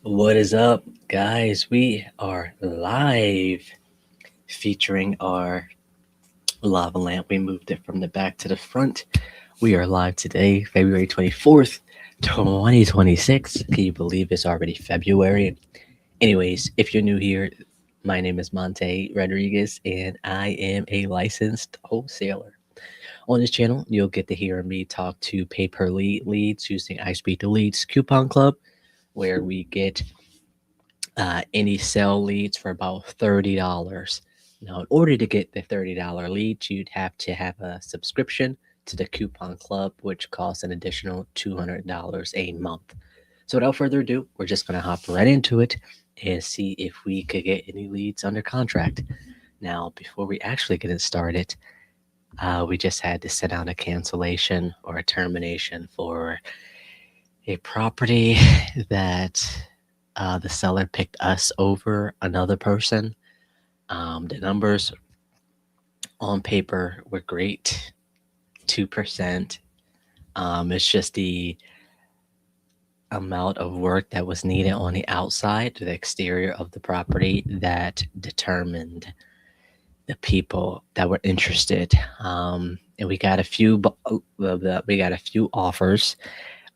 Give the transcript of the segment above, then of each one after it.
What is up, guys? We are live featuring our lava lamp. We moved it from the back to the front. We are live today, February 24th, 2026. Can you believe it's already February? Anyways, if you're new here, my name is Monte Rodriguez and I am a licensed wholesaler. On this channel, you'll get to hear me talk to pay per lead leads using iSpeedtoLead's coupon club, where we get any sell leads for about $30. Now, in order to get the $30 leads, you'd have to have a subscription to the coupon club, which costs an additional $200 a month. So, without further ado, we're just going to hop right into it and see if we could get any leads under contract. Now, before we actually get it started, we just had to send out a cancellation or a termination for a property that the seller picked us over another person. The numbers on paper were great, 2%. It's just the amount of work that was needed on the outside, the exterior of the property, that determined the people that were interested. And we got a few, we got a few offers,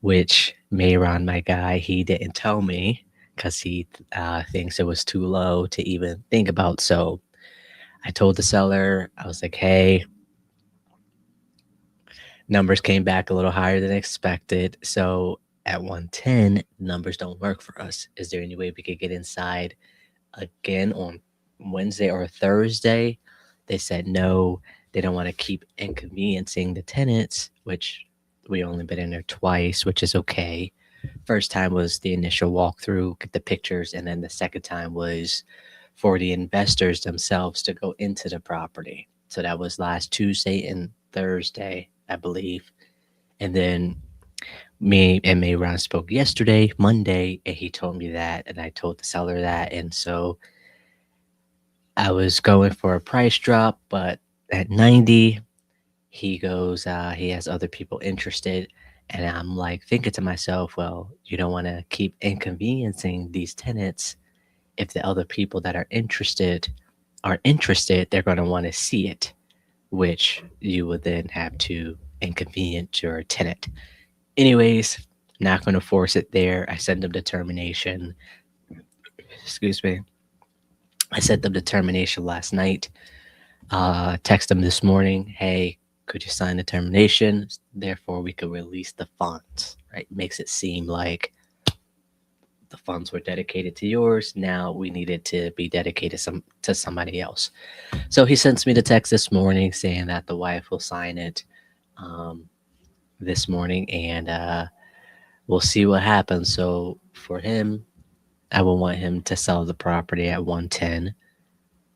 which Mayron, my guy, he didn't tell me because he thinks it was too low to even think about. So I told the seller, I was like, hey, numbers came back a little higher than expected. So at 110, numbers don't work for us. Is there any way we could get inside again on Wednesday or Thursday? They said no, they don't want to keep inconveniencing the tenants, which we only been in there twice, which is okay. First time was the initial walkthrough, get the pictures, and then the second time was for the investors themselves to go into the property. So that was last Tuesday and Thursday, I believe. And then me and Mayron spoke yesterday, Monday, and he told me that, and I told the seller that. And so I was going for a price drop, but at 90, he goes, he has other people interested. And I'm like thinking to myself, well, you don't want to keep inconveniencing these tenants. If the other people that are interested, they're going to want to see it, which you would then have to inconvenience your tenant. Anyways, not going to force it there. I sent them determination. Excuse me. I sent them determination last night. Text them this morning. Hey, could you sign the termination? Therefore, we could release the funds. Right? Makes it seem like the funds were dedicated to yours. Now we needed to be dedicated to somebody else. So he sends me the text this morning saying that the wife will sign it um, this morning, and we'll see what happens. So for him, I will want him to sell the property at 110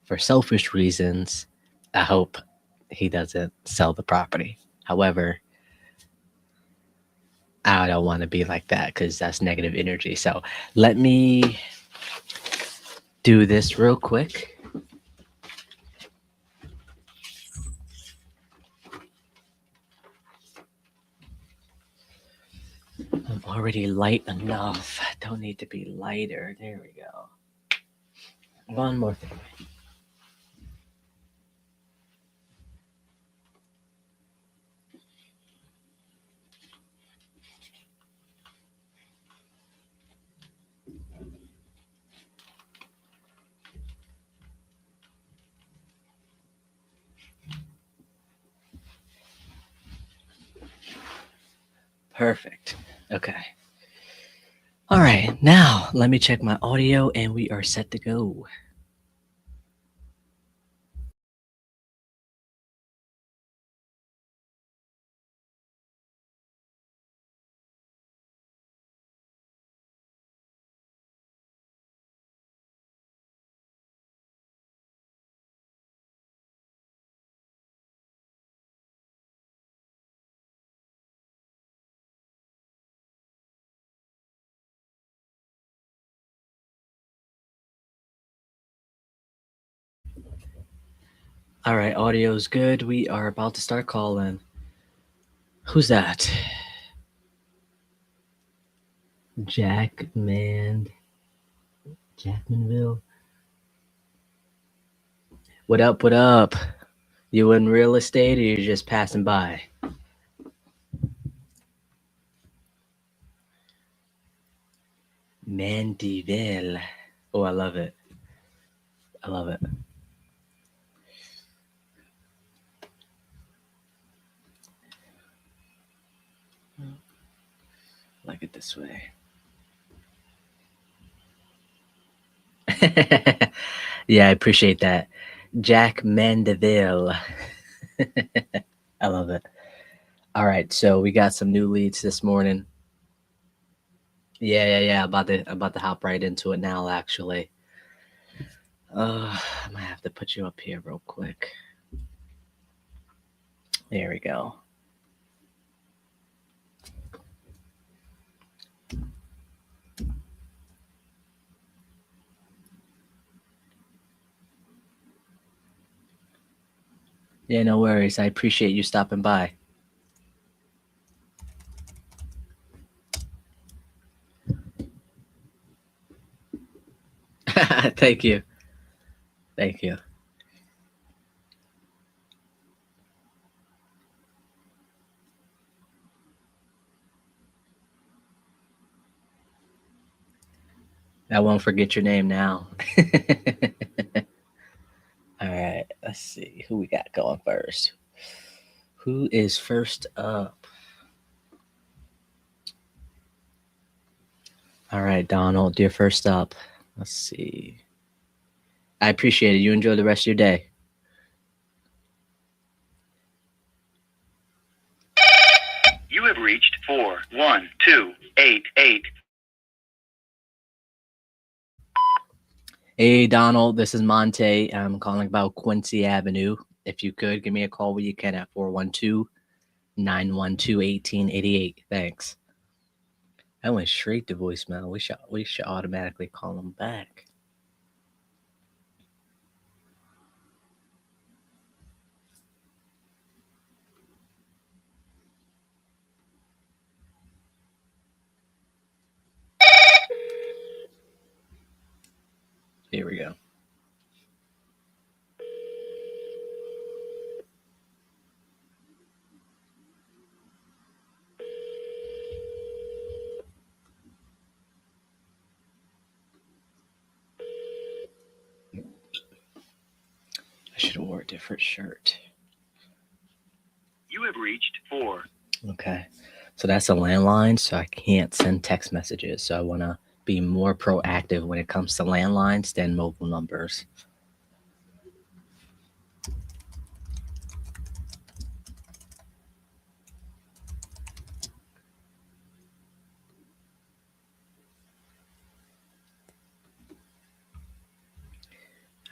for selfish reasons. I hope he doesn't sell the property. However, I don't want to be like that because that's negative energy. So let me do this real quick. I'm already light enough. Don't need to be lighter. There we go. One more thing. Perfect. Okay. All right. Now let me check my audio and we are set to go. All right. Audio's good. We are about to start calling. Who's that? Jack Man. Jackmanville. What up? What up? You in real estate or you're just passing by? Mandeville. Oh, I love it. I love it. Like it this way. Yeah, I appreciate that. Jack Mandeville. I love it. All right, so we got some new leads this morning. Yeah. About to hop right into it now. Actually, I might have to put you up here real quick. There we go. Yeah, no worries. I appreciate you stopping by. Thank you. Thank you. I won't forget your name now. All right, let's see who we got going first. Who is first up? All right, Donald, you're first up. Let's see. I appreciate it. You enjoy the rest of your day. You have reached 41288. Hey, Donald, this is Monte. I'm calling about Quincy Avenue. If you could, give me a call when you can at 412-912-1888. Thanks. I went straight to voicemail. We should automatically call him back. Here we go. I should have wore a different shirt. You have reached 4. Okay. So that's a landline, so I can't send text messages. So I want to be more proactive when it comes to landlines than mobile numbers.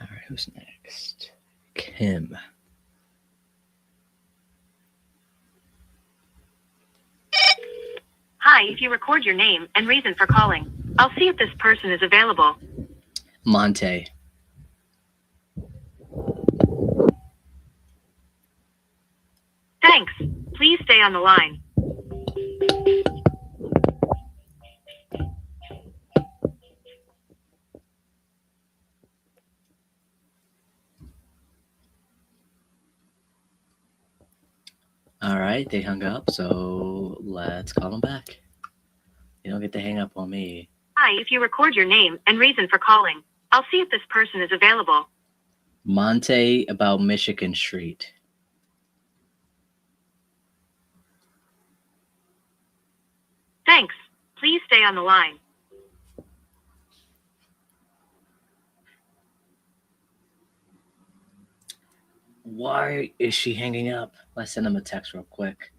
All right, who's next? Kim. Hi, if you record your name and reason for calling, I'll see if this person is available. Monte. Thanks. Please stay on the line. All right, they hung up, so let's call them back. You don't get to hang up on me. Hi, if you record your name and reason for calling, I'll see if this person is available. Monte about Michigan Street. Thanks. Please stay on the line. Why is she hanging up? Let's send him a text real quick.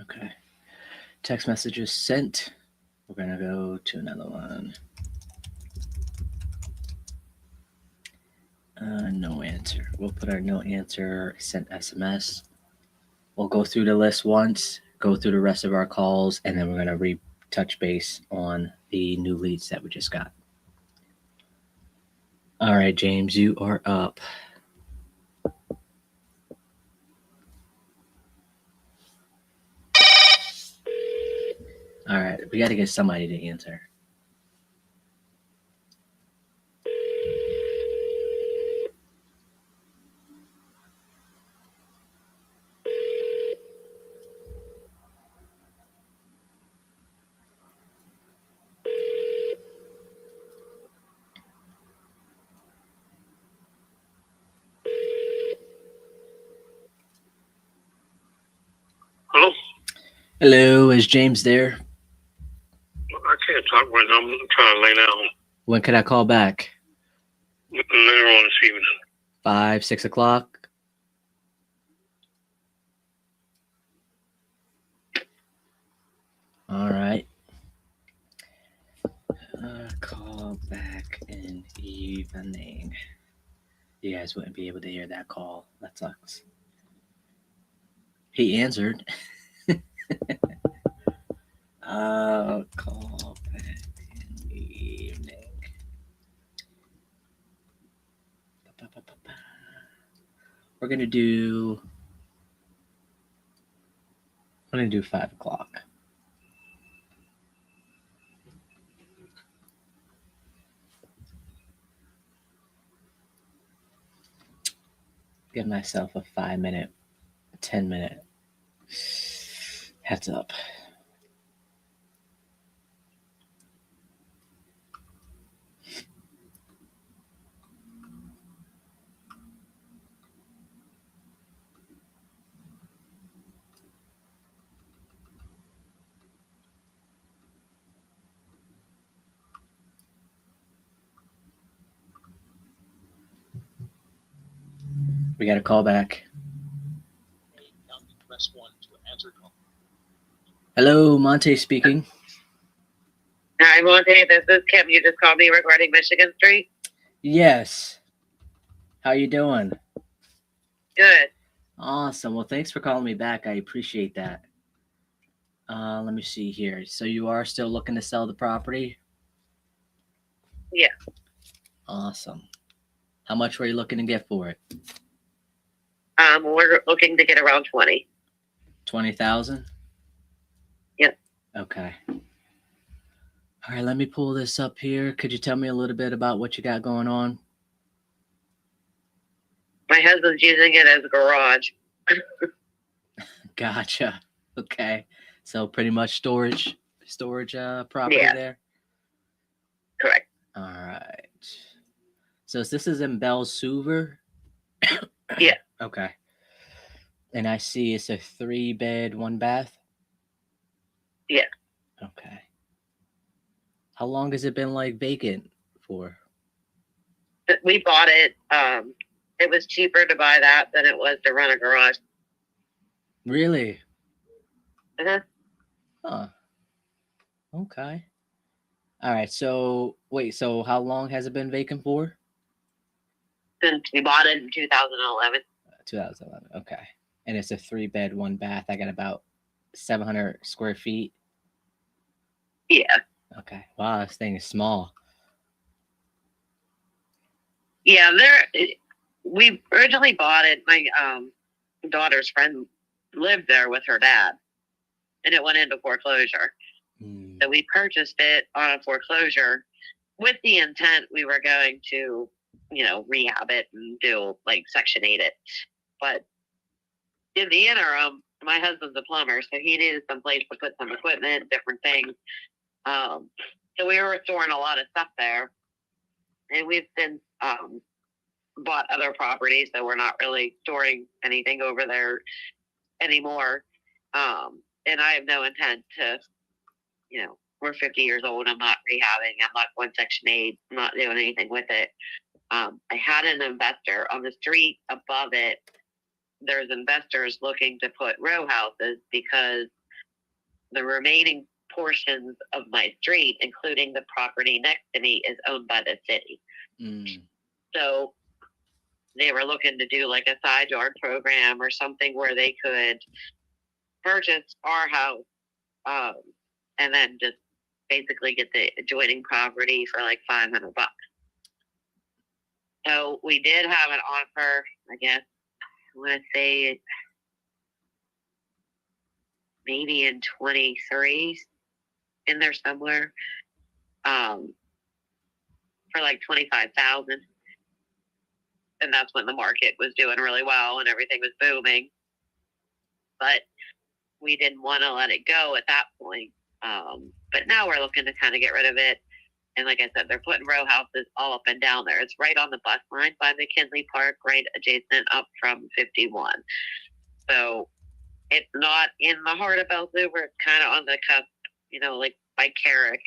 Okay. Text messages sent. We're going to go to another one. No answer. We'll put our no answer, sent SMS. We'll go through the list once, go through the rest of our calls, and then we're going to touch base on the new leads that we just got. All right, James, you are up. All right, we got to get somebody to answer. Hello? Hello, is James there? I can't talk right now. I'm trying to lay down. When can I call back? Later on this evening. 5, 6 o'clock? All right. Call back in evening. You guys wouldn't be able to hear that call. That sucks. He answered. Call back in evening. We're gonna do 5 o'clock. Give myself a 5-minute, 10-minute heads up. We got a call back. Press 1 to answer call. Hello, Monte speaking. Hi, Monte. This is Kim. You just called me regarding Michigan Street. Yes. How you doing? Good. Awesome. Well, thanks for calling me back. I appreciate that. Let me see here. So you are still looking to sell the property? Yeah. Awesome. How much were you looking to get for it? We're looking to get around 20. 20,000? Yep. Okay. All right, let me pull this up here. Could you tell me a little bit about what you got going on? My husband's using it as a garage. Gotcha. Okay. So pretty much storage property Yeah. there? Correct. All right. So this is in Belsuver? Yeah. Okay. And I see it's a 3-bed, 1-bath? Yeah. Okay. How long has it been like vacant for? We bought it. It was cheaper to buy that than it was to run a garage. Really? Uh-huh. Huh. Okay. All right. So wait, so how long has it been vacant for? Since we bought it in 2011. 2011. Okay. And it's a 3-bed, 1-bath. I got about 700 square feet. Yeah. Okay. Wow, this thing is small. Yeah. We originally bought it. My daughter's friend lived there with her dad, and it went into foreclosure. So we purchased it on a foreclosure with the intent we were going to, rehab it and do like Section 8 it. But in the interim, my husband's a plumber, so he needed some place to put some equipment, different things. So we were storing a lot of stuff there. And we've since bought other properties, so we're not really storing anything over there anymore. And I have no intent to, we're 50 years old. I'm not rehabbing. I'm not going Section 8. I'm not doing anything with it. I had an investor on the street above it. There's investors looking to put row houses because the remaining portions of my street, including the property next to me, is owned by the city. So they were looking to do like a side yard program or something where they could purchase our house, and then just basically get the adjoining property for like $500. So we did have an offer, I guess, I want to say maybe in 23, in there somewhere, for like 25,000. And that's when the market was doing really well and everything was booming. But we didn't want to let it go at that point. But now we're looking to kind of get rid of it. And like I said, they're putting row houses all up and down there. It's right on the bus line by McKinley Park, right adjacent up from 51. So it's not in the heart of Belzhouver. It's kind of on the cusp, like by Carrick.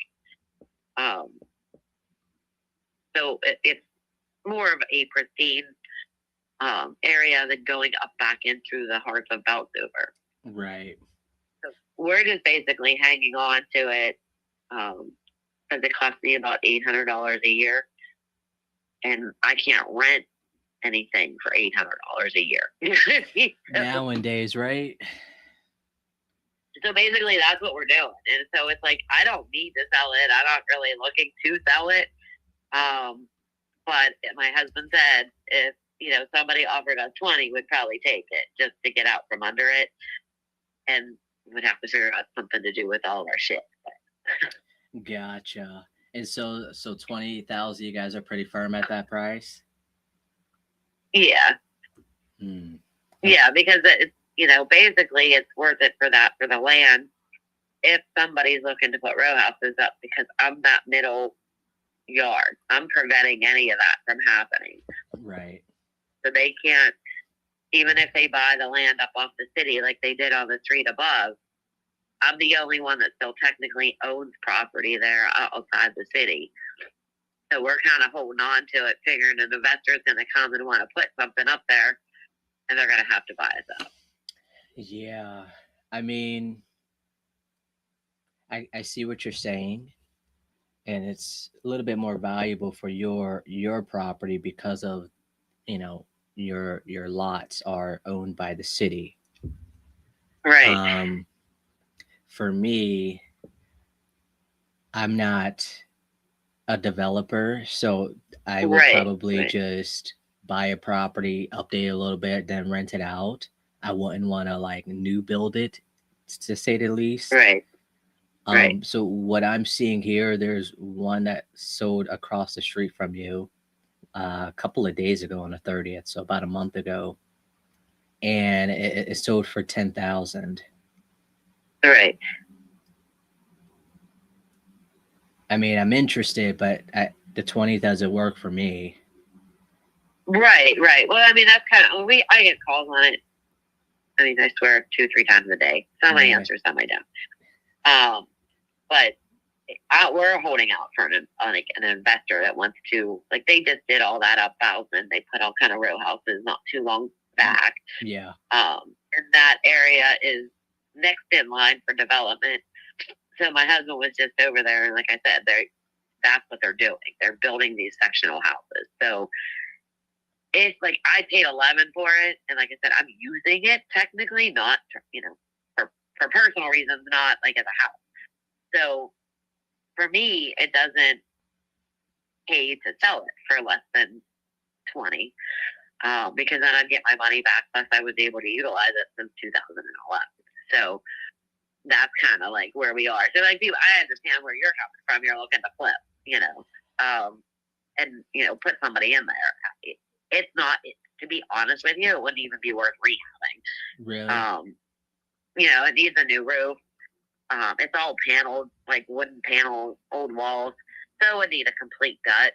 So it's more of a pristine area than going up back in through the heart of Belzhouver. Right. So we're just basically hanging on to it because it costs me about $800 a year, and I can't rent anything for $800 a year. Nowadays, right? So basically, that's what we're doing, and so it's like I don't need to sell it. I'm not really looking to sell it. But my husband said if somebody offered us 20, we'd probably take it just to get out from under it, and we'd have to figure out something to do with all of our shit. Gotcha. And so 20,000, you guys are pretty firm at that price? Yeah. Yeah, because it's basically it's worth it for the land if somebody's looking to put row houses up, because I'm that middle yard. I'm preventing any of that from happening. Right. So they can't, even if they buy the land up off the city like they did on the street above, I'm the only one that still technically owns property there outside the city. So we're kind of holding on to it, figuring an investor's going to come and want to put something up there, and they're going to have to buy us up. Yeah. I mean, I see what you're saying, and it's a little bit more valuable for your property because of, your lots are owned by the city. Right. For me, I'm not a developer, so I would probably just buy a property, update it a little bit, then rent it out. I wouldn't want to like new build it, to say the least. Right. So what I'm seeing here, there's one that sold across the street from you a couple of days ago on the 30th, so about a month ago, and it sold for 10,000. Right. I mean, I'm interested, but the 20 doesn't work for me. Right. Well, I mean, that's kind of I get calls on it. I mean, I swear 2-3 times a day. Some I answer, some I don't. But we're holding out for an investor that wants to, like, they just did all that up house, and they put all kind of row houses not too long back. Yeah. And that area is next in line for development. So my husband was just over there, and like I said, that's what they're doing. They're building these sectional houses. So it's like I paid 11 for it, and like I said, I'm using it technically, not for personal reasons, not like as a house. So for me, it doesn't pay to sell it for less than 20, because then I'd get my money back. Plus, I was able to utilize it since 2011. So that's kind of like where we are. So like, people, I understand where you're coming from. You're looking to flip, and put somebody in there. It's not. To be honest with you, it wouldn't even be worth rehabbing. Really? It needs a new roof. It's all paneled, like wooden panel, old walls. So it would need a complete gut.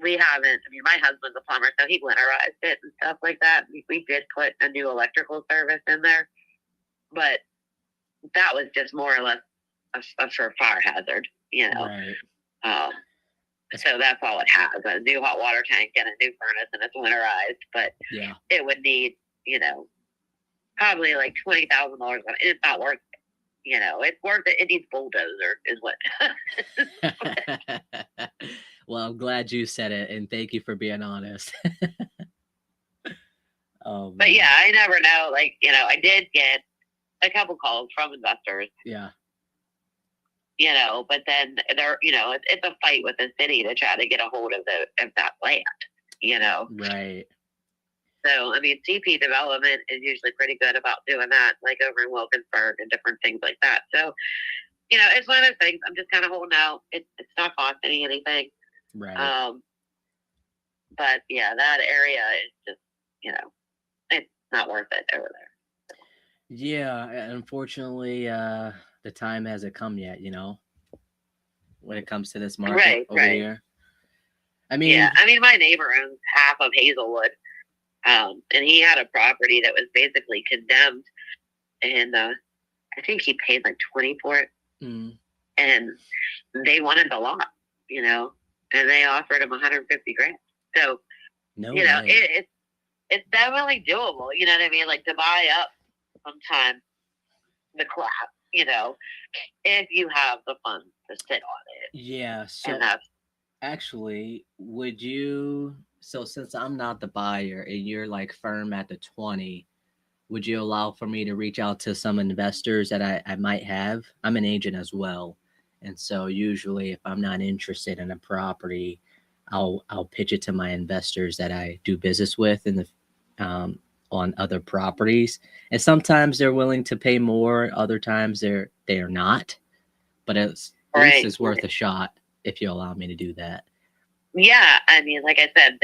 We haven't, my husband's a plumber, so he winterized it and stuff like that. We did put a new electrical service in there, but that was just more or less a for fire hazard, Right. So that's all it has, a new hot water tank and a new furnace, and it's winterized, but yeah, it would need, probably like $20,000. It's not worth it. It's worth it. It needs bulldozer is what. Well, I'm glad you said it, and thank you for being honest. Oh, But man. yeah, I never know. Like, I did get a couple calls from investors, Yeah. but then it's a fight with the city to try to get a hold of that land. Right. So, I mean, CP development is usually pretty good about doing that, like over in Wilkinsburg and different things like that. So, it's one of those things. I'm just kind of holding out. It's not costing me anything. Right. But yeah, that area is just, it's not worth it over there. Yeah. Unfortunately, the time hasn't come yet, when it comes to this market over Right. here. I mean, Yeah, I mean, my neighbor owns half of Hazelwood, and he had a property that was basically condemned, and I think he paid like 20 for it, and they wanted the lot, and they offered him 150 grand. So, no way. It's definitely doable. You know what I mean? Like to buy up sometimes the crap, if you have the funds to sit on it. Yeah. So And that's actually, would you? So since I'm not the buyer and you're like firm at the 20, would you allow for me to reach out to some investors that I might have? I'm an agent as well. And so usually if I'm not interested in a property, I'll pitch it to my investors that I do business with in the on other properties. And sometimes they're willing to pay more, other times they are not. But at least it's worth a shot if you allow me to do that. Yeah, I mean, like I said,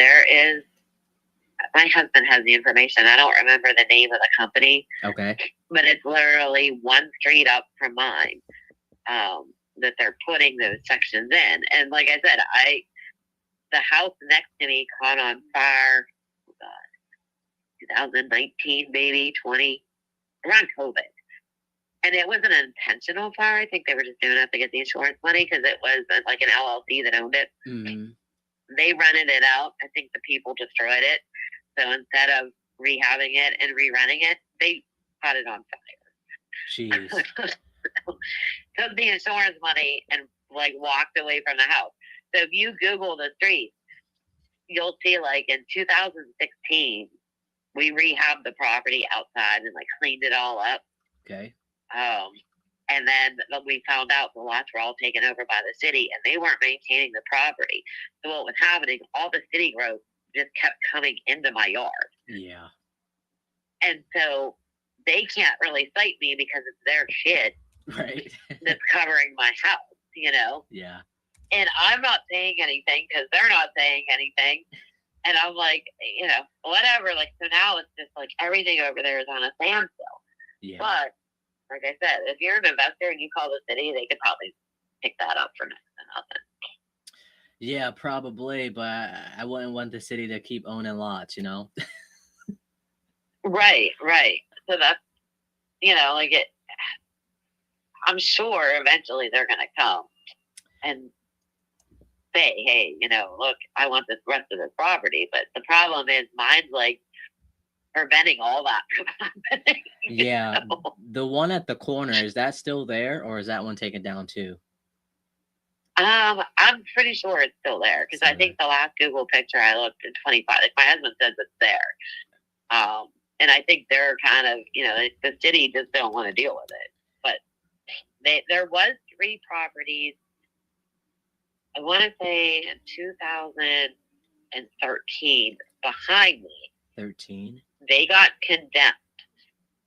my husband has the information. I don't remember the name of the company. Okay. But it's literally one street up from mine that they're putting those sections in. And like I said, the house next to me caught on fire, 2019, maybe 20, around COVID. And it wasn't an intentional fire. I think they were just doing it to get the insurance money because it was like an LLC that owned it. Mm-hmm. They rented it out. I think the people destroyed it. So instead of rehabbing it and re-renting it, they caught it on fire. Jeez. Took the insurance money and like walked away from the house. So if you Google the street, you'll see like in 2016, we rehabbed the property outside and like cleaned it all up. Okay. And then we found out the lots were all taken over by the city and they weren't maintaining the property. So what was happening, all the city growth just kept coming into my yard. Yeah. And so they can't really cite me because it's their shit right that's covering my house, Yeah. And I'm not saying anything because they're not saying anything. And I'm like, whatever. Like, so now it's just like everything over there is on a standstill. Yeah. But like I said, if you're an investor and you call the city, they could probably pick that up for next to nothing. Yeah, probably, but I wouldn't want the city to keep owning lots, Right. So that's, like it. I'm sure eventually they're going to come and say, hey, look, I want this rest of this property. But the problem is mine's like preventing all that from happening. Yeah. The one at the corner, is that still there or is that one taken down too? I'm pretty sure it's still there because I think the last Google picture I looked in 25, like my husband says it's there. And I think they're kind of, the city just don't want to deal with it. But there was 3 properties, I want to say in 2013 behind me. 13? They got condemned.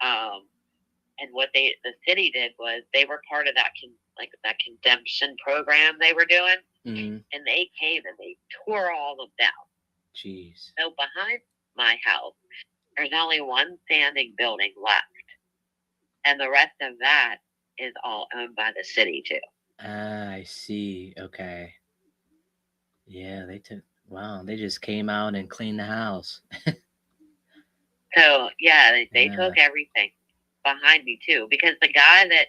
And what the city did was they were part of that condemnation program they were doing. Mm-hmm. And they came and they tore all of them down. Jeez. So behind my house, there's only one standing building left. And the rest of that is all owned by the city too. I see. Okay. Yeah, they just came out and cleaned the house. So yeah, they took everything behind me too. Because the guy that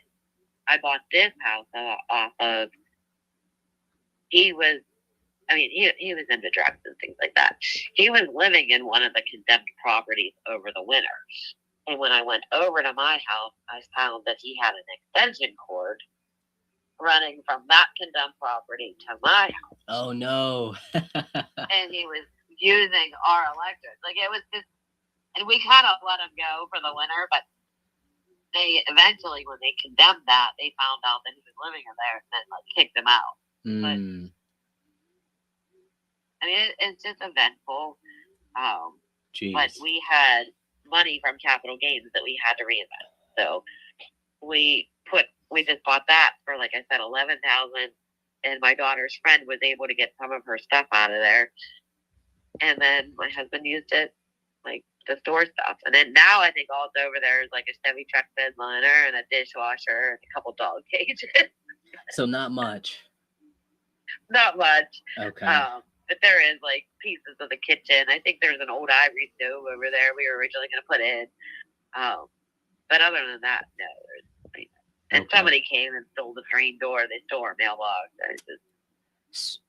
I bought this house off of, he was into drugs and things like that. He was living in one of the condemned properties over the winter. And when I went over to my house, I found that he had an extension cord running from that condemned property to my house. Oh, no. And he was using our electric. Like, it was just And we kind of let him go for the winter, but they eventually, when they condemned that, they found out that he was living in there and then like kicked him out. But I mean, it's just eventful. But we had money from capital gains that we had to reinvest, so we just bought that for, like I said, $11,000, and my daughter's friend was able to get some of her stuff out of there, and then my husband used it like to store stuff. And then now I think all it's over there is like a Chevy truck bed liner and a dishwasher and a couple dog cages. So not much. Not much. Okay. But there is like pieces of the kitchen. I think there's an old ivory stove over there we were originally going to put in. But other than that, no. And somebody came and stole the screen door. They stole our mailbox.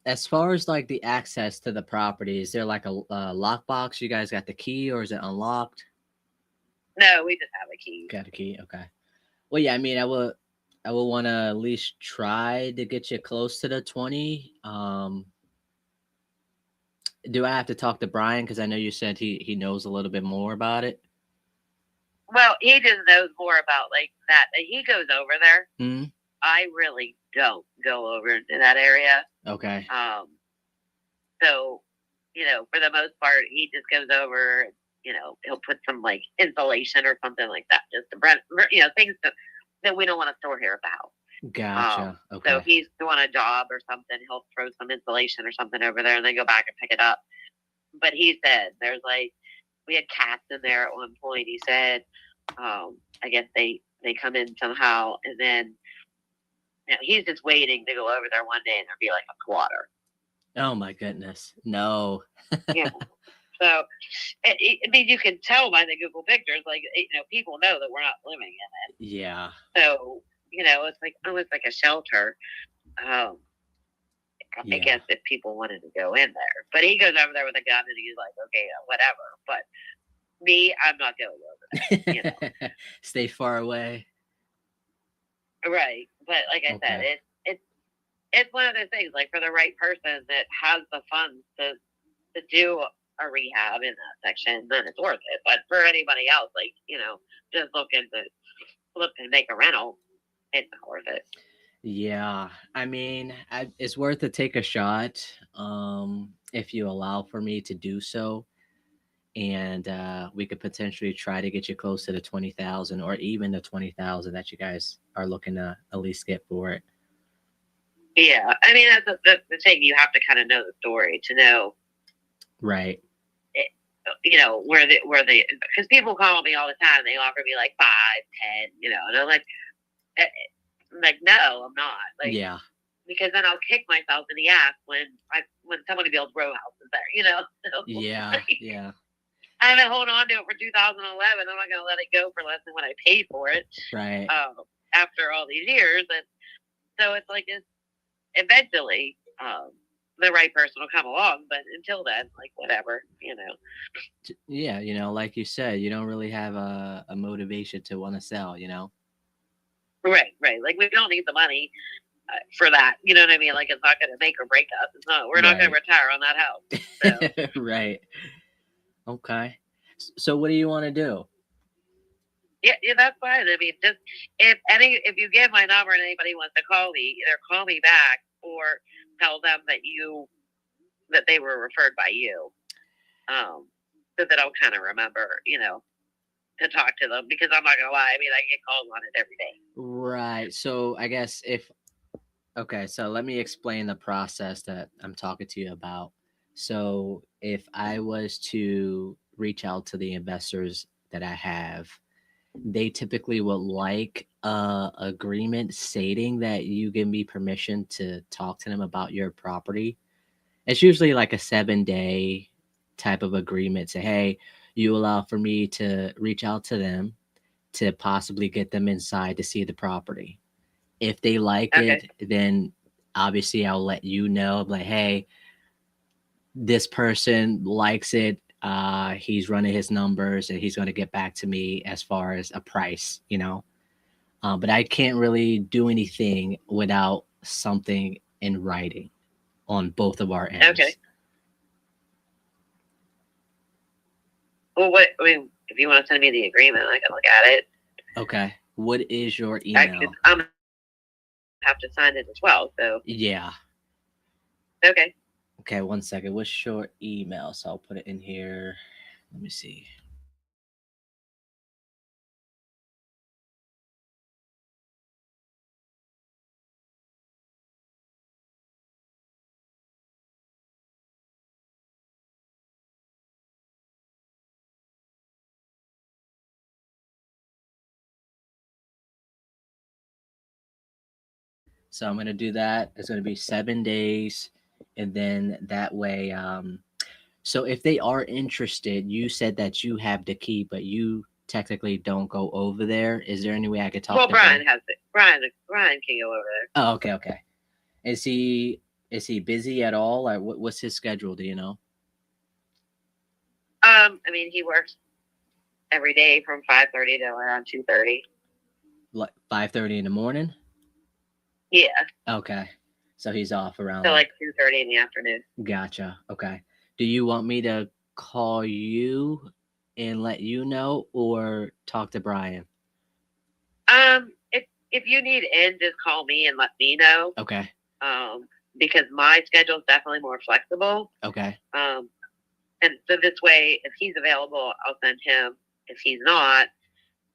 As far as like the access to the property, is there like a lockbox? You guys got the key, or is it unlocked? No, we just have a key. Got a key. Okay. Well, yeah. I mean, I will want to at least try to get you close to the 20. Do I have to talk to Brian? Because I know you said he knows a little bit more about it. Well, he just knows more about like that. He goes over there. Mm-hmm. I really don't go over into that area. Okay. So, for the most part, he just goes over. He'll put some like insulation or something like that, just to things that we don't want to store here at the house. Gotcha. Okay. So if he's doing a job or something, he'll throw some insulation or something over there and then go back and pick it up. But he said there's like, we had cats in there at one point. He said, I guess they come in somehow, and then he's just waiting to go over there one day and there'll be like a squatter. Oh my goodness. No. Yeah. So, I mean, you can tell by the Google pictures, like, people know that we're not living in it. Yeah. So, it's like almost like a shelter. I guess if people wanted to go in there. But he goes over there with a gun and he's like, okay, whatever. But me, I'm not going over there. Stay far away. Right. But like I said, it's one of those things, like for the right person that has the funds to do a rehab in that section, then it's worth it. But for anybody else, like, just looking to make a rental, it's not worth it. Yeah. I mean, it's worth to take a shot if you allow for me to do so. And we could potentially try to get you close to the 20,000 or even the 20,000 that you guys are looking to at least get for it. Yeah. I mean, that's the thing. You have to kind of know the story to know. Right. Where because people call me all the time. They offer me like 5, 10, and I'm like, no, I'm not. Like, yeah. Because then I'll kick myself in the ass when somebody builds row houses there, So, yeah, like, yeah. I've been holding on to it for 2011. I'm not going to let it go for less than what I paid for it. Right. After all these years, and so it's like eventually the right person will come along, but until then, like whatever, Yeah, like you said, you don't really have a motivation to want to sell, Right. Like we don't need the money for that. You know what I mean? Like it's not going to make or break us. It's not. We're not going to retire on that house. So. Right. Okay. So what do you want to do? Yeah, that's fine. I mean, just if you give my number and anybody wants to call me, either call me back or tell them that they were referred by you, so that I'll kind of remember, to talk to them, because I'm not gonna lie. I mean, I get calls on it every day. Right. So I guess so let me explain the process that I'm talking to you about. So if I was to reach out to the investors that I have, they typically would like a agreement stating that you give me permission to talk to them about your property. It's usually like a 7-day type of agreement. Say, hey, you allow for me to reach out to them to possibly get them inside to see the property. If they like it, then obviously I'll let you know, like, hey, this person likes it. He's running his numbers and he's going to get back to me as far as a price, but I can't really do anything without something in writing on both of our ends. Okay. Well, if you want to send me the agreement, I can look at it. Okay. What is your email? I'm gonna have to sign it as well. So Yeah. okay. Okay, 1 second. What's your email? So I'll put it in here. Let me see. So I'm gonna do that. It's gonna be 7 days, and then that way. So if they are interested, you said that you have the key, but you technically don't go over there. Is there any way I could talk Well, to Brian Brian? has it. Brian can go over there. Oh, okay, okay. Is he busy at all? Or what's his schedule? Do you know? I mean, he works every day from 5:30 to around 2:30. Like 5:30 in the morning? Yeah, Okay. So he's off around so like 2:30 in the afternoon. Gotcha. Okay. Do you want me to call you and let you know or talk to Brian? If you need in, just call me and let me know. Okay. Because my schedule is definitely more flexible. Okay. And so this way, if he's available, I'll send him. If he's not,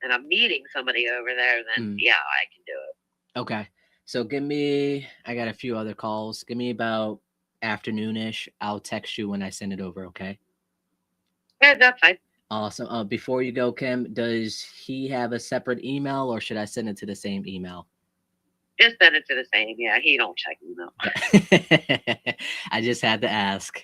and I'm meeting somebody over there, then yeah, I can do it. Okay. So I got a few other calls. Give me about afternoonish. I'll text you when I send it over, okay? Yeah, that's fine. Awesome. Before you go, Kim, does he have a separate email or should I send it to the same email? Just send it to the same. Yeah, he don't check email. I just had to ask.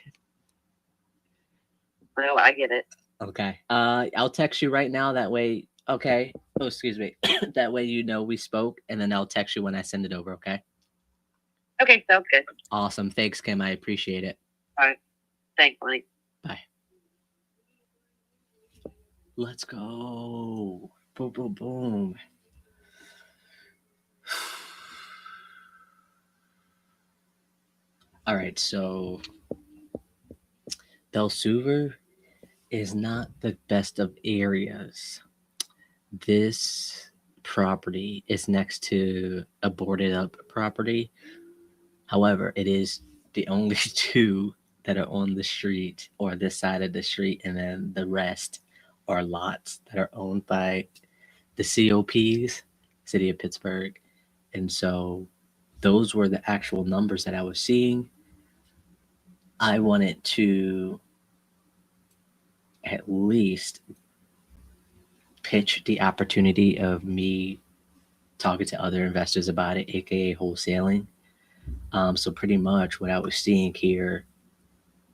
No, I get it. Okay. I'll text you right now. That way, okay. Oh, excuse me. That way you know we spoke, and then I'll text you when I send it over, okay? Okay, sounds good. Awesome. Thanks, Kim. I appreciate it. All right. Thanks, Mike. Bye. Let's go. Boom, boom, boom. All right, so Belsuver is not the best of areas. This property is next to a boarded up property. However, it is the only two that are on the street or this side of the street, and then the rest are lots that are owned by the COPs, City of Pittsburgh. And so those were the actual numbers that I was seeing. I wanted to at least pitch the opportunity of me talking to other investors about it, aka wholesaling. So pretty much what I was seeing here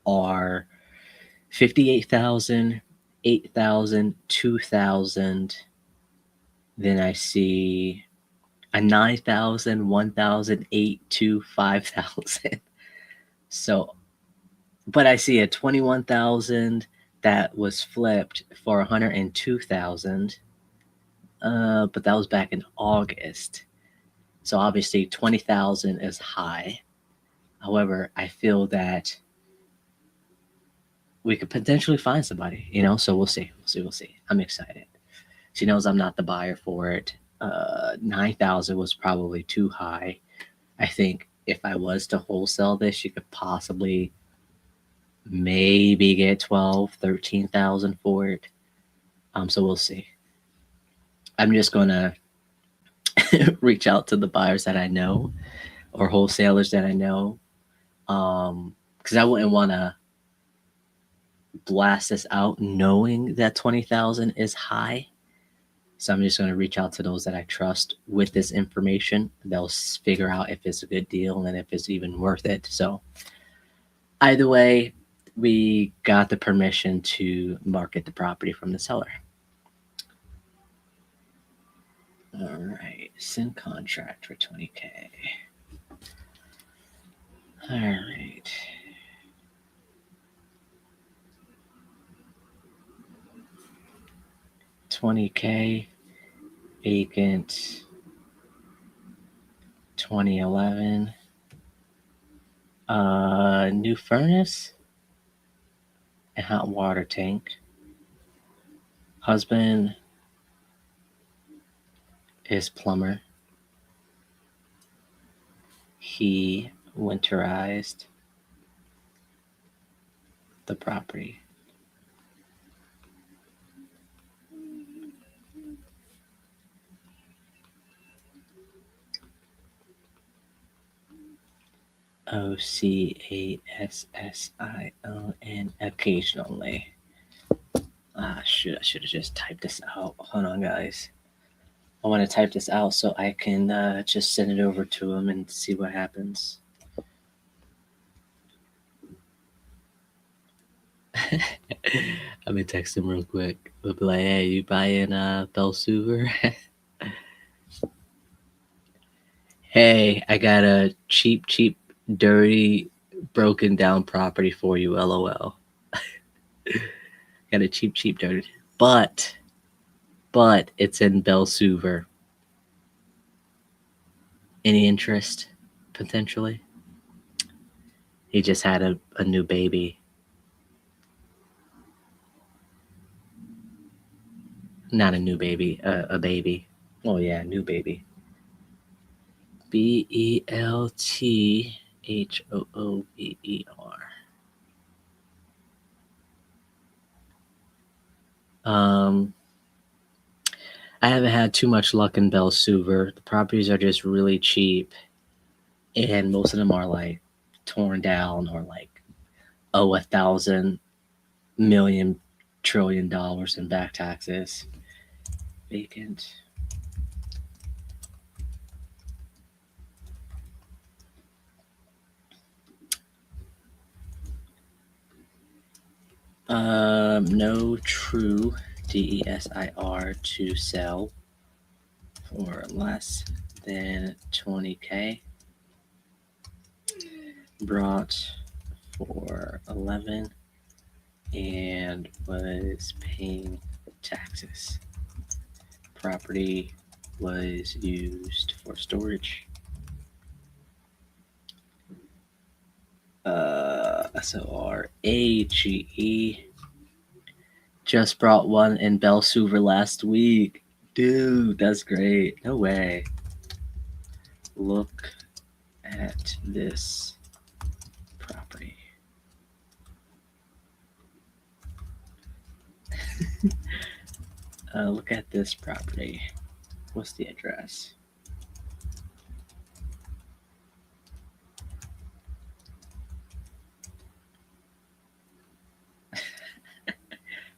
are 58,000, 8,000, 2,000. Then I see a 9,000, 1,000, 8, 2, 5,000. So, but I see a 21,000 that was flipped for 102,000. But that was back in August. So obviously 20,000 is high. However, I feel that we could potentially find somebody, so we'll see. We'll see. I'm excited. She knows I'm not the buyer for it. 9,000 was probably too high. I think if I was to wholesale this, you could possibly maybe get 12, 13,000 for it. So we'll see. I'm just going to reach out to the buyers that I know or wholesalers that I know. Because I wouldn't want to blast this out knowing that 20,000 is high. So I'm just going to reach out to those that I trust with this information. They'll figure out if it's a good deal and if it's even worth it. So either way, we got the permission to market the property from the seller. All right, send contract for 20K. All right. $20K, vacant, 2011. New furnace and hot water tank. Husband is plumber. He winterized the property. OCASSION occasionally. I should have just typed this out. Hold on, guys. I want to type this out so I can just send it over to him and see what happens. I'm gonna text him real quick. We'll be like, "Hey, you buying Belsuver?" Hey, I got a cheap, dirty, broken down property for you. LOL. Got a cheap, dirty, but it's in Belsuver. Any interest potentially? He just had a new baby. Not a new baby, a baby. Oh yeah, new baby. BELTHOOVER. I haven't had too much luck in Belsuver. The properties are just really cheap, and most of them are like torn down or like $1,000,000,000,000,000,000 in back taxes. Vacant. No true DESIR to sell for less than 20K. Brought for 11 and was paying taxes. Property was used for storage. SORAGE. Just brought one in Belsuver last week. Dude, that's great. No way. Look at this property. Look at this property. What's the address?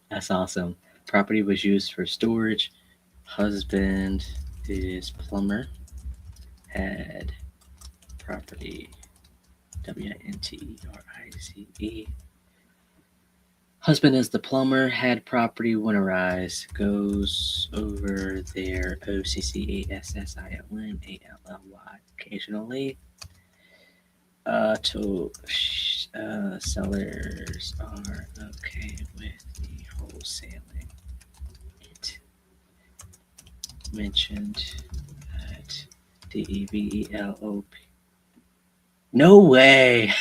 That's awesome. Property was used for storage. Husband is plumber. Had property. WINTERIZE. Husband is the plumber. Had property winterized. Goes over there. OCCASSIONALLY occasionally. Sellers are okay with the wholesaling. It mentioned that DEVELOP. No way!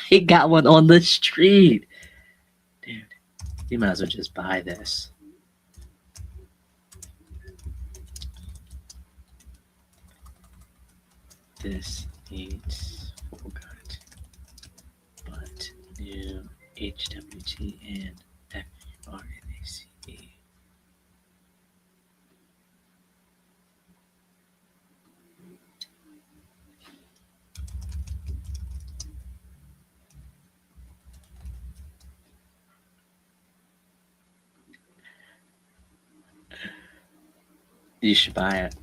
He got one on the street! Dude, you might as well just buy this. This needs forgot, but new HWT and FRNACE. You should buy it.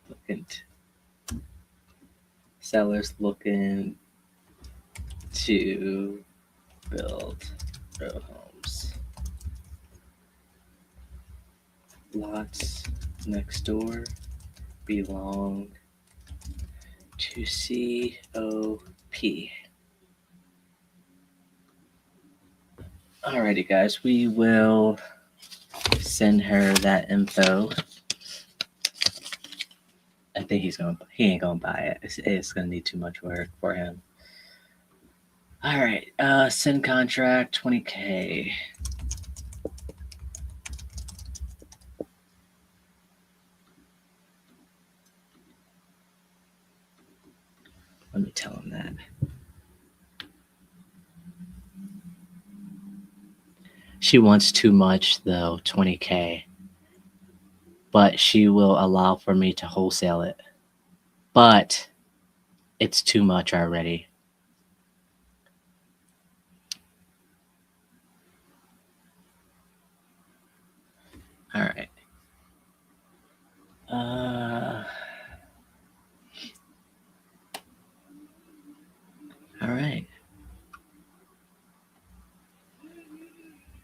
Looking sellers looking to build row homes. Lots next door belong to COP. Alrighty, guys, we will send her that info. I think think he ain't gonna buy it. It's gonna need too much work for him. All right, send contract 20K. Let me tell him that. She wants too much though, 20K. But she will allow for me to wholesale it. But it's too much already. All right. All right.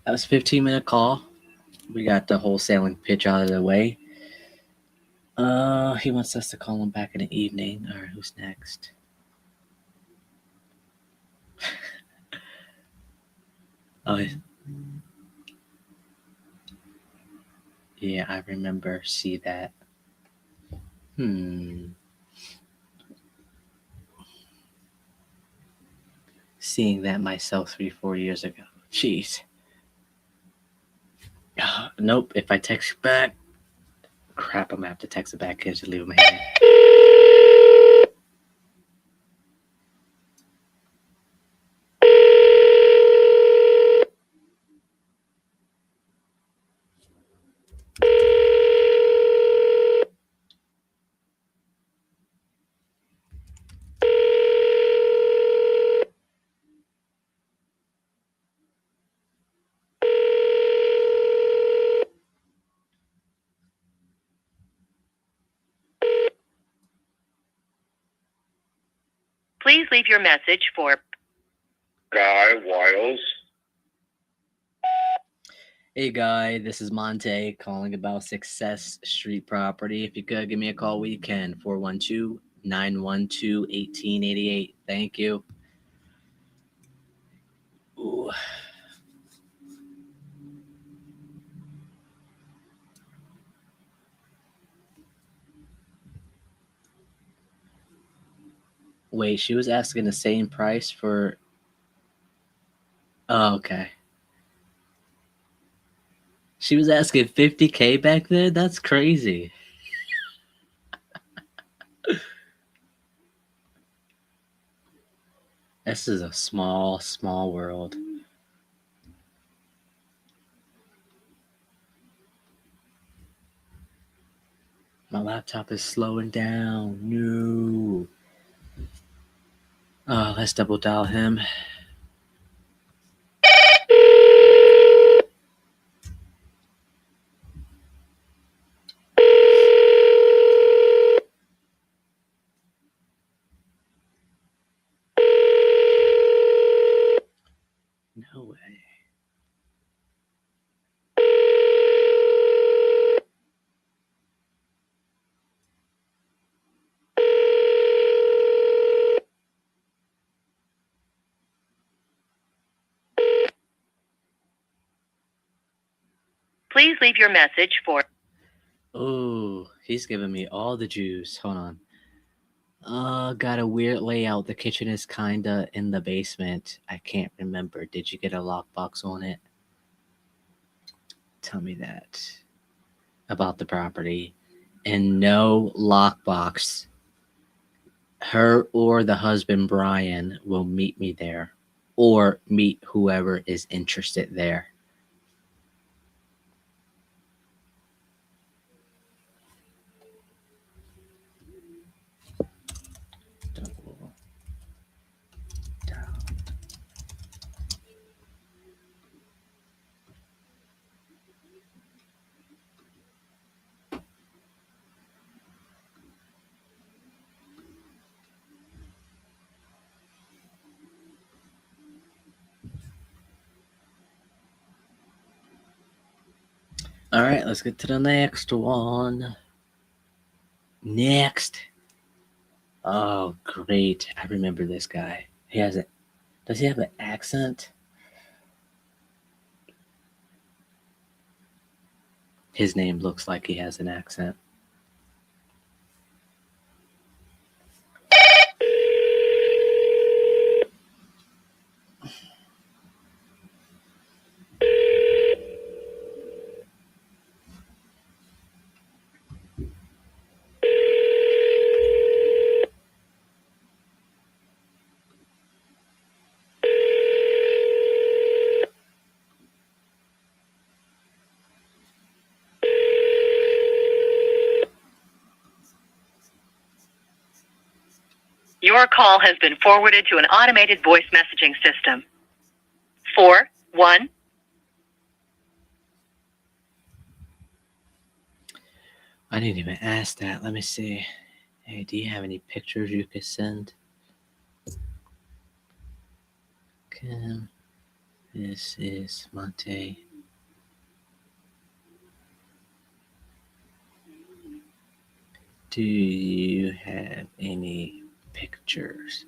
That was a 15-minute call. We got the wholesaling pitch out of the way. He wants us to call him back in the evening. All right, who's next? Oh, yeah, I remember. See that. Seeing that myself 3-4 years ago. Jeez. Nope. If I text back, crap, I'm gonna have to text it back. Can't just leave him hanging. Please leave your message for Guy Wiles. Hey, Guy, this is Monte calling about Success Street property. If you could give me a call, we can. 412-912-1888. Thank you. Ooh. Wait, she was asking the same price for... Oh, okay. She was asking 50K back then? That's crazy. This is a small, small world. My laptop is slowing down. No. Oh, let's double dial him. No way. Please leave your message for Oh, he's giving me all the juice. Hold on. Got a weird layout. The kitchen is kinda in the basement. I can't remember. Did you get a lockbox on it? Tell me that about the property. And no lockbox. Her or the husband, Brian, will meet me there or meet whoever is interested there. Double down. All right, let's get to the next one. Next. Oh, great. I remember this guy. Does he have an accent? His name looks like he has an accent. Your call has been forwarded to an automated voice messaging system. 41. I didn't even ask that. Let me see. Hey, do you have any pictures you could send? Kim, this is Monte. Do you have any pictures?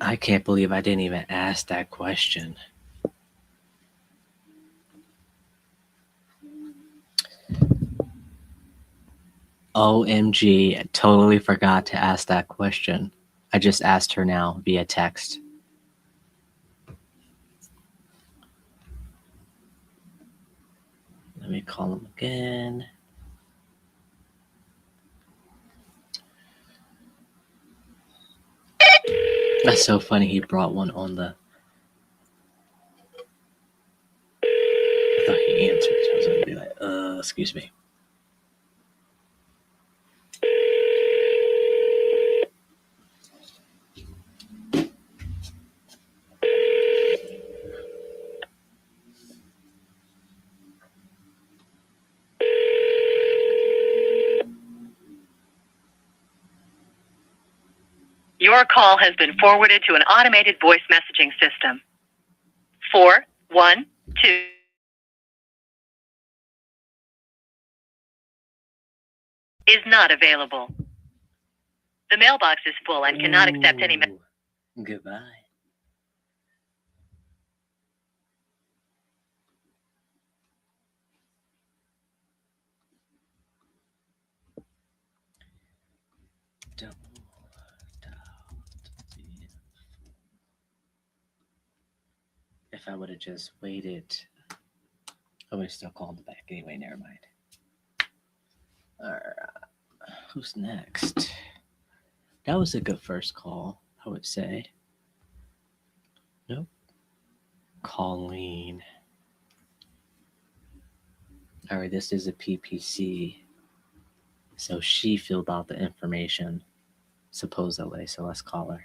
I can't believe I didn't even ask that question. OMG, I totally forgot to ask that question. I just asked her now via text. Let me call him again. That's so funny. He brought one on the. I thought he answered. I was going to be like, excuse me. Your call has been forwarded to an automated voice messaging system. 412 is not available. The mailbox is full and cannot accept any. Goodbye. If I would have just waited, I would have still called back anyway. Never mind. All right. Who's next? That was a good first call, I would say. Nope. Colleen. All right, this is a PPC. So she filled out the information, supposedly. So let's call her.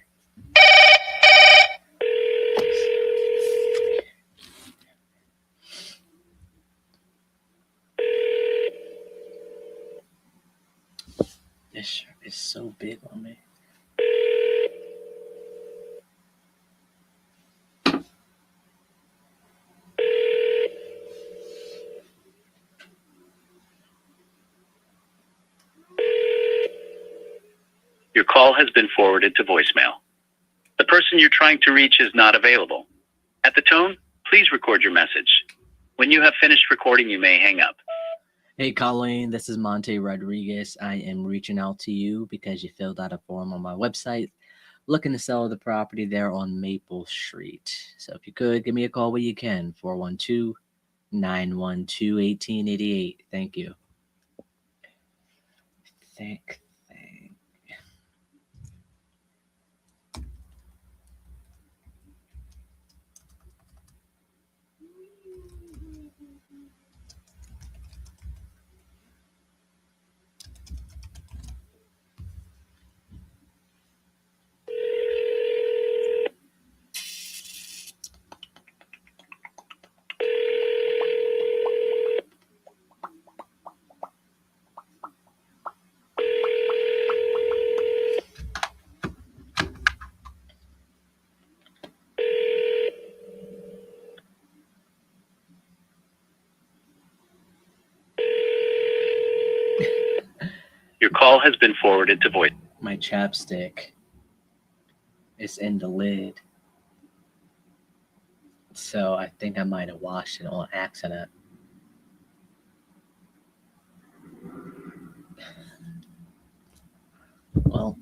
This shirt is so big on me. Your call has been forwarded to voicemail. The person you're trying to reach is not available. At the tone, please record your message. When you have finished recording, you may hang up. Hey, Colleen, this is Monte Rodriguez. I am reaching out to you because you filled out a form on my website looking to sell the property there on Maple Street. So if you could, give me a call when you can, 412-912-1888. Thank you. Thank. Your call has been forwarded to voice. My chapstick is in the lid. So I think I might have washed it on accident. Well,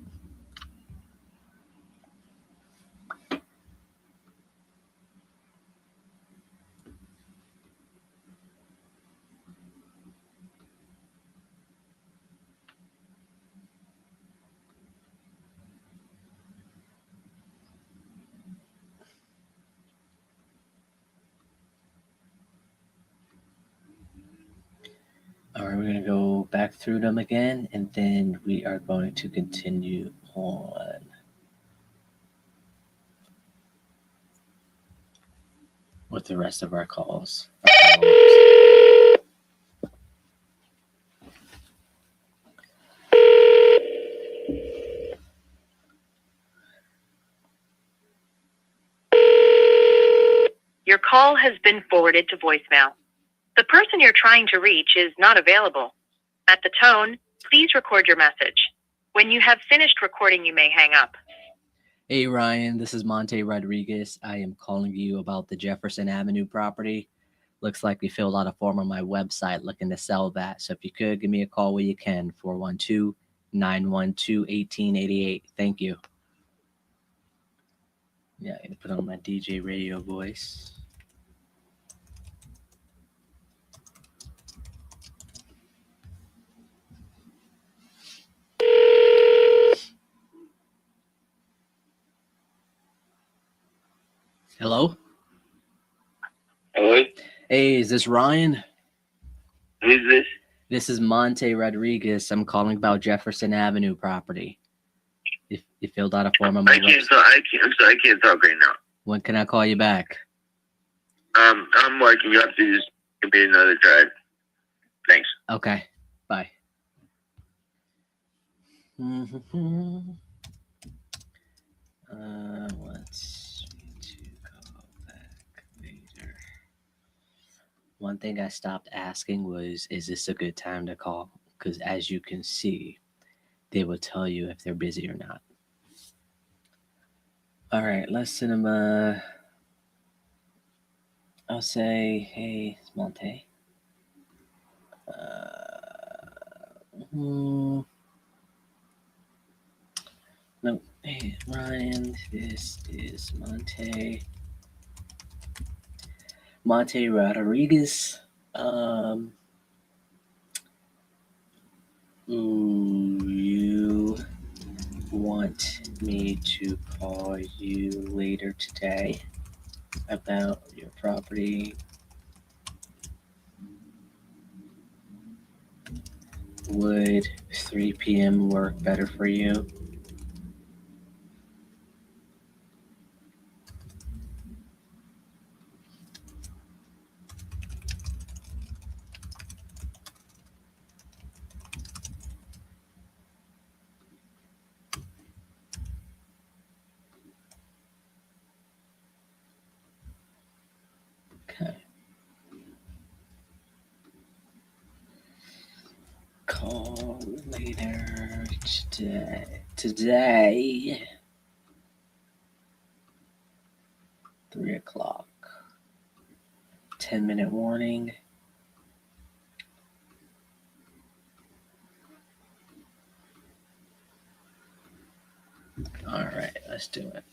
all right, we're going to go back through them again, and then we are going to continue on. with the rest of our calls. Your call has been forwarded to voicemail. The person you're trying to reach is not available. At the tone, please record your message. When you have finished recording, you may hang up. Hey Ryan, this is Monte Rodriguez. I am calling you about the Jefferson Avenue property. Looks like we filled out a form on my website looking to sell that. So if you could give me a call when you can, 412-912-1888. Thank you. Yeah, I'm gonna put on my DJ radio voice. Hello? Hello? Hey, is this Ryan? Who's this? This is Monte Rodriguez. I'm calling about Jefferson Avenue property. You filled out a form on my website. I'm sorry, I can't talk right now. When can I call you back? I'm working. You have to just give me another try. Thanks. Okay, bye. Wants me to call back later. One thing I stopped asking was, is this a good time to call? Because as you can see, they will tell you if they're busy or not. All right, let's send them I'll say, hey, it's Monte. No, hey, Ryan, this is Monte. Monte Rodriguez. You want me to call you later today about your property? Would 3 p.m. work better for you? Okay. Call later today. 3 o'clock. 10-minute warning. All right, let's do it.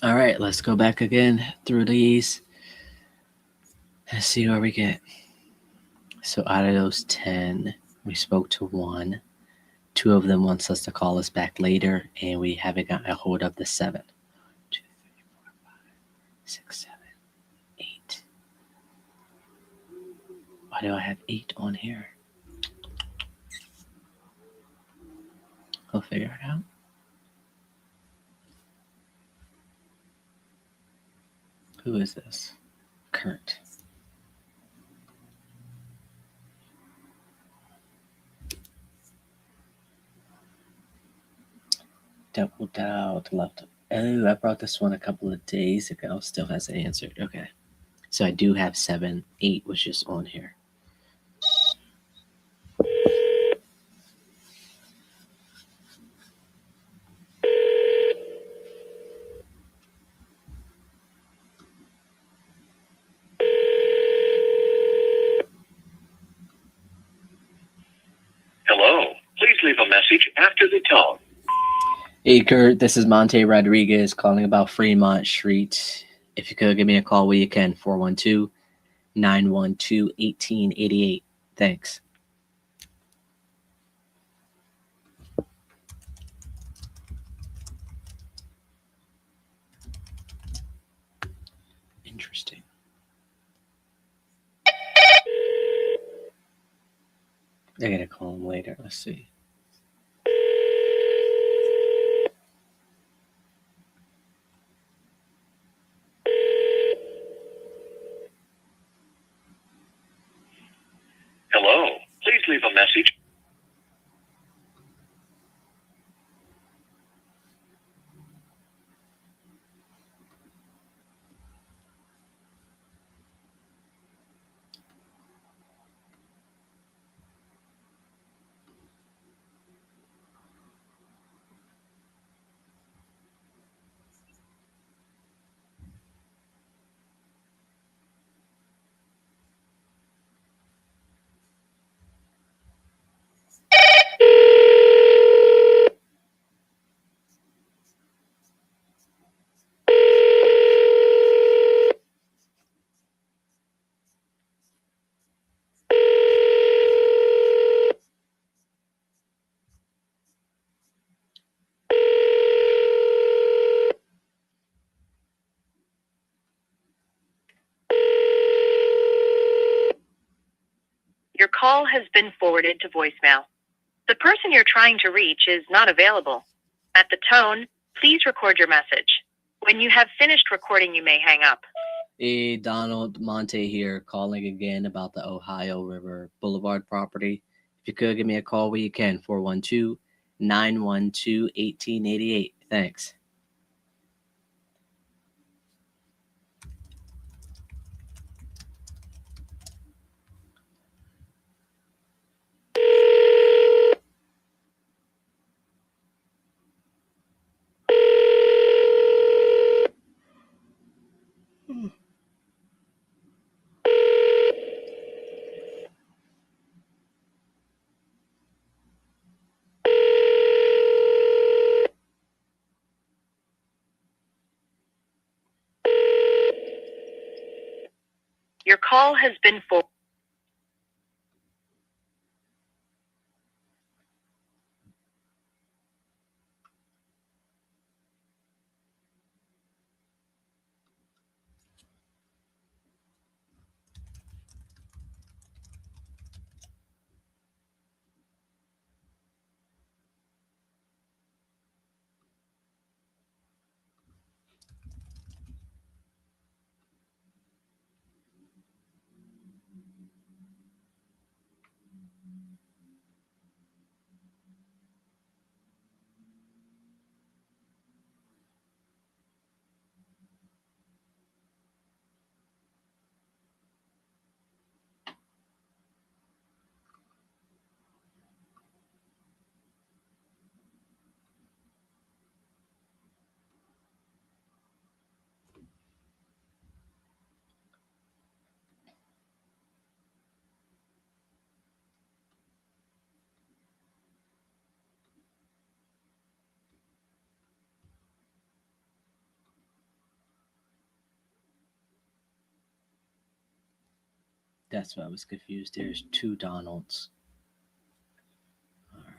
All right, let's go back again through these and see where we get. So out of those 10, we spoke to 1. 2 of them wants us to call us back later, and we haven't got a hold of the 7. 2, 3, 4, 5, 6, 7, 8. Why do I have 8 on here? I'll figure it out. Who is this? Kurt. Doubled out, left. Oh, I brought this one a couple of days ago. Still hasn't answered. Okay. So I do have 7. 8 was just on here. Hello. Please leave a message after the tone. Hey, Kurt, this is Monte Rodriguez calling about Fremont Street. If you could give me a call where you can, 412-912-1888. Thanks. Interesting. I gotta call him later. Let's see. Hello. Please leave a message. Your call has been forwarded to voicemail. The person you're trying to reach is not available. At the tone, please record your message. When you have finished recording, you may hang up. Hey, Donald, Monte here, calling again about the Ohio River Boulevard property. If you could give me a call where you can, 412-912-1888. Thanks. Your call has been forwarded. That's why I was confused. There's two Donalds. All right.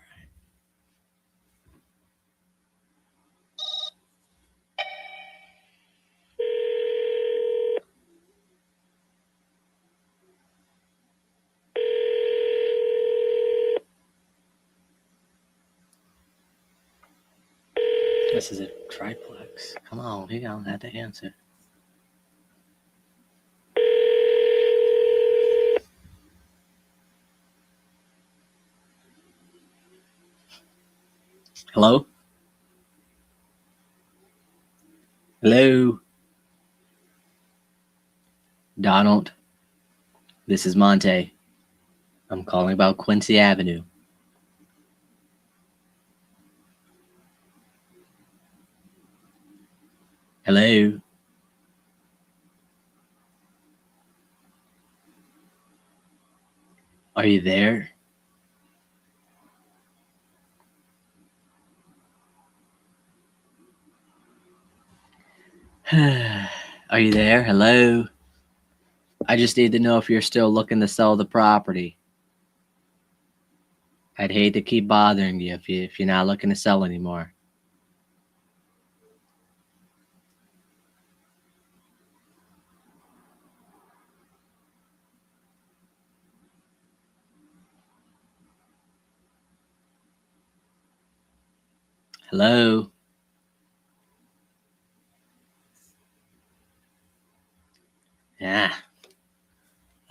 This is a triplex. Come on, he don't have to answer. Hello? Hello? Donald, this is Monte. I'm calling about Quincy Avenue. Hello? Are you there? Are you there? Hello? I just need to know if you're still looking to sell the property. I'd hate to keep bothering you if you're not looking to sell anymore. Hello? Yeah.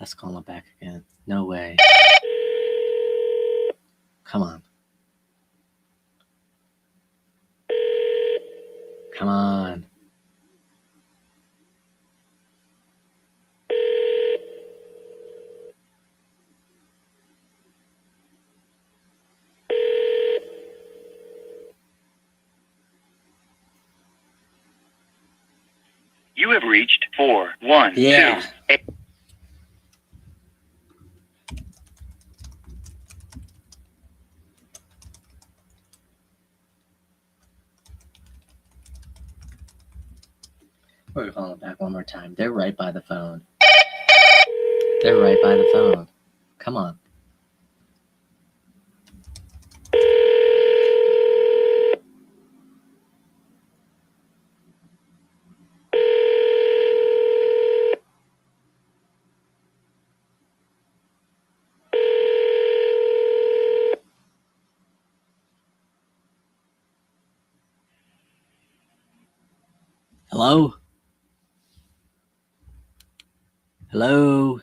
Let's call him back again. No way. Come on. Come on. You have reached 412. Yeah. We're calling it back one more time. They're right by the phone. They're right by the phone. Come on. Hello? Hello?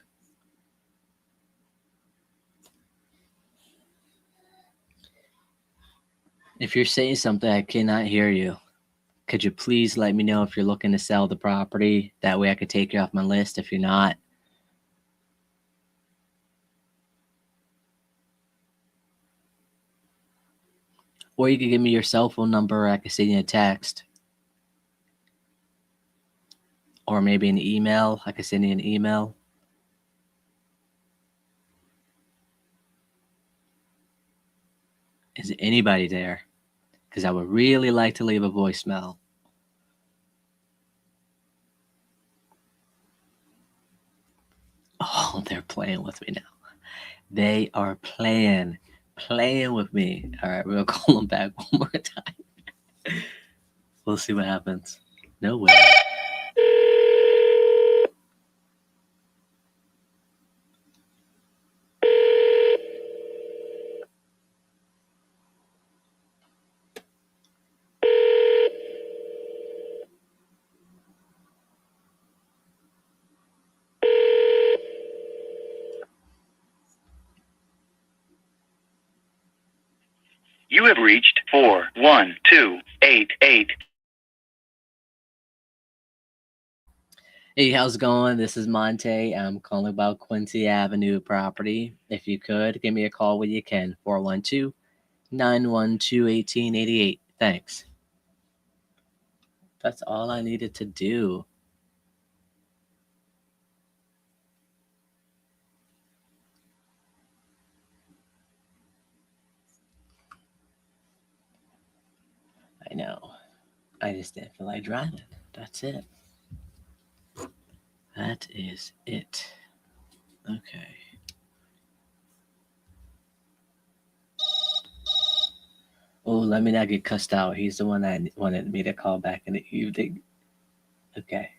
If you're saying something, I cannot hear you. Could you please let me know if you're looking to sell the property? That way I could take you off my list if you're not. Or you could give me your cell phone number, or I could send you a text. Or maybe an email. I could send you an email. Is anybody there? Because I would really like to leave a voicemail. Oh, they're playing with me now. They are playing with me. All right, we'll call them back one more time. We'll see what happens. No way. You have reached 41288. Hey, how's it going? This is Monte. I'm calling about Quincy Avenue property. If you could, give me a call when you can. 412-912-1888. Thanks. That's all I needed to do. I know. I just didn't feel like driving. That's it. That is it. Okay. Oh, let me not get cussed out. He's the one that wanted me to call back in the evening. Okay.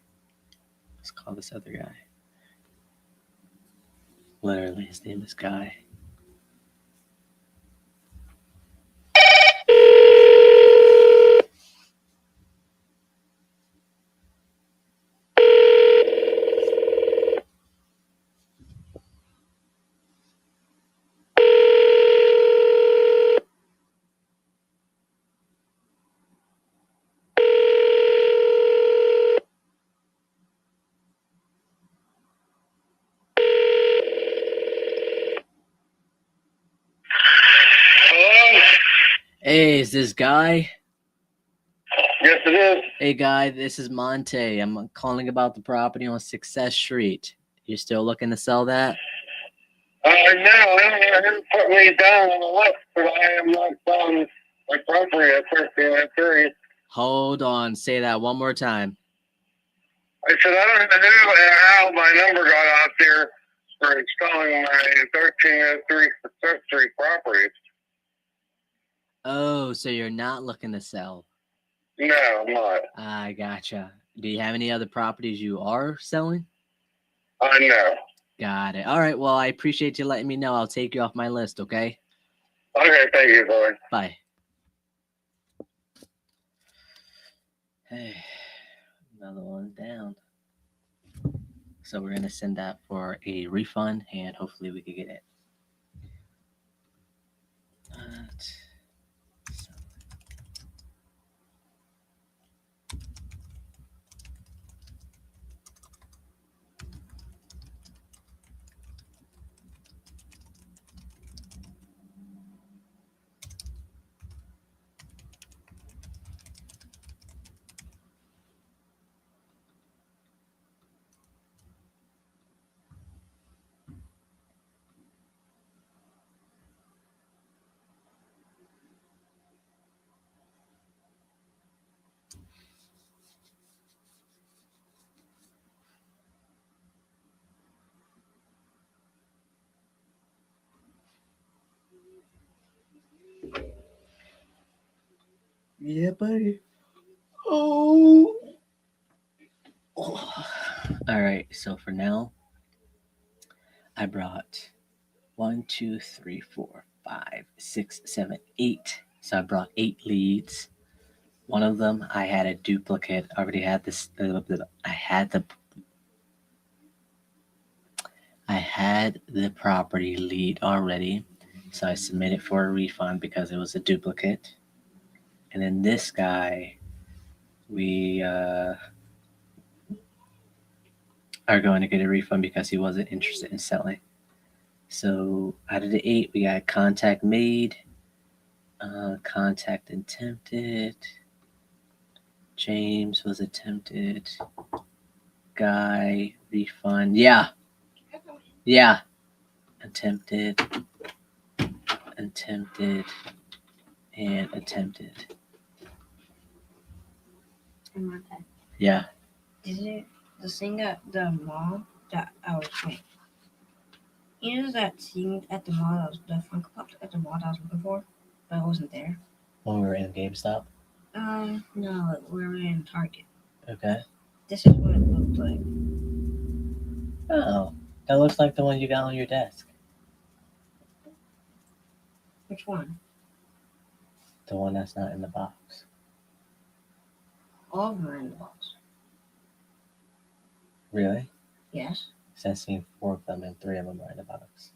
Let's call this other guy. Literally, his name is Guy. Hello? Hey, is this Guy? Yes, it is. Hey, Guy, this is Monte. I'm calling about the property on Success Street. You still looking to sell that? No, I haven't put me down on the list, but I am not selling my property at 13 Hold on. Say that one more time. I said, I don't know how my number got out there for installing my 1303 Success Street properties. Oh, so you're not looking to sell. No, I'm not. I gotcha. Do you have any other properties you are selling? No. Got it. All right. Well, I appreciate you letting me know. I'll take you off my list, okay? Okay, thank you, boy. Bye. Hey, another one down. So we're gonna send that for a refund, and hopefully we can get it. So, yeah, buddy. Oh. All right. So for now, I brought 1, 2, 3, 4, 5, 6, 7, 8. So I brought 8 leads. One of them, I had a duplicate. I already had this. I had the property lead already, so I submitted for a refund because it was a duplicate. And then this guy, we are going to get a refund because he wasn't interested in selling. So out of the 8, we got contact made, contact attempted, James was attempted, guy refund. Yeah, attempted, and attempted. Martha, Yeah. is it the thing at the mall that I was wait? You know that thing at the mall that was the Funko Pop at the mall that I was looking for, but it wasn't there. When we were in GameStop. No, we were in Target. Okay. This is what it looked like. Oh, that looks like the one you got on your desk. Which one? The one that's not in the box. All of them are in the box. Really? Yes. So I've seen 4 of them and 3 of them are in the box.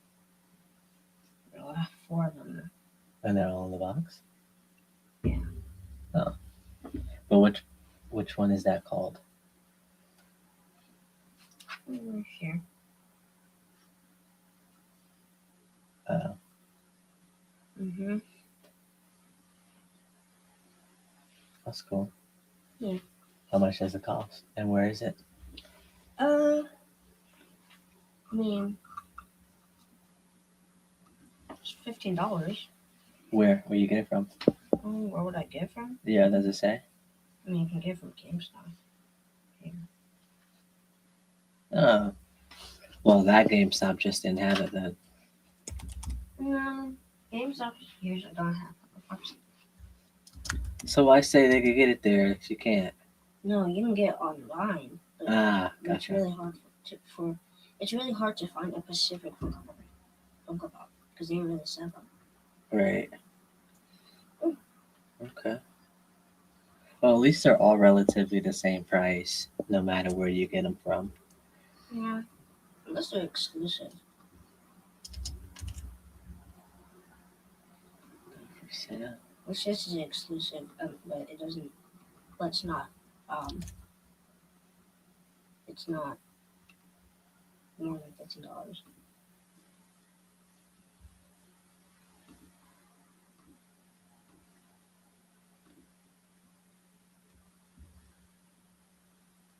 There are 4 of them. And they're all in the box? Yeah. Oh. But which one is that called? Here. Oh. Mm-hmm. That's cool. Yeah. How much does it cost? And where is it? I mean, it's $15. Where you get it from? Where would I get it from? Yeah, does it say? I mean, you can get it from GameStop. Here. Oh. Well, that GameStop just didn't have it then. No, GameStop usually don't have it. So I say they could get it there if you can't. No, you can get it online. But Ah, It's gotcha. really hard it's really hard to find a Pacific Funko Pop because they don't really sell them. Right. Okay. Well, at least they're all relatively the same price, no matter where you get them from. Yeah, unless they're exclusive. Yeah. Which this is exclusive, but it doesn't. But it's not. It's not more than $15.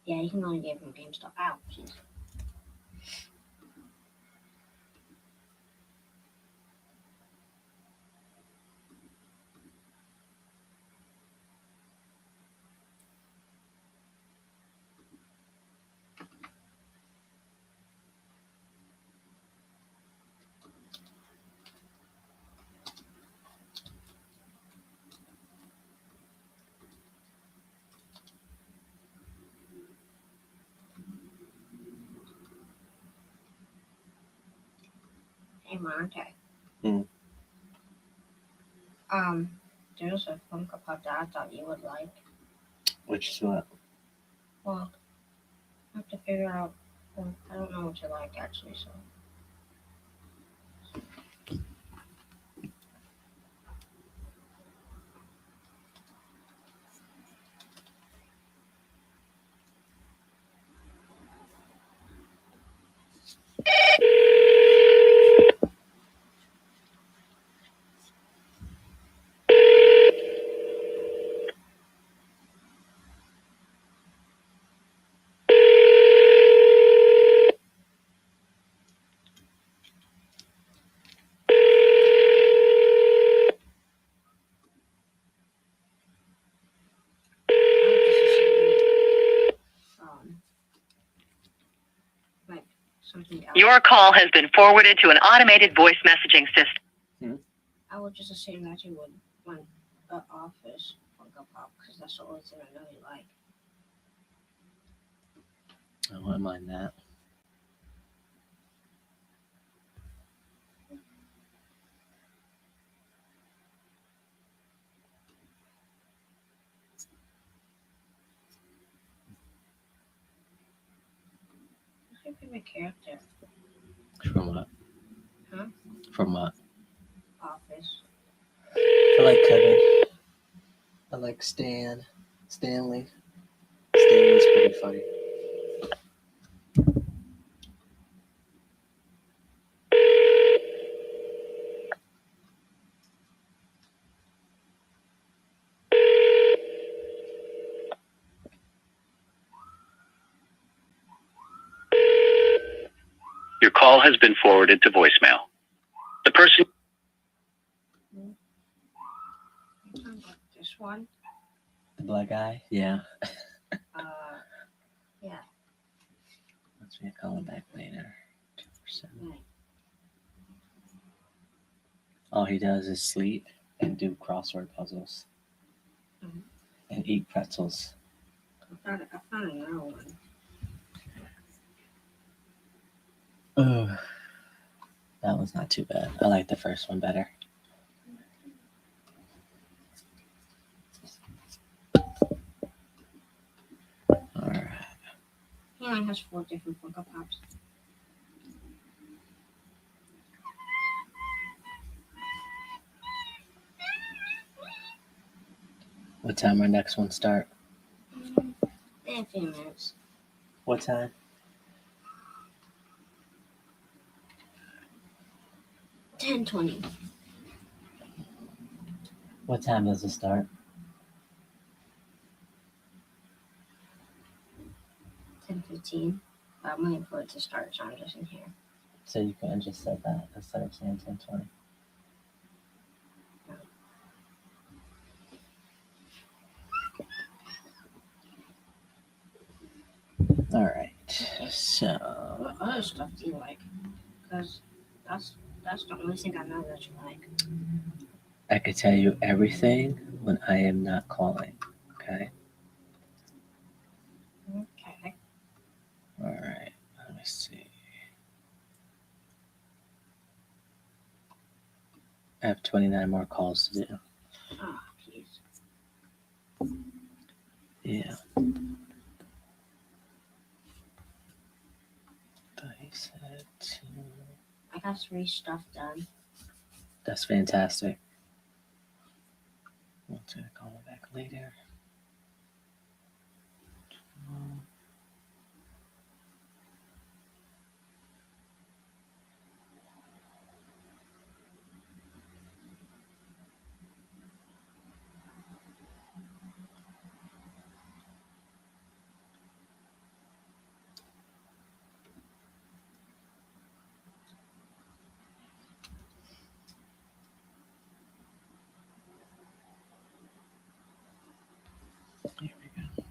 Yeah, you can only get it from GameStop. Ow, jeez. Hey, Monte. There's a Funko Pop that I thought you would like. Which is what? Well, I have to figure out. Well, I don't know what you like actually, so. Like something else. Your call has been forwarded to an automated voice messaging system. I would just assume that you would want the Office Funko Pop because that's the only thing I know you like. I wouldn't mind that. Who's your favorite character? From what? Huh? From what? Office. I like Kevin. I like Stan. Stanley. Stanley's pretty funny. Your call has been forwarded to voicemail. The person. This one? The black guy? Yeah. Yeah. Let's me call him back later. 2%. Right. All he does is sleep and do crossword puzzles. Mhm. And eat pretzels. I found another one. Ugh. That one's not too bad. I like the first one better. Alright. He only has 4 different Funko Pops. What time our next one start? In a few minutes. What time? 10:20. What time does it start? 10:15. I'm waiting for it to start, so I'm just in here. So you could have just said that instead of saying 10:20. Alright. So What other stuff do you like? Because that's the only thing I know that you like. I could tell you everything when I am not calling. Okay? Okay. Alright. Let me see. I have 29 more calls to do. Oh, jeez. Yeah. I said two. I got 3 stuff done. That's fantastic. I'll call him back later. Here we go.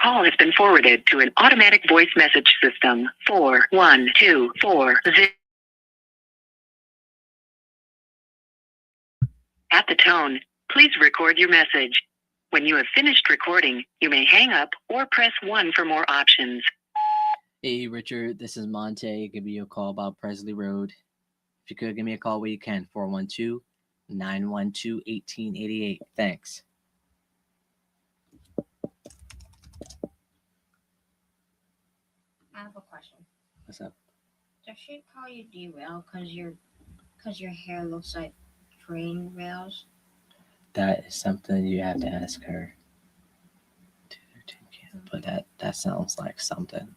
call has been forwarded to an automatic voice message system. 41240. At the tone, please record your message. When you have finished recording, you may hang up or press 1 for more options. Hey, Richard, this is Monte. Give you a call about Presley Road. If you could, give me a call where you can. 412-912-1888. Thanks. I have a question. What's up? Does she call you derail because your hair looks like train rails? That is something you have to ask her. But that sounds like something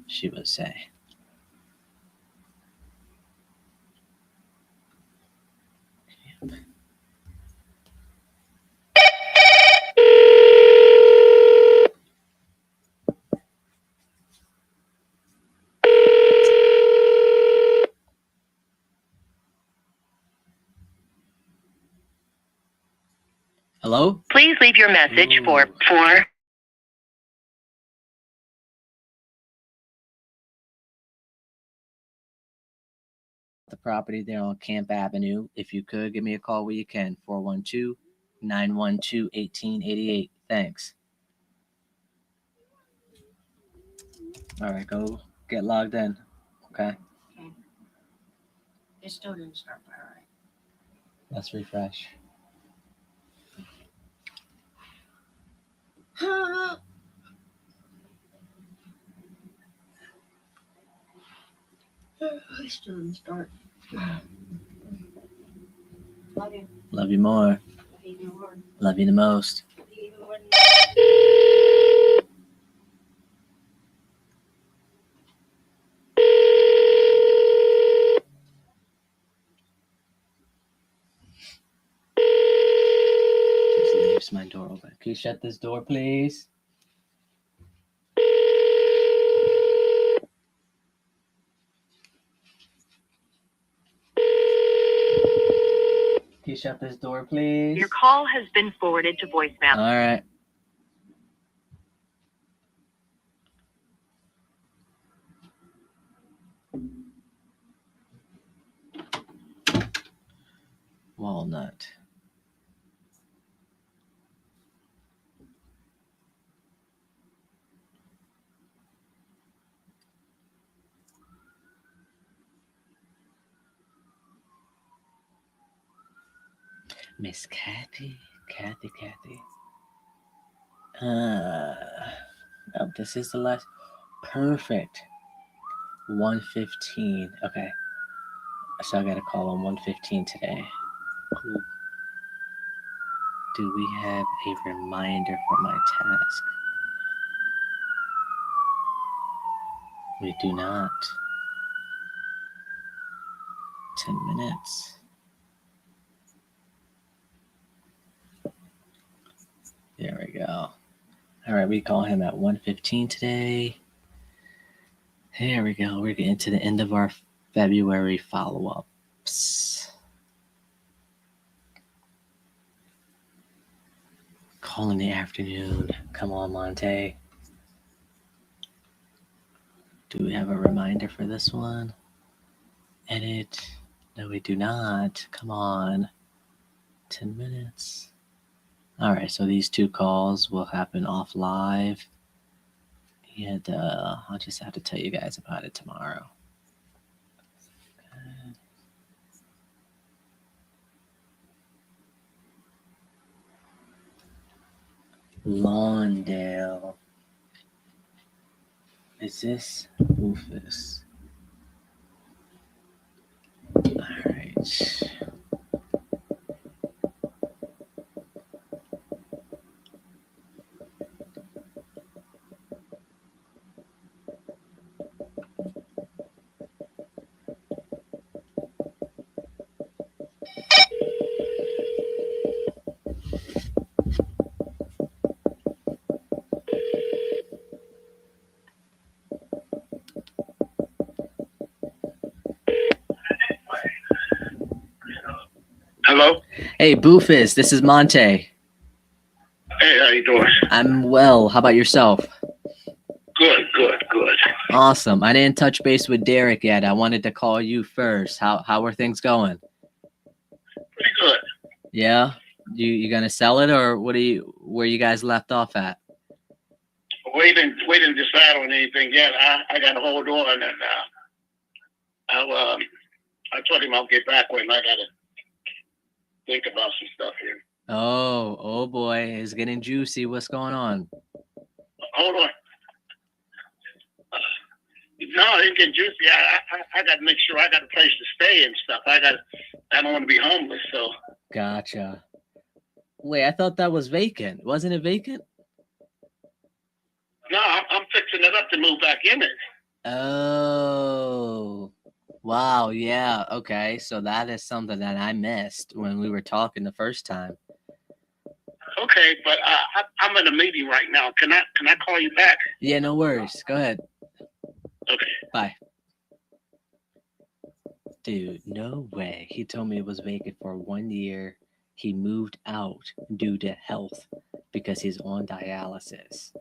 she would say. Hello? Please leave your message for Ooh. The property there on Camp Avenue. If you could, give me a call where you can. 412-912-1888. Thanks. All right, go get logged in. Okay. Okay. It still didn't start, but alright. Let's refresh. It still didn't start. Love you. Love you more. Love you even more. Love you the most. Love you even more than Just leaves my door open. Can you shut this door, please? Can you shut this door, please? Your call has been forwarded to voicemail. All right. Walnut. Miss Kathy. Oh, this is the last. Perfect. 1:15. Okay. So I got a call on 1:15 today. Cool. Do we have a reminder for my task? We do not. 10 minutes. There we go. All right, we call him at 1:15 today. There we go. We're getting to the end of our February follow-ups. Call in the afternoon. Come on, Monte. Do we have a reminder for this one? Edit. No, we do not. Come on. 10 minutes. All right, so these two calls will happen off live. And I'll just have to tell you guys about it tomorrow. Okay. Lawndale. Is this Rufus? All right. Hello? Hey, Boofus, this is Monte. Hey, how you doing? I'm well. How about yourself? Good. Awesome. I didn't touch base with Derek yet. I wanted to call you first. How are things going? Pretty good. Yeah. You gonna sell it, or where you guys left off at? Waiting to decide on anything yet. I got to hold on, and I told him I'll get back with him. I got to think about some stuff here. Oh boy, it's getting juicy. What's going on? Hold on. No, it get juicy. I got to make sure I got a place to stay and stuff. I don't want to be homeless, so. Gotcha. Wait, I thought that was vacant. Wasn't it vacant? No, I'm fixing it up to move back in it. Oh, wow. Yeah. Okay. So that is something that I missed when we were talking the first time. Okay, but I'm in a meeting right now. Can I call you back? Yeah, no worries. Go ahead. Okay. Bye. Dude, no way. He told me it was vacant for 1 year. He moved out due to health because he's on dialysis.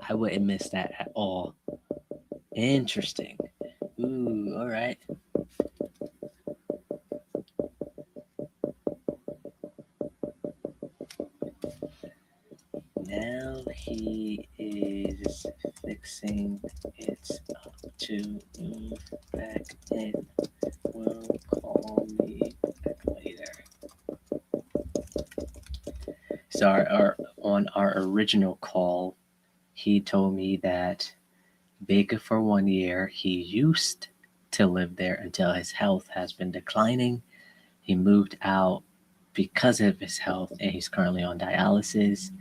I wouldn't miss that at all. Interesting. Ooh, all right. Now he is fixing it up to move back in. Will call me back later. So on our original call, he told me that vacant for 1 year. He used to live there until his health has been declining. He moved out because of his health, and he's currently on dialysis.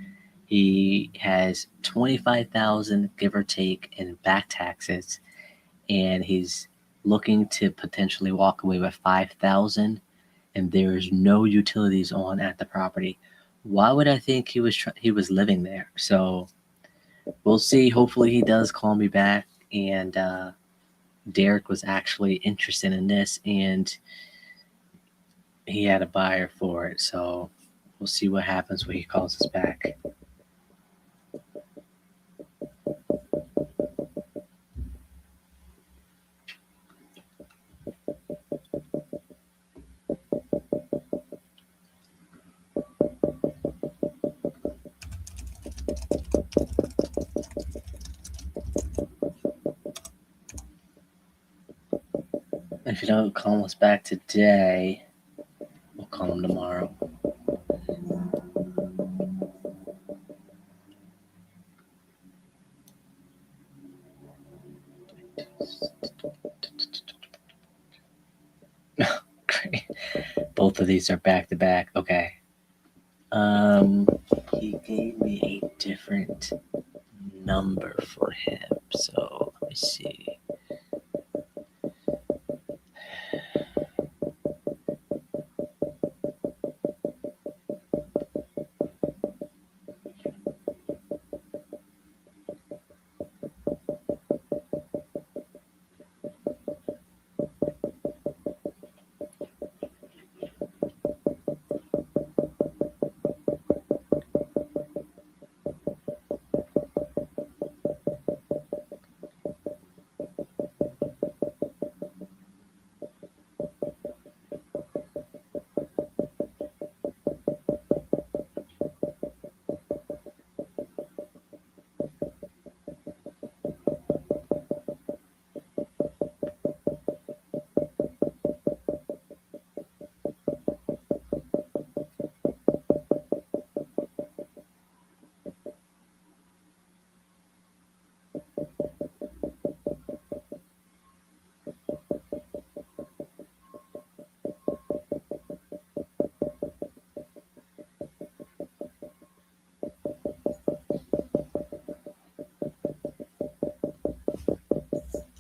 He has 25,000, give or take, in back taxes, and he's looking to potentially walk away with 5,000. And there's no utilities on at the property. Why would I think he was living there? So we'll see. Hopefully, he does call me back. And Derek was actually interested in this, and he had a buyer for it. So we'll see what happens when he calls us back. If you don't call us back today, we'll call him tomorrow. Great. Both of these are back to back. Okay. He gave me a different number for him. So let me see.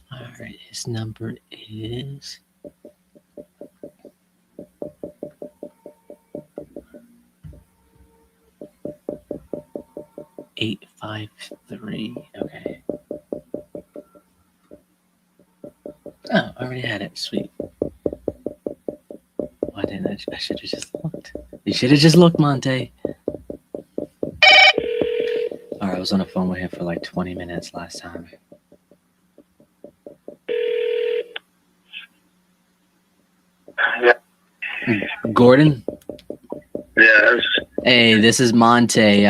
All right, his number is 853. Okay. Oh, I already had it. Sweet. Why didn't I should have just looked. You should have just looked, Monte. All right, I was on the phone with him for like 20 minutes last time. Yeah. Gordon? Yes. Hey, this is Monte.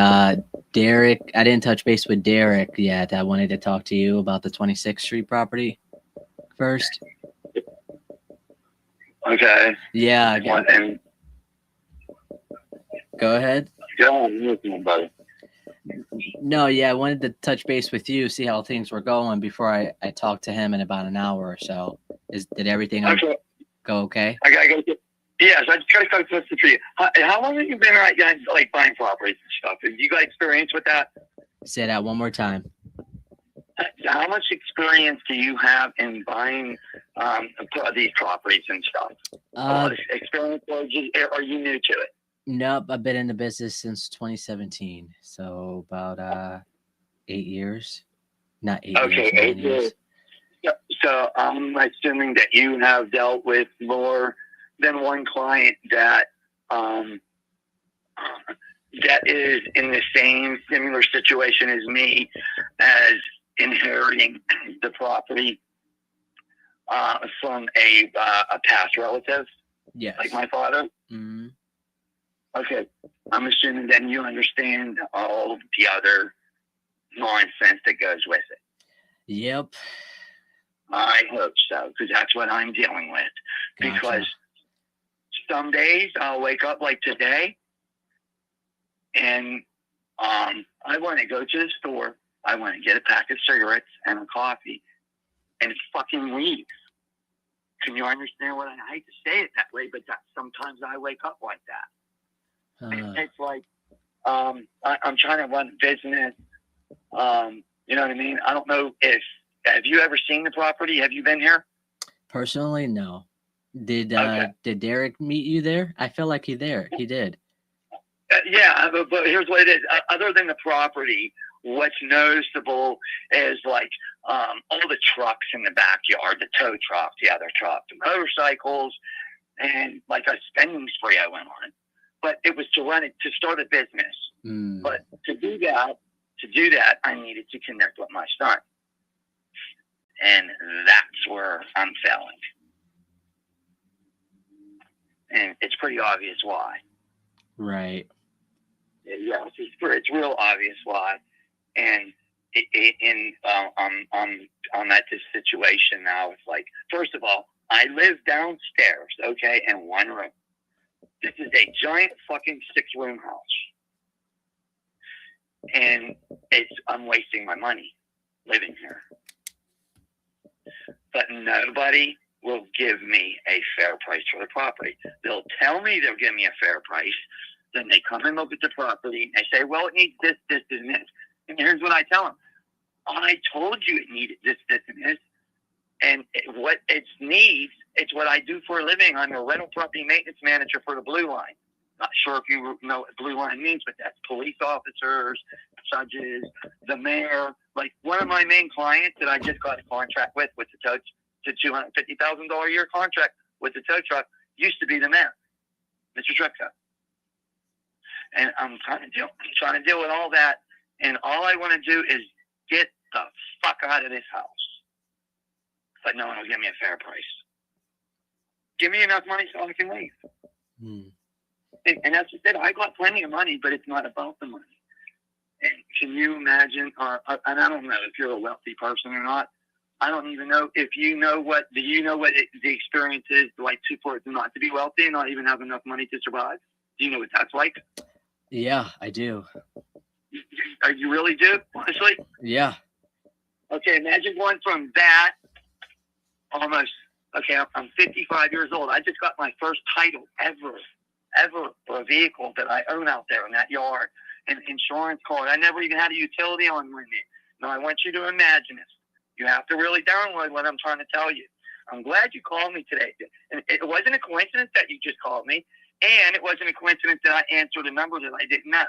Derek, I didn't touch base with Derek yet. I wanted to talk to you about the 26th Street property first. Okay. Yeah. And Go ahead. go on, listen, buddy. No, yeah, I wanted to touch base with you, see how things were going before I talked to him in about an hour or so. Did everything Okay. go okay? I gotta go. Yes, I just gotta talk to you. How long have you been guys like buying properties and stuff? Have you got experience with that? Say that one more time. How much experience do you have in buying these properties and stuff? A lot of experience, or are you new to it? Nope, I've been in the business since 2017, so about 8 years. Not 8 Okay, years, 9 years. So I'm assuming that you have dealt with more than one client that that is in the same similar situation as me, as inheriting the property from a past relative, Yes. like my father. Mm-hmm. Okay, I'm assuming then you understand all the other nonsense that goes with it. Yep. I hope so, because that's what I'm dealing with. Gotcha. Because some days I'll wake up like today, and I want to go to the store. I want to get a pack of cigarettes and a coffee, and fucking leave. Can you understand what I hate to say it that way, but that sometimes I wake up like that. It's like I'm trying to run a business. You know what I mean? I don't know if have you ever seen the property? Have you been here? Personally, no. Did Okay. did Derek meet you there? I feel like he did. Yeah, but here's what it is. Other than the property, what's noticeable is like all the trucks in the backyard, the tow truck, the other truck, the motorcycles, and like a spending spree I went on. But it was to start a business. Mm. But to do that, I needed to connect with my son. And that's where I'm failing. And it's pretty obvious why. Right. Yeah, it's real obvious why. And I'm at this situation now. It's like, first of all, I live downstairs, okay, in one room. This is a giant fucking 6-room house. And I'm wasting my money living here. But nobody will give me a fair price for the property. They'll tell me they'll give me a fair price. Then they come and look at the property and they say, well, it needs this, this, and this. And here's what I tell them. I told you it needed this, this, and this. And what it needs, it's what I do for a living. I'm a rental property maintenance manager for the Blue Line. Not sure if you know what Blue Line means, but that's police officers, judges, the mayor. Like one of my main clients that I just got a contract with the tow, the $250,000 a year contract with the tow truck, used to be the mayor, Mr. Trucko. And I'm trying to deal with all that. And all I want to do is get the fuck out of this house. But no one will give me a fair price. Give me enough money so I can leave. Hmm. And that's just it. I got plenty of money, but it's not about the money. And can you imagine, and I don't know if you're a wealthy person or not. I don't even know if you know do you know what the experience is like for it not to be wealthy and not even have enough money to survive? Do you know what that's like? Yeah, I do. You really do, honestly? Yeah. Okay, imagine going from that almost, okay, I'm 55 years old. I just got my first title ever for a vehicle that I own out there in that yard, an insurance card. I never even had a utility on my name. Now, I want you to imagine this. You have to really download what I'm trying to tell you. I'm glad you called me today. And it wasn't a coincidence that you just called me, and it wasn't a coincidence that I answered a number that I didn't know.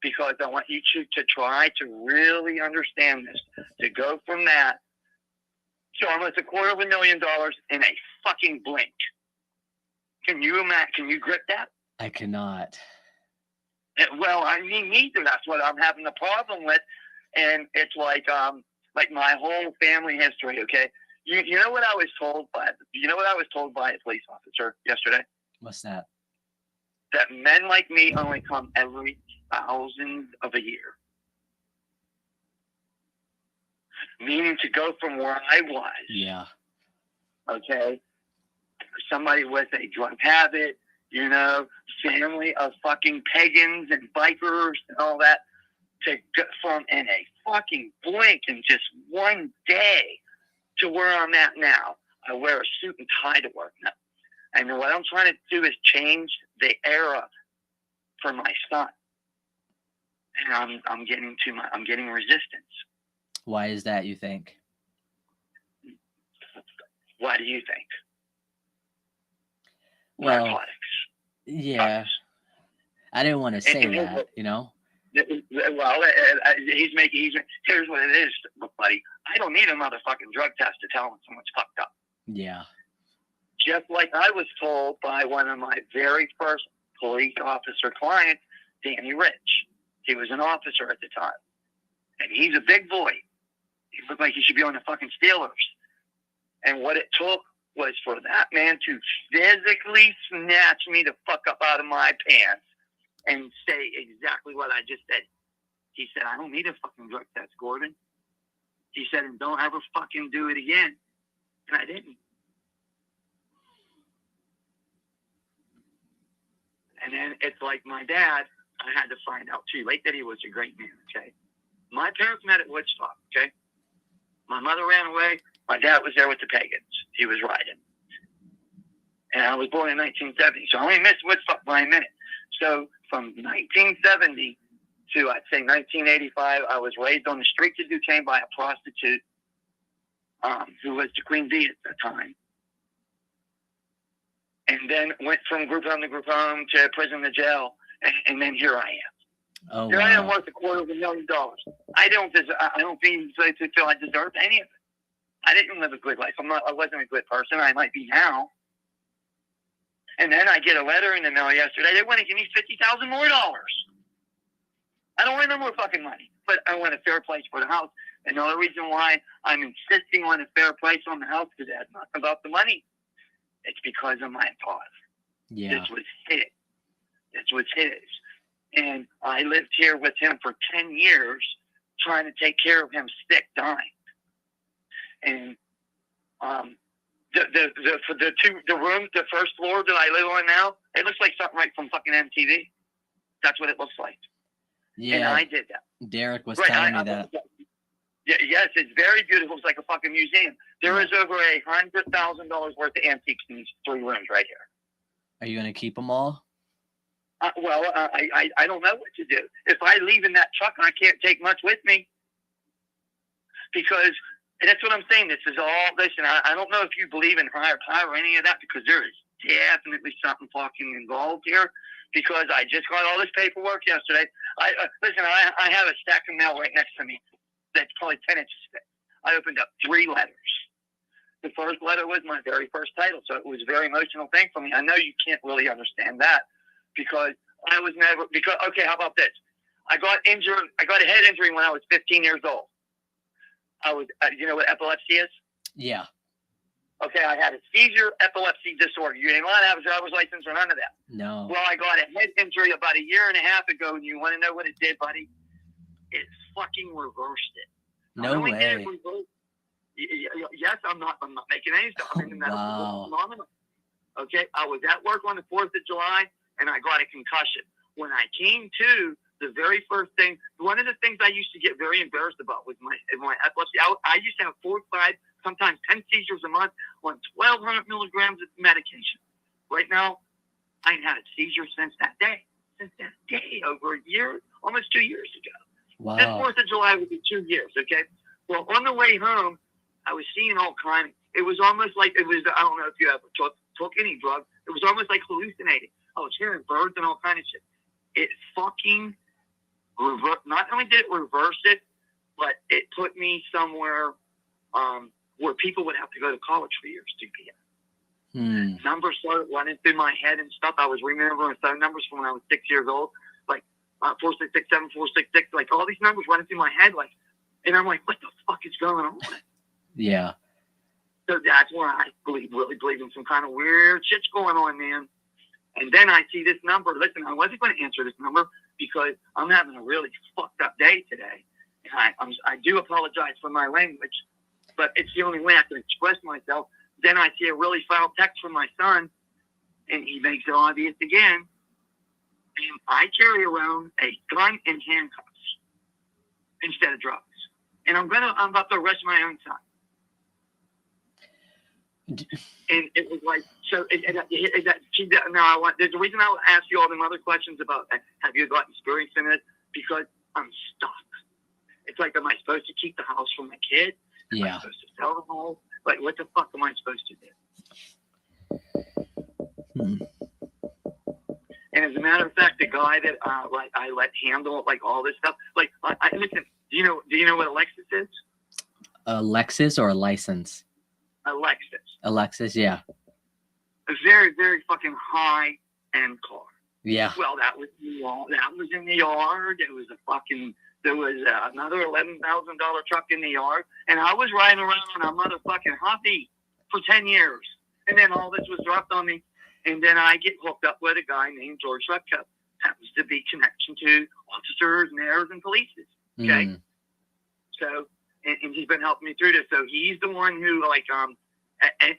Because I want you to try to really understand this, to go from that to almost $250,000 in a fucking blink. Can you grip that? I cannot. Well, I mean, neither. That's what I'm having a problem with. And it's like my whole family history, okay? You know what I was told by a police officer yesterday? What's that? That men like me only come every 1,000th of a year. Meaning to go from where I was. Yeah. Okay? Somebody with a drug habit, family of fucking pagans and bikers and all that, to go from in a fucking blink in just one day to where I'm at now. I wear a suit and tie to work now. And what I'm trying to do is change the era for my son. And I'm getting resistance. Why is that, you think? What do you think? Well, narcotics. Yeah. I didn't want to say And that, Well, here's what it is, buddy. I don't need a motherfucking drug test to tell when someone's fucked up. Yeah. Just like I was told by one of my very first police officer clients, Danny Rich. He was an officer at the time. And he's a big boy. He looked like he should be on the fucking Steelers. And what it took was for that man to physically snatch me the fuck up out of my pants and say exactly what I just said. He said, I don't need a fucking drug test, Gordon. He said, and don't ever fucking do it again. And I didn't. And then it's like my dad, I had to find out too late that he was a great man, okay? My parents met at Woodstock, okay? My mother ran away. My dad was there with the pagans. He was riding. And I was born in 1970, so I only missed Woodstock by a minute. So from 1970 to, I'd say, 1985, I was raised on the streets of Duquesne by a prostitute who was the Queen Bee at the time. And then went from group home to group home to prison to jail. And then here I am. Oh, Here wow. I am worth $250,000. I don't feel I deserve any of it. I didn't live a good life. I wasn't a good person. I might be now. And then I get a letter in the mail yesterday. They want to give me $50,000 more. I don't want no more fucking money, but I want a fair price for the house. And the only reason why I'm insisting on a fair price on the house is that's not about the money. It's because of my father. Yeah. This was his. This was his. And I lived here with him for 10 years trying to take care of him sick, dying. And the room, the first floor that I live on now, it looks like something right from fucking MTV. That's what it looks like. Yeah. And I did that. Derek was telling me that. Yes, it's very beautiful. It's like a fucking museum. There is over $100,000 worth of antiques in these 3 rooms right here. Are you going to keep them all? I don't know what to do. If I leave in that truck, I can't take much with me. Because, and that's what I'm saying. This is all, listen, I don't know if you believe in higher power or any of that, because there is definitely something fucking involved here. Because I just got all this paperwork yesterday. I have a stack of mail right next to me that's probably 10 inches thick. I opened up 3 letters. The first letter was my very first title, so it was a very emotional thing for me. I know you can't really understand that because okay, how about this? I got injured. I got a head injury when I was 15 years old. I was, you know what epilepsy is? Yeah. Okay, I had a seizure epilepsy disorder. You ain't allowed to have a driver's license or none of that. No. Well, I got a head injury about 1.5 years ago, and you want to know what it did, buddy? It fucking reversed it. No way. Yes, I'm not making any stuff. I'm in the medical phenomenon. Okay, I was at work on the 4th of July, and I got a concussion. When I came to, the very first thing, one of the things I used to get very embarrassed about was my epilepsy. I used to have 4, 5, sometimes 10 seizures a month on 1,200 milligrams of medication. Right now, I ain't had a seizure since that day. Over a year, almost 2 years ago. Wow. This 4th of July would be 2 years, okay? Well, on the way home, I was seeing all kinds. It was almost like I don't know if you ever took any drug. It was almost like hallucinating. I was hearing birds and all kinds of shit. It fucking not only did it reverse it, but it put me somewhere where people would have to go to college for years to be in. Numbers started running through my head and stuff. I was remembering phone numbers from when I was 6 years old, like 4667 like all these numbers running through my head, like, and I'm like, what the fuck is going on? Yeah. So that's where I really believe in some kind of weird shit's going on, man. And then I see this number. Listen, I wasn't going to answer this number because I'm having a really fucked up day today. And I do apologize for my language, but it's the only way I can express myself. Then I see a really foul text from my son, and he makes it obvious again. And I carry around a gun and handcuffs instead of drugs. And I'm about to arrest my own son. And it was like, so now there's a reason I will ask you all them other questions about have you got experience in it, because I'm stuck. It's like, am I supposed to keep the house for my kid? Am I supposed to sell the home? Like, what the fuck am I supposed to do? And as a matter of fact, the guy that I let handle like all this stuff, like listen, do you know what a Lexus is? A Lexus or a license? A Lexus. A Lexus, yeah. A very, very fucking high-end car. Yeah. Well, that was in the yard. There was another $11,000 truck in the yard, and I was riding around on a motherfucking Huffy for 10 years. And then all this was dropped on me, and then I get hooked up with a guy named George Repko. Happens to be connection to officers, mayors, and police. Okay? So, and he's been helping me through this. So he's the one who, like,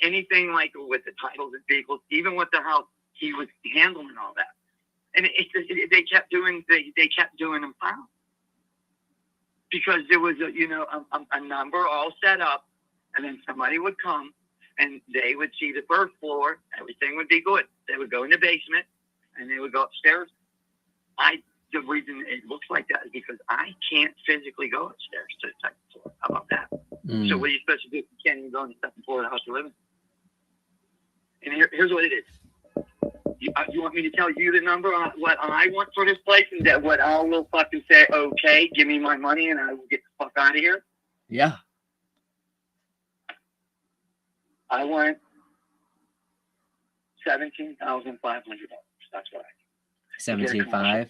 anything like with the titles of vehicles, even with the house, he was handling all that. And they kept doing them fine. Because there was a number all set up, and then somebody would come, and they would see the first floor, everything would be good. They would go in the basement, and they would go upstairs. The reason it looks like that is because I can't physically go upstairs to the second floor. How about that? So what are you supposed to do if you can't even go on the second floor of the house you're living in? And here's what it is. You want me to tell you the number on what I want for this place, and that what I will fucking say, okay, give me my money and I will get the fuck out of here? Yeah. I want $17,500. That's what I 17.5.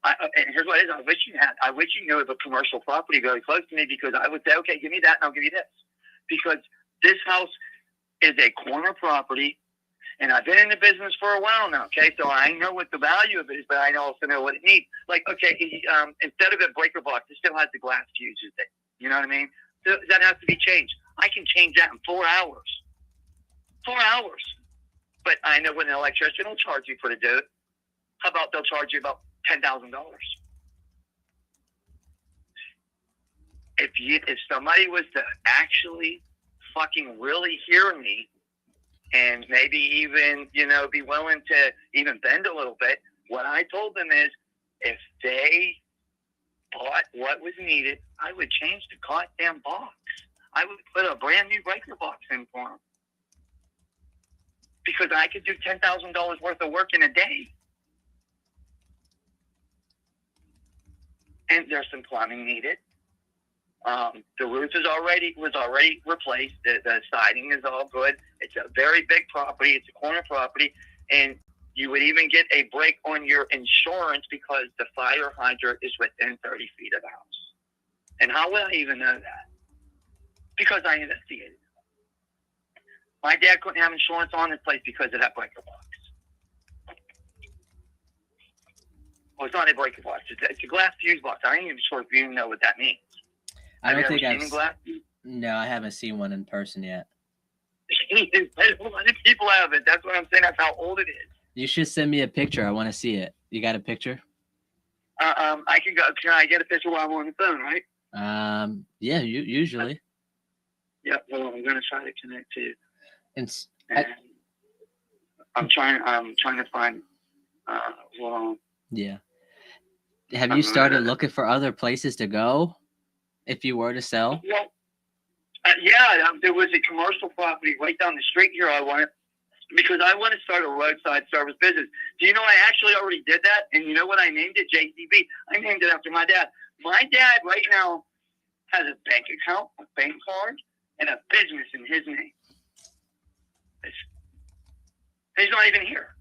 And here's what it is. I wish you knew of a commercial property very close to me, because I would say, okay, give me that and I'll give you this. Because this house is a corner property, and I've been in the business for a while now, okay? So I know what the value of it is, but I also know what it needs. Like, okay, instead of a breaker box, it still has the glass fuses. You know what I mean? So that has to be changed. I can change that in 4 hours. 4 hours. But I know when an electrician will charge you for to do it. How about they'll charge you about $10,000? If somebody was to actually fucking really hear me, and maybe even, be willing to even bend a little bit, what I told them is, if they bought what was needed, I would change the goddamn box. I would put a brand new breaker box in for them. Because I could do $10,000 worth of work in a day. And there's some plumbing needed. The roof was already replaced. The siding is all good. It's a very big property. It's a corner property. And you would even get a break on your insurance because the fire hydrant is within 30 feet of the house. And how would I even know that? Because I investigated. My dad couldn't have insurance on this place because of that breaker box. Well, it's not a breaker box. It's a glass fuse box. I ain't even sure if you even know what that means. I don't think I've seen No, I haven't seen one in person yet. A lot of people have it. That's what I'm saying. That's how old it is. You should send me a picture. I want to see it. You got a picture? I can go. Can I get a picture while I'm on the phone, right? Yeah, usually. Yeah. Well, I'm gonna try to connect to you. And I'm trying to find. Yeah. Have you started looking for other places to go if you were to sell? Well, yeah, there was a commercial property right down the street here I wanted, because I want to start a roadside service business. Do you know I actually already did that? And you know what I named it? JCB. I named it after my dad. My dad right now has a bank account, a bank card, and a business in his name. He's not even here.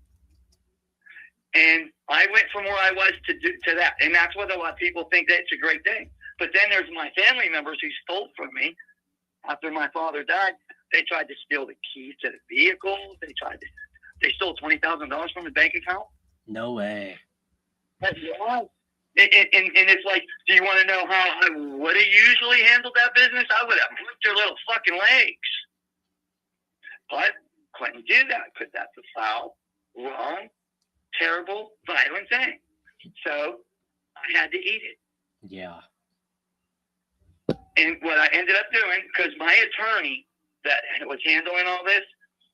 And I went from where I was to that. And that's what a lot of people think that it's a great thing. But then there's my family members who stole from me after my father died. They tried to steal the keys to the vehicle. They stole $20,000 from the bank account. No way. That's wrong. And it's like, do you want to know how I would have usually handled that business? I would have ripped their little fucking legs. But couldn't do that because that's a foul, wrong, terrible, violent thing. So I had to eat it. Yeah. And what I ended up doing, because my attorney that was handling all this,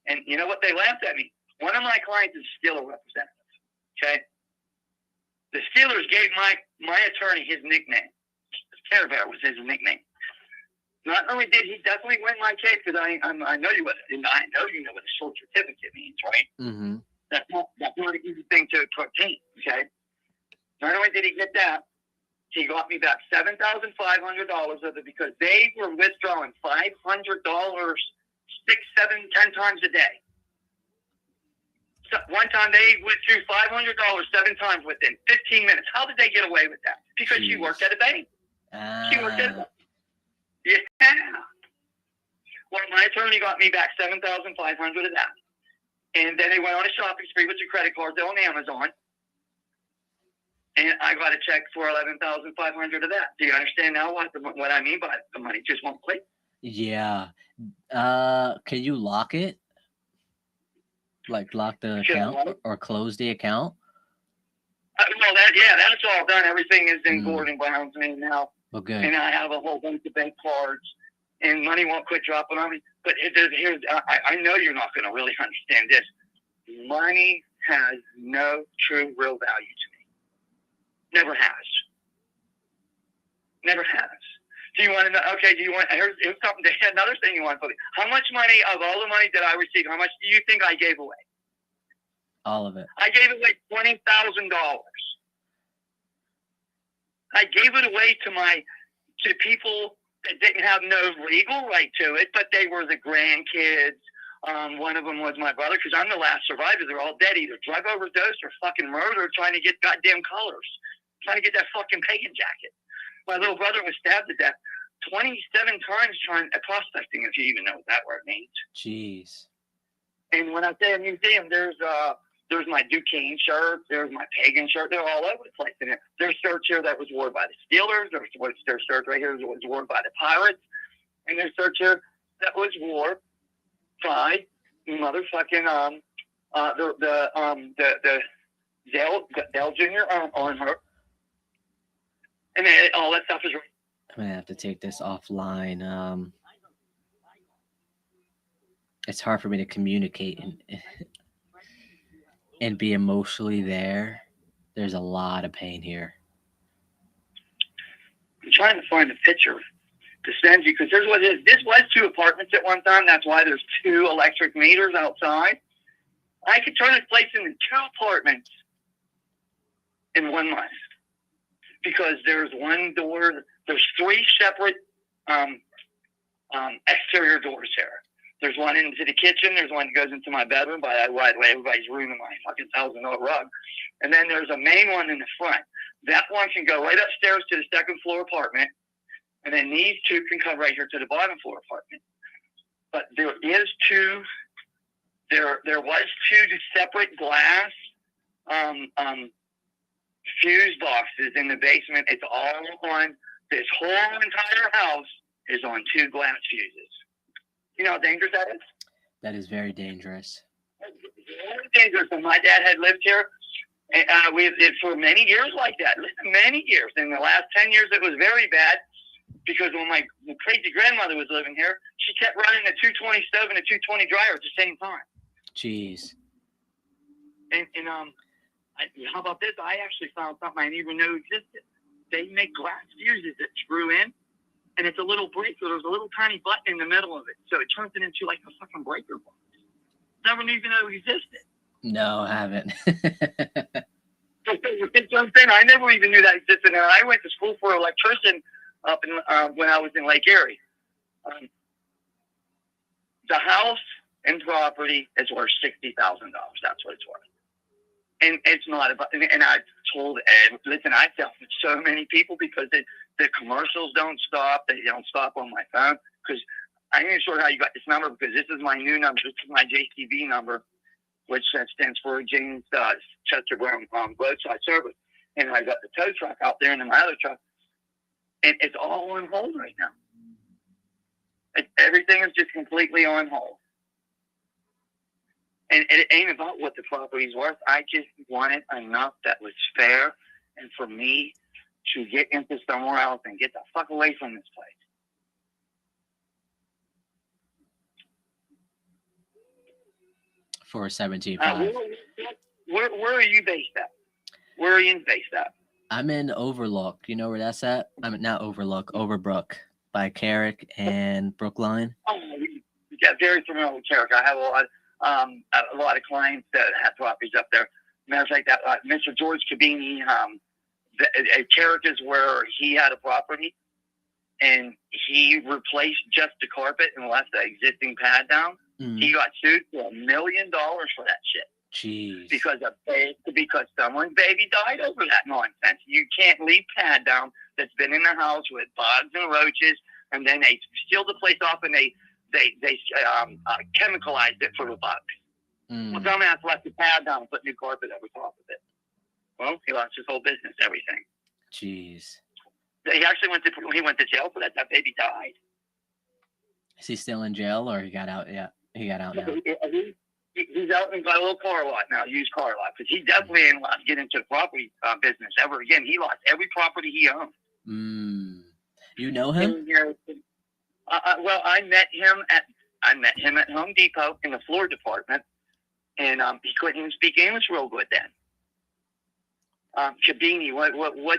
and you know what, they laughed at me. One of my clients is still a representative, okay? The Steelers gave my attorney his nickname. Care Bear was his nickname. Not only did he definitely win my case, because I know you know what a short certificate means, right? Mm-hmm. That's not an easy thing to obtain, okay? Not only did he get that, he got me back $7,500 of it because they were withdrawing $500 6, 7, 10 times a day. So one time they withdrew $500 7 times within 15 minutes. How did they get away with that? Because she worked at a bank. She worked at a bank. Yeah. Well, my attorney got me back $7,500 of that. And then they went on a shopping spree with your credit cards on Amazon. And I got a check for $11,500 of that. Do you understand now what I mean by the money just won't click? Yeah. Can you lock it? Like lock the account or close the account? Well, that's all done. Everything is in board and grounds me now. Well, good. And I have a whole bunch of bank cards, and money won't quit dropping on me. But I know you're not going to really understand this. Money has no true, real value to me. Never has. Never has. Do you want to know? Okay, here's something, another thing you want to put. How much money, of all the money that I received, how much do you think I gave away? All of it. I gave away $20,000. I gave it away to people that didn't have no legal right to it, but they were the grandkids. One of them was my brother, because I'm the last survivor. They're all dead, either drug overdose or fucking murder, trying to get goddamn colors, trying to get that fucking pagan jacket. My little brother was stabbed to death 27 times prospecting, if you even know what that word means. Jeez. And when I say a museum, there's my Duquesne shirt, there's my pagan shirt. They're all over the place. And there's shirts here that was worn by the Steelers. There's shirts right here that was worn by the Pirates. And there's shirts here that was worn by motherfucking the Dell Jr. on her. And all that stuff is. I'm gonna have to take this offline. It's hard for me to communicate and be emotionally there. There's a lot of pain here. I'm trying to find a picture to send you, because this was 2 apartments at one time. That's why there's 2 electric meters outside. I could turn this place into 2 apartments in 1 month. Because there's one door, there's 3 separate exterior doors here. There's one into the kitchen, there's one that goes into my bedroom, by the way, everybody's ruining my fucking $1,000 rug. And then there's a main one in the front. That one can go right upstairs to the 2nd floor apartment, and then these 2 can come right here to the bottom floor apartment. But there was 2 separate glass fuse boxes in the basement. It's all on, this whole entire house is on 2 glass fuses. You know how dangerous that is? That is very dangerous. Very dangerous. And my dad had lived here for many years like that. Many years. In the last 10 years, it was very bad, because when my crazy grandmother was living here, she kept running a 220 stove and a 220 dryer at the same time. Jeez. And how about this? I actually found something I didn't even know existed. They make glass fuses that screw in, and it's a little breaker. There's a little tiny button in the middle of it, so it turns it into like a fucking breaker box. Never even know it existed. No, I haven't. It's something I never even knew that existed. And I went to school for an electrician up in when I was in Lake Erie. The house in property is worth $60,000. That's what it's worth. And it's not about, and I told Ed, listen, I dealt with so many people because the commercials don't stop. They don't stop on my phone. Because I'm not sure how you got this number, because this is my new number. This is my JCB number, which stands for James Chester Brown Roadside Service. And I got the tow truck out there and then my other truck. And it's all on hold right now. Everything is just completely on hold. And it ain't about what the property's worth. I just wanted enough that was fair and for me to get into somewhere else and get the fuck away from this place. For 17.5. Where are you based at? Where are you based at? I'm in Overlook. You know where that's at? I'm not Overlook, Overbrook, by Carrick and Brookline. Oh, yeah, very familiar with Carrick. I have a lot of clients that have properties up there. Matter of fact, that Mr. George Cabini, Carrick is where he had a property, and he replaced just the carpet and left the existing pad down. He got sued for $1 million for that shit. Jeez. Because someone's baby died over that nonsense. You can't leave pad down that's been in the house with bugs and roaches, and then they steal the place off and they chemicalized it for the bugs. Well, dumbass left the pad down and put new carpet over top of it. Well, he lost his whole business, everything. Jeez. He actually went to jail for that. That baby died. Is he still in jail, or he got out? Yeah, he got out now. He's out and got a little car lot now, used car lot, because he definitely ain't allowed to get into the property business ever again. He lost every property he owned. You know him? Well, I met him at Home Depot in the floor department, and he couldn't even speak English real good then. Cabini, what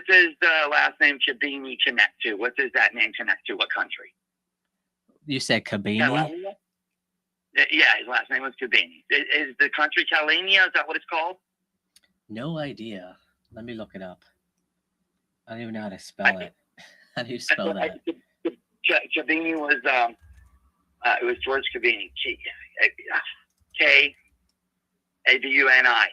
does the last name Cabini connect to? What does that name connect to? What country? You said Cabini? Catalina? Yeah, his last name was Cabini. Is the country Catalina? Is that what it's called? No idea. Let me look it up. I don't even know how to spell it. How do you spell that? Cabini was it was George Cabini. K-A-B-U-N-I.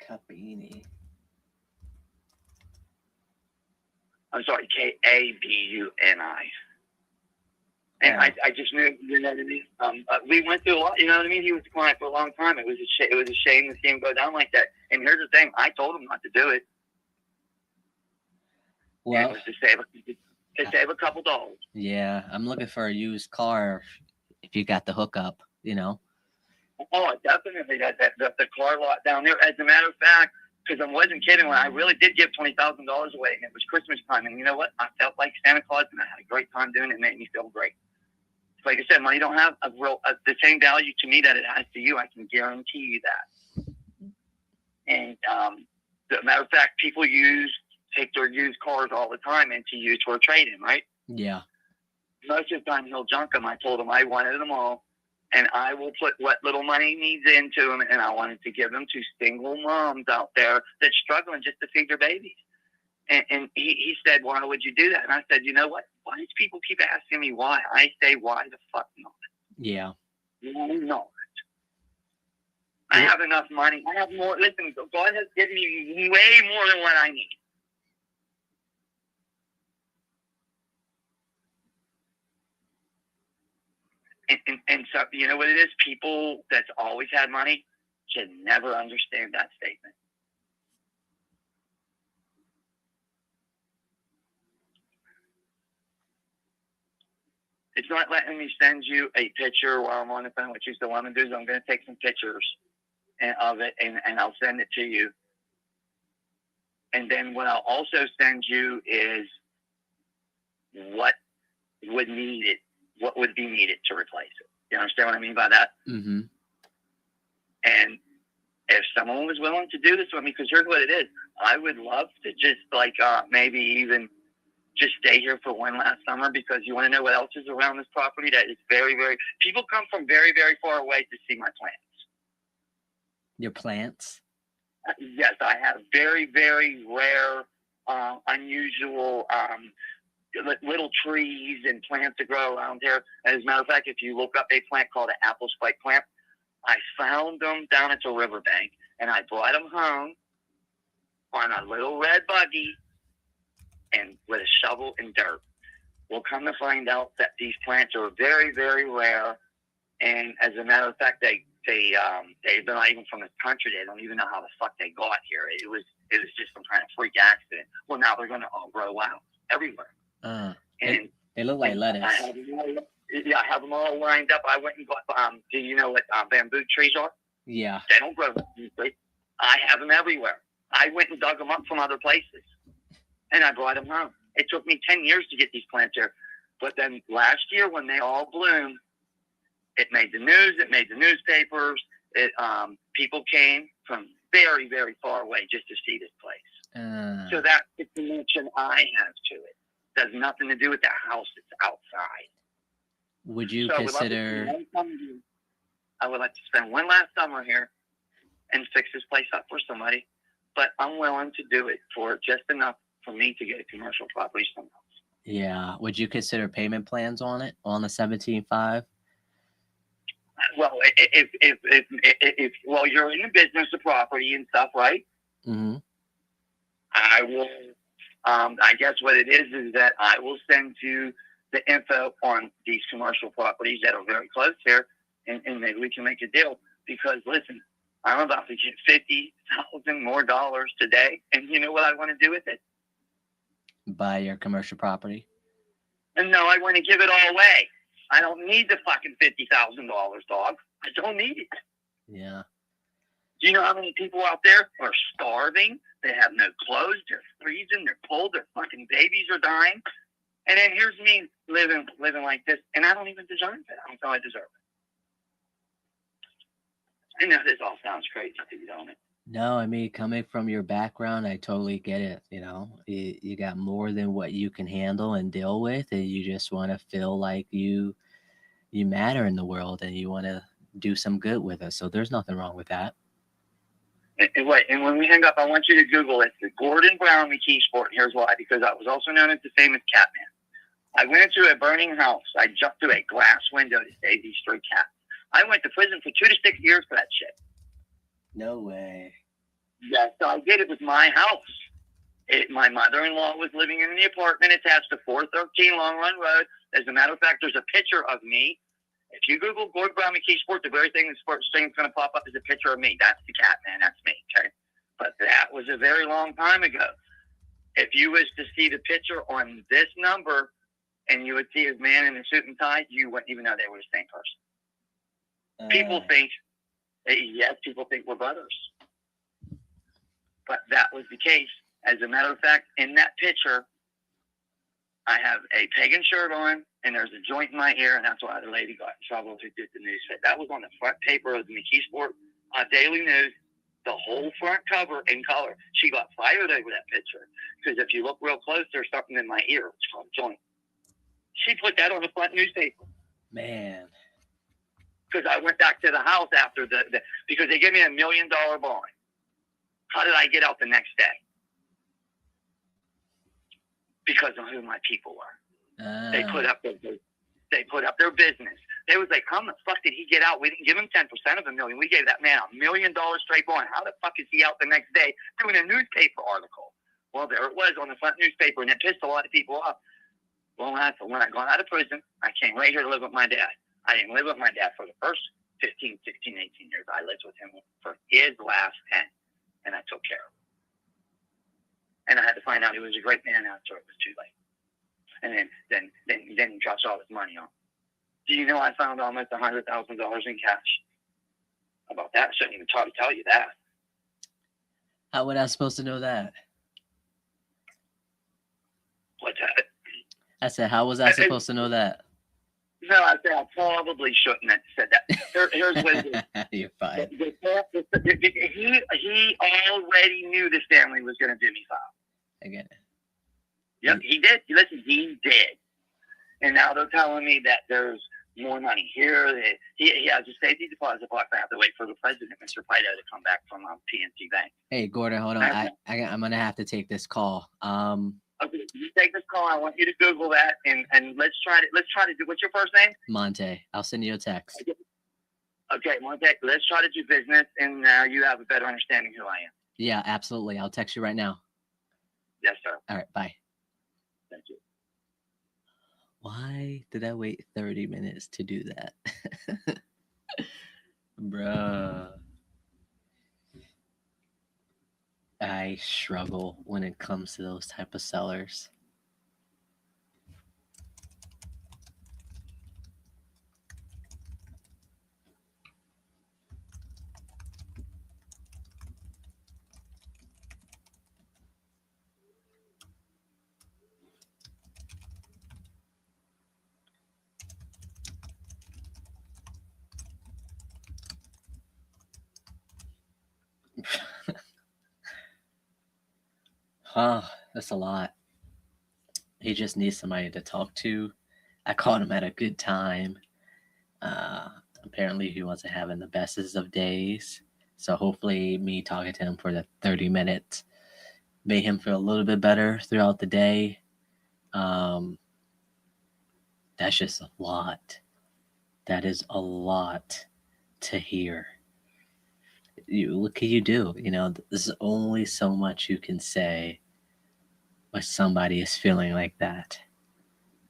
Cabini. I'm sorry, K-A-B-U-N-I. And I just knew, you know what I mean? We went through a lot, you know what I mean? He was a client for a long time. It was a shame to see him go down like that. And here's the thing, I told him not to do it. Well, it was to save a couple dollars. Yeah, I'm looking for a used car if you got the hookup, you know? Oh, definitely. The car lot down there. As a matter of fact, because I wasn't kidding, when I really did give $20,000 away, and it was Christmas time, and you know what? I felt like Santa Claus, and I had a great time doing it, and it made me feel great. Like I said, money don't have the same value to me that it has to you. I can guarantee you that. And as a matter of fact, people take their used cars all the time and to use for a trade-in, right? Yeah. Most of the time, he'll junk them. I told him I wanted them all, and I will put what little money he needs into them, and I wanted to give them to single moms out there that's struggling just to feed their babies. And he said, why would you do that? And I said, you know what? Why do people keep asking me why? I say, why the fuck not? Yeah. Why not? I have enough money. I have more. Listen, God has given me way more than what I need. And so, you know what it is? People that's always had money can never understand that statement. It's not letting me send you a picture while I'm on the phone, which is the one I'm going to do. I'm going to take some pictures of it, and I'll send it to you. And then what I'll also send you is what would be needed to replace it. You understand what I mean by that? Mm-hmm. And if someone was willing to do this with me, because here's what it is, I would love to just maybe even just stay here for one last summer, because you want to know what else is around this property that is very, very, people come from very, very far away to see my plants. Your plants? Yes, I have very, very rare, unusual little trees and plants that grow around here. As a matter of fact, if you look up a plant called an apple spike plant, I found them down at the riverbank, and I brought them home on a little red buggy and with a shovel and dirt. We'll come to find out that these plants are very, very rare. And as a matter of fact, they're not even from this country. They don't even know how the fuck they got here. It was just some kind of freak accident. Well, now they're going to all grow out everywhere. And they look like lettuce. I have them all lined up. I went and got, do you know what bamboo trees are? Yeah. They don't grow usually. I have them everywhere. I went and dug them up from other places, and I brought them home. It took me 10 years to get these plants here. But then last year when they all bloomed, it made the news. It made the newspapers. People came from very, very far away just to see this place. So that's the connection I have to it. It has nothing to do with the house. It's outside. Would you consider... I would like to spend one last summer here and fix this place up for somebody. But I'm willing to do it for just enough for me to get a commercial property somewhere else. Yeah. Would you consider payment plans on it, on the 17.5? Well, if you're in the business of property and stuff, right? Mm-hmm. I will. I guess what it is that I will send you the info on these commercial properties that are very close here, and maybe we can make a deal. Because listen, I'm about to get $50,000 more today, and you know what I want to do with it? Buy your commercial property. And no, I want to give it all away. I don't need the fucking $50,000, dog. I don't need it. Yeah. Do you know how many people out there are starving? They have no clothes. They're freezing. They're cold. Their fucking babies are dying. And then here's me living like this, and I don't even deserve it. I don't know I deserve it. I know this all sounds crazy to you, don't it? No, I mean, coming from your background, I totally get it. You got more than what you can handle and deal with, and you just want to feel like you matter in the world, and you want to do some good with it. So there's nothing wrong with that. And wait, and when we hang up, I want you to Google it. The Gordon Brown McKee Sport. Here's why. Because I was also known as the famous Catman. I went into a burning house. I jumped through a glass window to save these 3 cats. I went to prison for 2 to 6 years for that shit. No way. Yeah, so I did it with my house. My mother-in-law was living in the apartment attached to 413 Long Run Road. As a matter of fact, there's a picture of me. If you Google Gordon Brown McKee Sport, the very thing that's going to pop up is a picture of me. That's the cat, man. That's me, okay? But that was a very long time ago. If you was to see the picture on this number and you would see his man in a suit and tie, you wouldn't even know they were the same person. People think, yes, people think we're brothers. But that was the case. As a matter of fact, in that picture, I have a pagan shirt on, and there's a joint in my ear, and that's why the lady got in trouble who did the news. That was on the front paper of the McKee Sport Daily News, the whole front cover in color. She got fired over that picture because if you look real close, there's something in my ear. It's called joint. She put that on the front newspaper. Man. Because I went back to the house after because they gave me $1 million bond. How did I get out the next day? Because of who my people were. They put up their business. They was like, how the fuck did he get out? We didn't give him 10% of $1 million. We gave that man $1 million straight bond. How the fuck is he out the next day doing a newspaper article? Well, there it was on the front newspaper, and it pissed a lot of people off. Well, when I got out of prison, I came right here to live with my dad. I didn't live with my dad for the first 15, 16, 18 years. I lived with him for his last 10, and I took care of him. And I had to find out he was a great man after it was too late. And then he drops all his money on. Do you know I found almost $100,000 in cash? About that, I shouldn't even try to tell you that. How was I supposed to know that? What's that? I said, how was I supposed to know that? No, I said I probably shouldn't have said that. Here's what it is. You're fine. He already knew this family was going to do me foul. I get it. Yep, he did. Listen, he did. And now they're telling me that there's more money here. He has a safety deposit box. I have to wait for the president, Mr. Pito, to come back from PNC Bank. Hey, Gordon, hold on. I'm going to have to take this call. Okay, you take this call. call. I want you to Google that and let's try to do. What's your first name? Monte. I'll send you a text. Okay, Monte. Let's try to do business, and you have a better understanding who I am. Yeah, absolutely. I'll text you right now. Yes, sir. All right, bye. Thank you. Why did I wait 30 minutes to do that? Bruh. I struggle when it comes to those type of sellers. That's a lot. He just needs somebody to talk to. I caught him at a good time. Apparently he wasn't having the bestest of days. So hopefully me talking to him for the 30 minutes made him feel a little bit better throughout the day. That's just a lot. That is a lot to hear. What can you do? There's only so much you can say when somebody is feeling like that.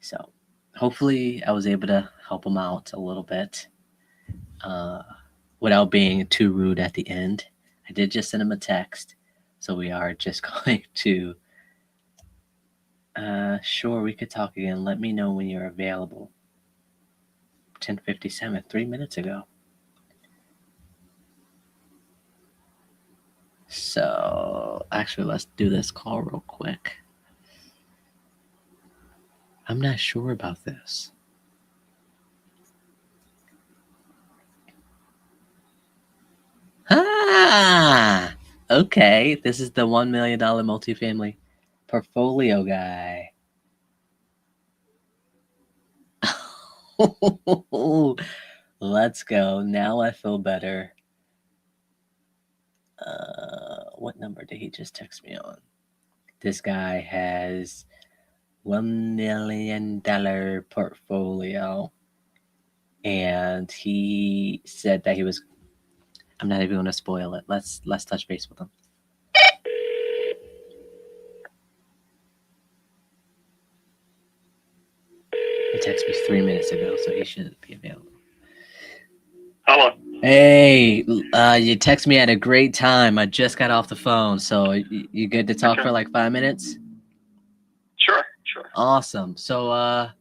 So hopefully I was able to help him out a little bit without being too rude at the end. I did just send him a text. So we are just going to, sure, we could talk again. Let me know when you're available. 10:57, 3 minutes ago. So actually, let's do this call real quick. I'm not sure about this. Okay. This is the $1 million multifamily portfolio guy. Let's go. Now I feel better. What number did he just text me on? This guy has $1 million portfolio, and he said that he was. I'm not even going to spoil it. Let's touch base with him. He texted me 3 minutes ago, so he should be available. Hello. Hey, you text me at a great time. I just got off the phone, so you good to talk for like 5 minutes? Sure. Awesome. So, are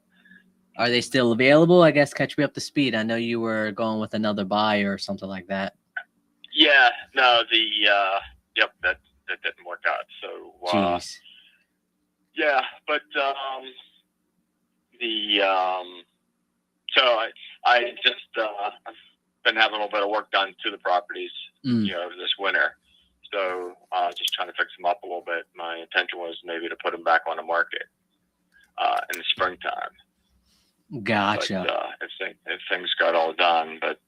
they still available? I guess catch me up to speed. I know you were going with another buyer or something like that. Yeah, no, yep, that didn't work out. So, Jeez. yeah, but so I just I've been having a little bit of work done to the properties, this winter. So just trying to fix them up a little bit. My intention was maybe to put them back on the market in the springtime. Gotcha. But, if things got all done, but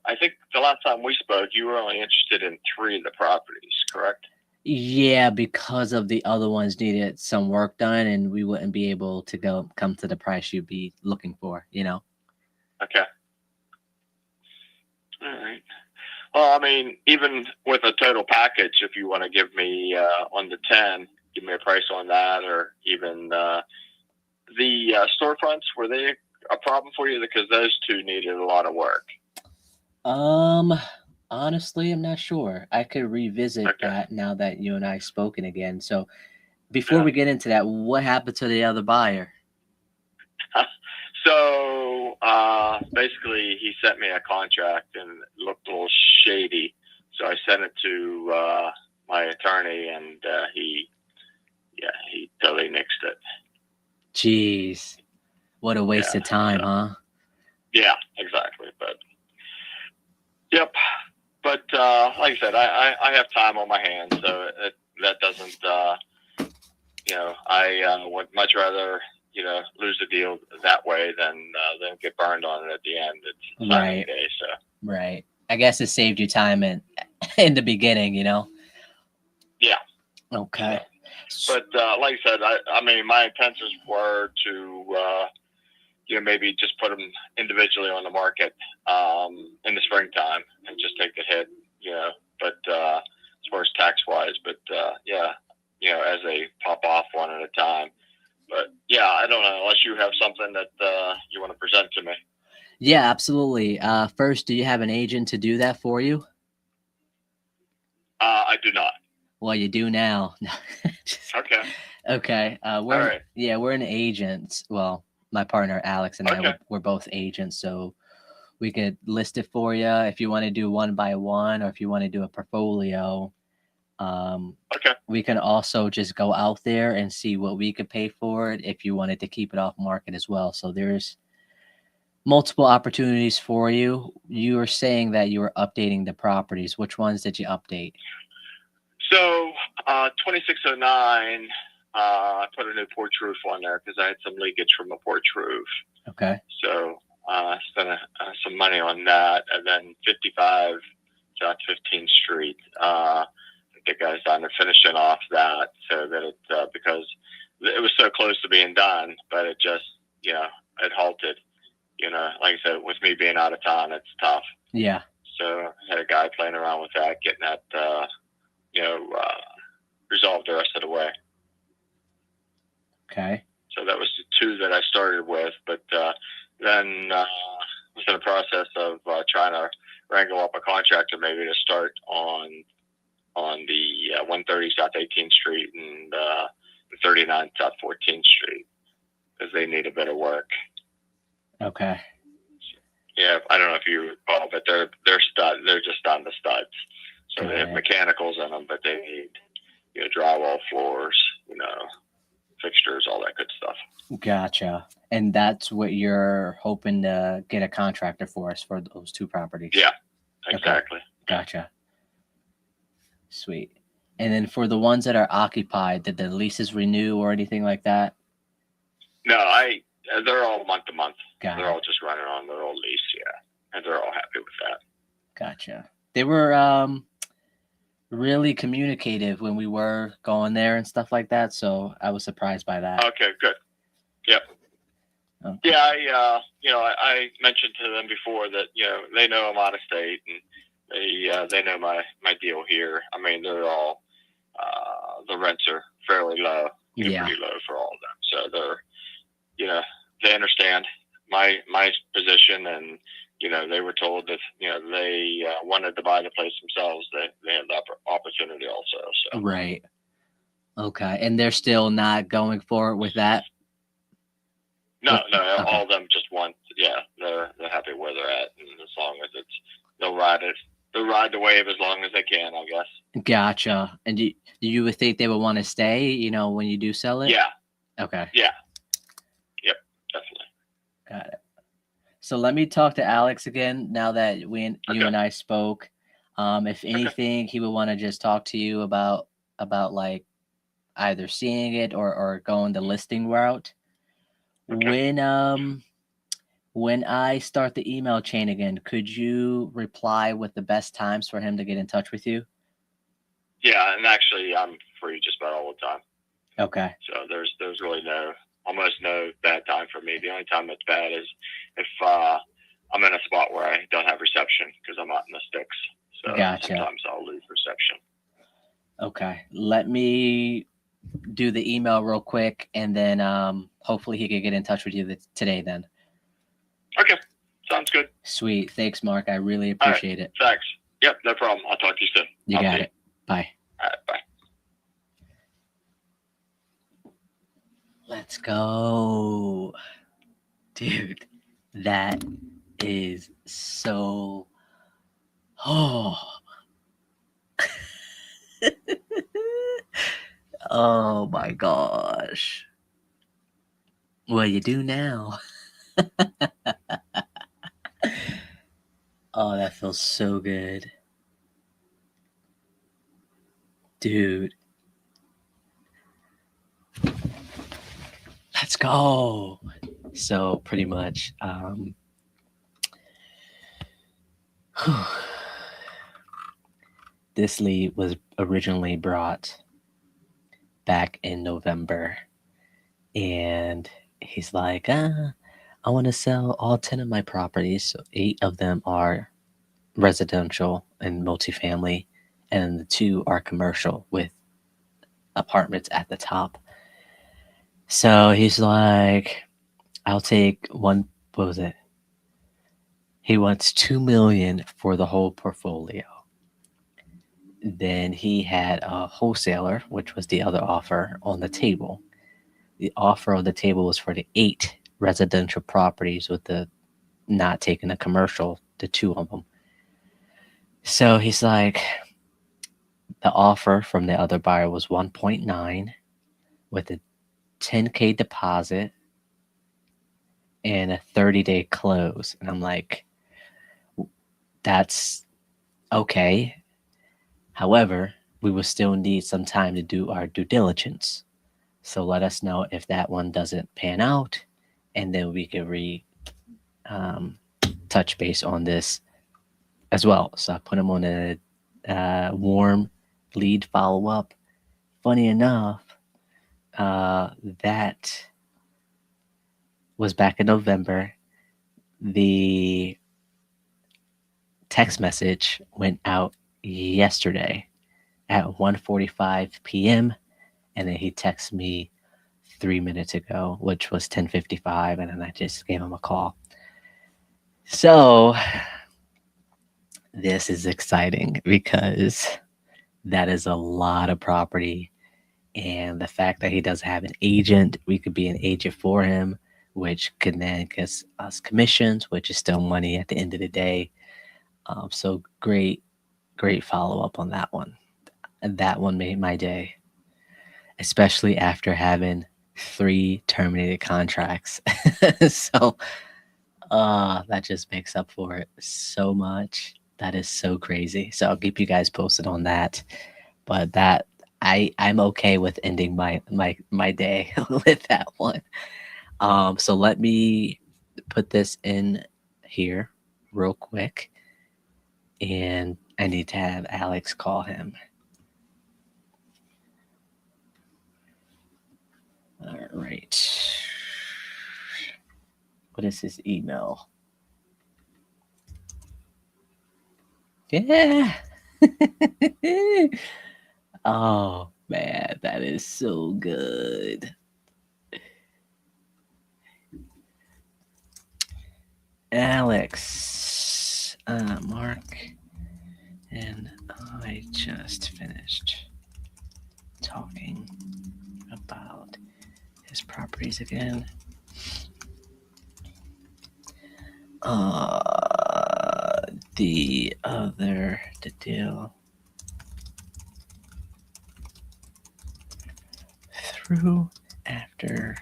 I think the last time we spoke, you were only interested in 3 of the properties, correct? Yeah, because of the other ones needed some work done, and we wouldn't be able to come to the price you'd be looking for. Okay. All right. Well, I mean, even with a total package, if you want to give me on the 10, give me a price on that, or even the storefronts, were they a problem for you? Because those 2 needed a lot of work. Honestly, I'm not sure. I could revisit that now that you and I have spoken again. So before we get into that, what happened to the other buyer? So basically, he sent me a contract and it looked a little shady. So I sent it to my attorney, and he totally nixed it. Jeez, what a waste of time, huh? Yeah, exactly. But yep. But like I said, I have time on my hands, so that doesn't. I would much rather lose the deal that way than get burned on it at the end. It's signing day, so. Right. I guess it saved you time in the beginning, Yeah. Okay. But like I said, I mean, my intentions were to, maybe just put them individually on the market in the springtime and just take the hit, But as far as tax wise, but as they pop off one at a time. But yeah, I don't know unless you have something that you want to present to me. Yeah, absolutely. First, do you have an agent to do that for you? I do not. Well, you do now. Okay. Okay. We're All right. we're an agent. Well, my partner Alex and Okay. we're both agents, so we could list it for you if you want to do one by one, or if you want to do a portfolio. Okay. We can also just go out there and see what we could pay for it if you wanted to keep it off market as well. So there's multiple opportunities for you. You were saying that you were updating the properties. Which ones did you update? So 2609, I put a new porch roof on there because I had some leakage from a porch roof. Okay. So I spent some money on that. And then 55 South 15th Street, the guy's down there finishing off that so that it, because it was so close to being done, but it just, it halted. Like I said, with me being out of town, it's tough. Yeah. So I had a guy playing around with that, getting that, resolved the rest of the way. Okay. So that was the two that I started with, but then was in the process of trying to wrangle up a contractor maybe to start on the 130 South 18th Street and 39 South 14th Street because they need a bit of work. Okay. Yeah, I don't know if you recall, but they're just on the studs. So they have mechanicals in them, but they need drywall floors, fixtures, all that good stuff. Gotcha. And that's what you're hoping to get a contractor for us for those two properties? Yeah, exactly. Okay. Gotcha. Sweet. And then for the ones that are occupied, did the leases renew or anything like that? No, they're all month to month. Got they're it. all just running on their old lease, and they're all happy with that. Gotcha. They were really communicative when we were going there and stuff like that, so I was surprised by that. Okay, good. Yep. Okay. Yeah, I mentioned to them before that they know I'm out of state and they know my deal here. I mean, they're all the rents are fairly low, pretty low for all of them. So they're they understand my position, and they were told that they wanted to buy the place themselves. They had the opportunity also. So. Right. Okay, and they're still not going forward with that. No, all of them just want. Yeah, they're happy where they're at, and as long as they'll ride the wave as long as they can, I guess. Gotcha. And do you would think they would want to stay? When you do sell it. Yeah. Okay. Yeah. Yep. Definitely. Got it. So let me talk to Alex again now that you and I spoke. If anything, he would want to just talk to you about like either seeing it or going the listing route. Okay. When I start the email chain again, could you reply with the best times for him to get in touch with you? Yeah, and actually I'm free just about all the time. Okay. So there's really almost no bad time for me. The only time that's bad is if I'm in a spot where I don't have reception because I'm out in the sticks. So gotcha. Sometimes I'll lose reception. Okay. Let me do the email real quick, and then hopefully he could get in touch with you today then. Okay. Sounds good. Sweet. Thanks, Mark. I really appreciate it. Thanks. Yep, no problem. I'll talk to you soon. You got it. Bye. All right, bye. Let's go. Dude, that is so... Oh. Oh my gosh. What do you do now? Oh, that feels so good. Dude. Let's go. So pretty much, this lead was originally brought back in November, and he's like, I want to sell all 10 of my properties. So 8 of them are residential and multifamily, and the 2 are commercial with apartments at the top. So he's like, I'll take one. What was it? He wants $2 million for the whole portfolio. Then he had a wholesaler, which was the other offer on the table. The offer on the table was for the 8 residential properties with the not taking a commercial, the 2 of them. So he's like, the offer from the other buyer was 1.9 with a 10K deposit and a 30-day close. And I'm like, that's okay. However, we will still need some time to do our due diligence. So let us know if that one doesn't pan out, and then we can touch base on this as well. So I put him on a warm lead follow up. Funny enough, that was back in November. The text message went out yesterday at 1:45 p.m. and then he texted me 3 minutes ago, which was 10:55, and then I just gave him a call. So this is exciting because that is a lot of property, and the fact that he doesn't have an agent, we could be an agent for him, which could then get us commissions, which is still money at the end of the day. So great follow up on that one. And that one made my day, especially after having 3 terminated contracts. So that just makes up for it so much. That is so crazy. So I'll keep you guys posted on that. But that I'm okay with ending my day with that one. So let me put this in here real quick, and I need to have Alex call him. All right. What is his email? Yeah. Oh man, that is so good. Alex, Mark, and I just finished talking about his properties again. The deal through after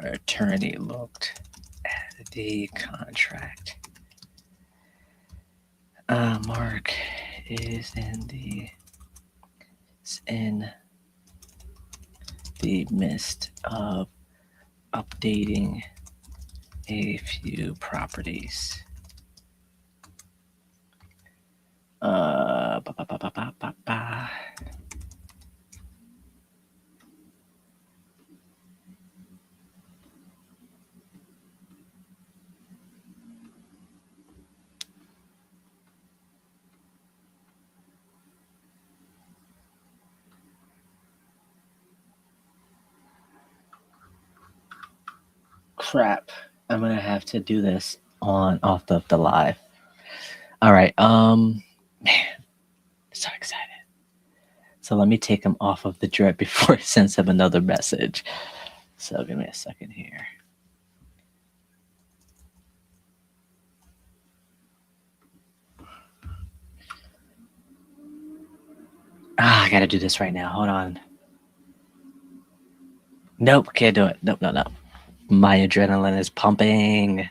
attorney looked at the contract. Mark is in the midst of updating a few properties. Crap. I'm gonna have to do this off of the live. All right. Man, so excited. So let me take him off of the drip before it sends him another message. So give me a second here. I gotta do this right now. Hold on. Nope, can't do it. Nope, no. My adrenaline is pumping.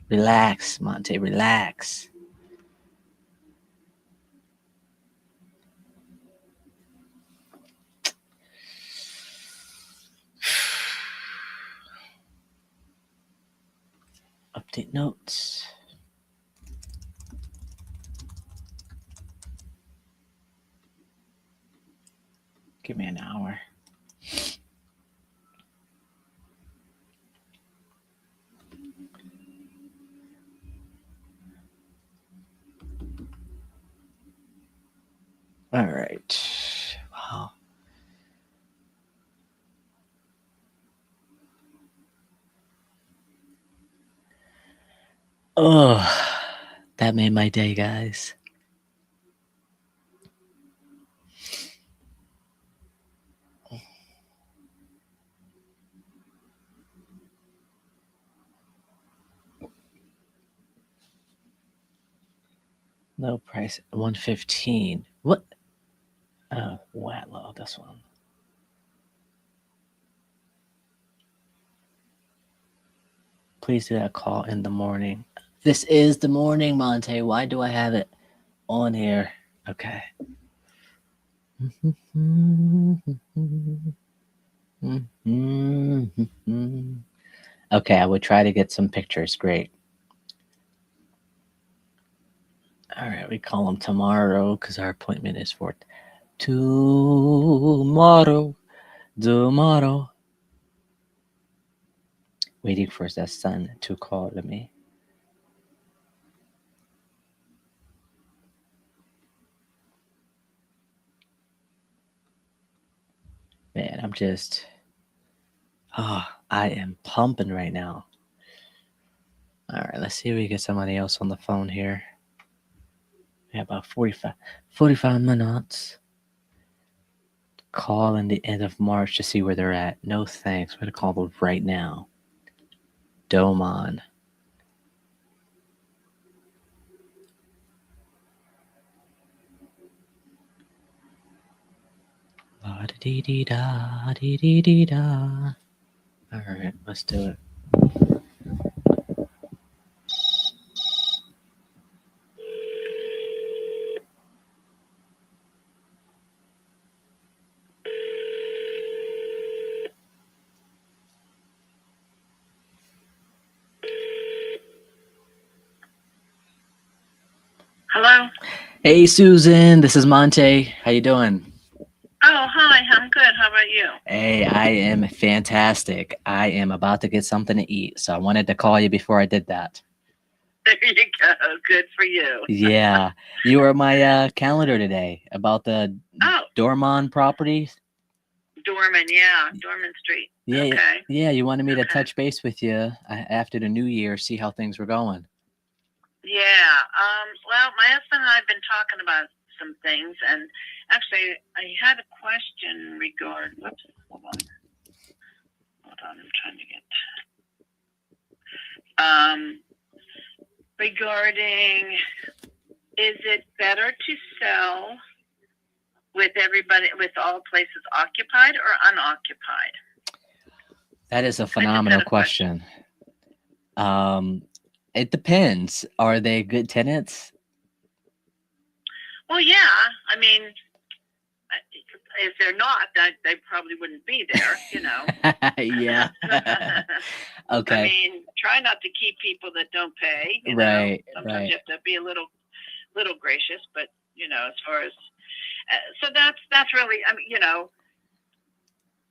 Relax, Monte, relax. Update notes. Give me an hour. All right. Wow. Oh, that made my day, guys. No price, 115. What? Oh, Watlow, this one. Please do that call in the morning. This is the morning, Monte. Why do I have it on here? Okay. Okay, I would try to get some pictures. Great. All right, we call them tomorrow because our appointment is for tomorrow. Tomorrow. Waiting for the son to call me. Man, I'm just... Oh, I am pumping right now. All right, let's see if we get somebody else on the phone here. We have about 45 minutes. Call in the end of March to see where they're at. No thanks. We're going to call them right now. Domon. La-da-dee-dee-da, All right, let's do it. Hello? Hey, Susan. This is Monte. How you doing? Oh, hi. I'm good. How about you? Hey, I am fantastic. I am about to get something to eat, so I wanted to call you before I did that. There you go. Good for you. Yeah, you were my calendar today about the Dormon property. Dorman, yeah. Dorman Street. Yeah, okay. Yeah. You wanted me to touch base with you after the new year, see how things were going. Yeah. Well, my husband and I have been talking about some things, and actually, I had a question regarding. Whoops. Hold on. I'm trying to get. Regarding, is it better to sell with all places occupied or unoccupied? That is a phenomenal question. It depends. Are they good tenants? Well, yeah. I mean, if they're not, they probably wouldn't be there, Yeah. Okay. I mean, try not to keep people that don't pay. Right. Sometimes you have to be a little gracious, but as far as so that's really, I mean,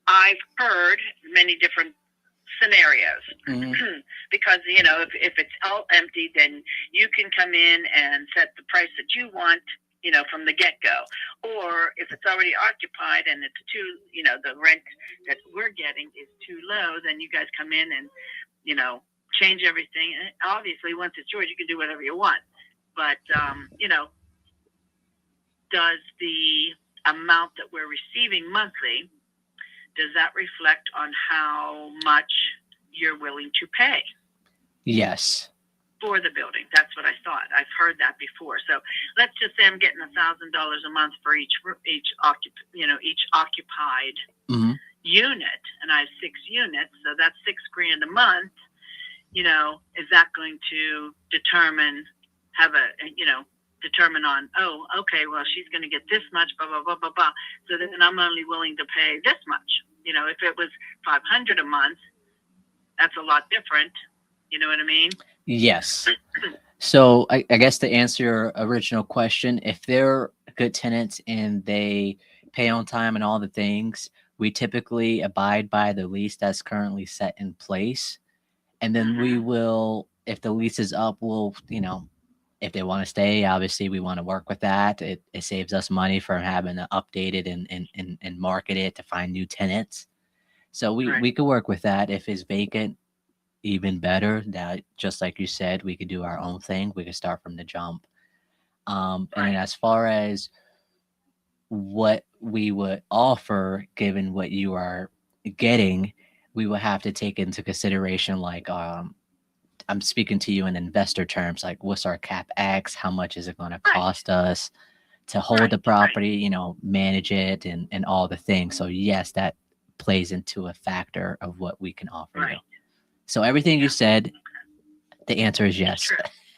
I've heard many different scenarios because if it's all empty, then you can come in and set the price that you want, from the get-go. Or if it's already occupied and it's too, the rent that we're getting is too low, then you guys come in and change everything. And obviously, once it's yours, you can do whatever you want. But does the amount that we're receiving monthly, does that reflect on how much you're willing to pay? Yes. For the building. That's what I thought. I've heard that before. So let's just say I'm getting $1,000 a month for each occupied unit, and I have 6 units, so that's $6,000 a month. Is that going to determine on, oh, okay, well, she's going to get this much, blah, blah, blah, blah, blah. So then I'm only willing to pay this much. If it was $500 a month, that's a lot different. You know what I mean? Yes. So I guess to answer your original question, if they're good tenants and they pay on time and all the things, we typically abide by the lease that's currently set in place. And then we will, if the lease is up, we'll, if they want to stay, obviously we want to work with that. It saves us money from having to update it and market it to find new tenants. So we could work with that. If it's vacant, even better. That, just like you said, we could do our own thing. We could start from the jump. And then as far as what we would offer, given what you are getting, we will have to take into consideration, like, I'm speaking to you in investor terms, like what's our CapEx, how much is it going to cost us to hold the property, manage it and all the things. So yes, that plays into a factor of what we can offer you. So everything you said, the answer is yes.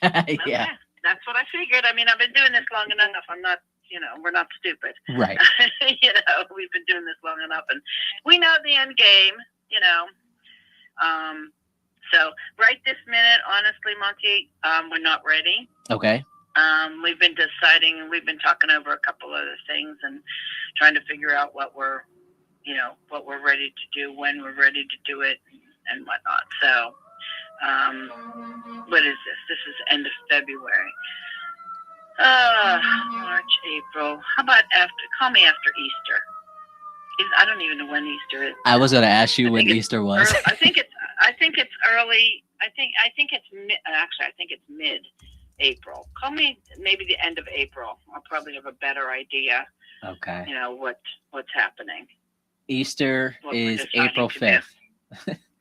Yeah. Okay. That's what I figured. I mean, I've been doing this long enough. I'm not, we're not stupid. Right. We've been doing this long enough, and we know the end game, So right this minute, honestly, Monty, we're not ready. Okay. We've been deciding, and we've been talking over a couple other things and trying to figure out what we're ready to do, when we're ready to do it, and whatnot. So, what is this? This is end of February. March, April. How about call me after Easter. I don't even know when Easter is. I was going to ask you when Easter was. I think it's early. I think it's mid-April. Call me maybe the end of April. I'll probably have a better idea. Okay. What's happening. Easter is April 5th.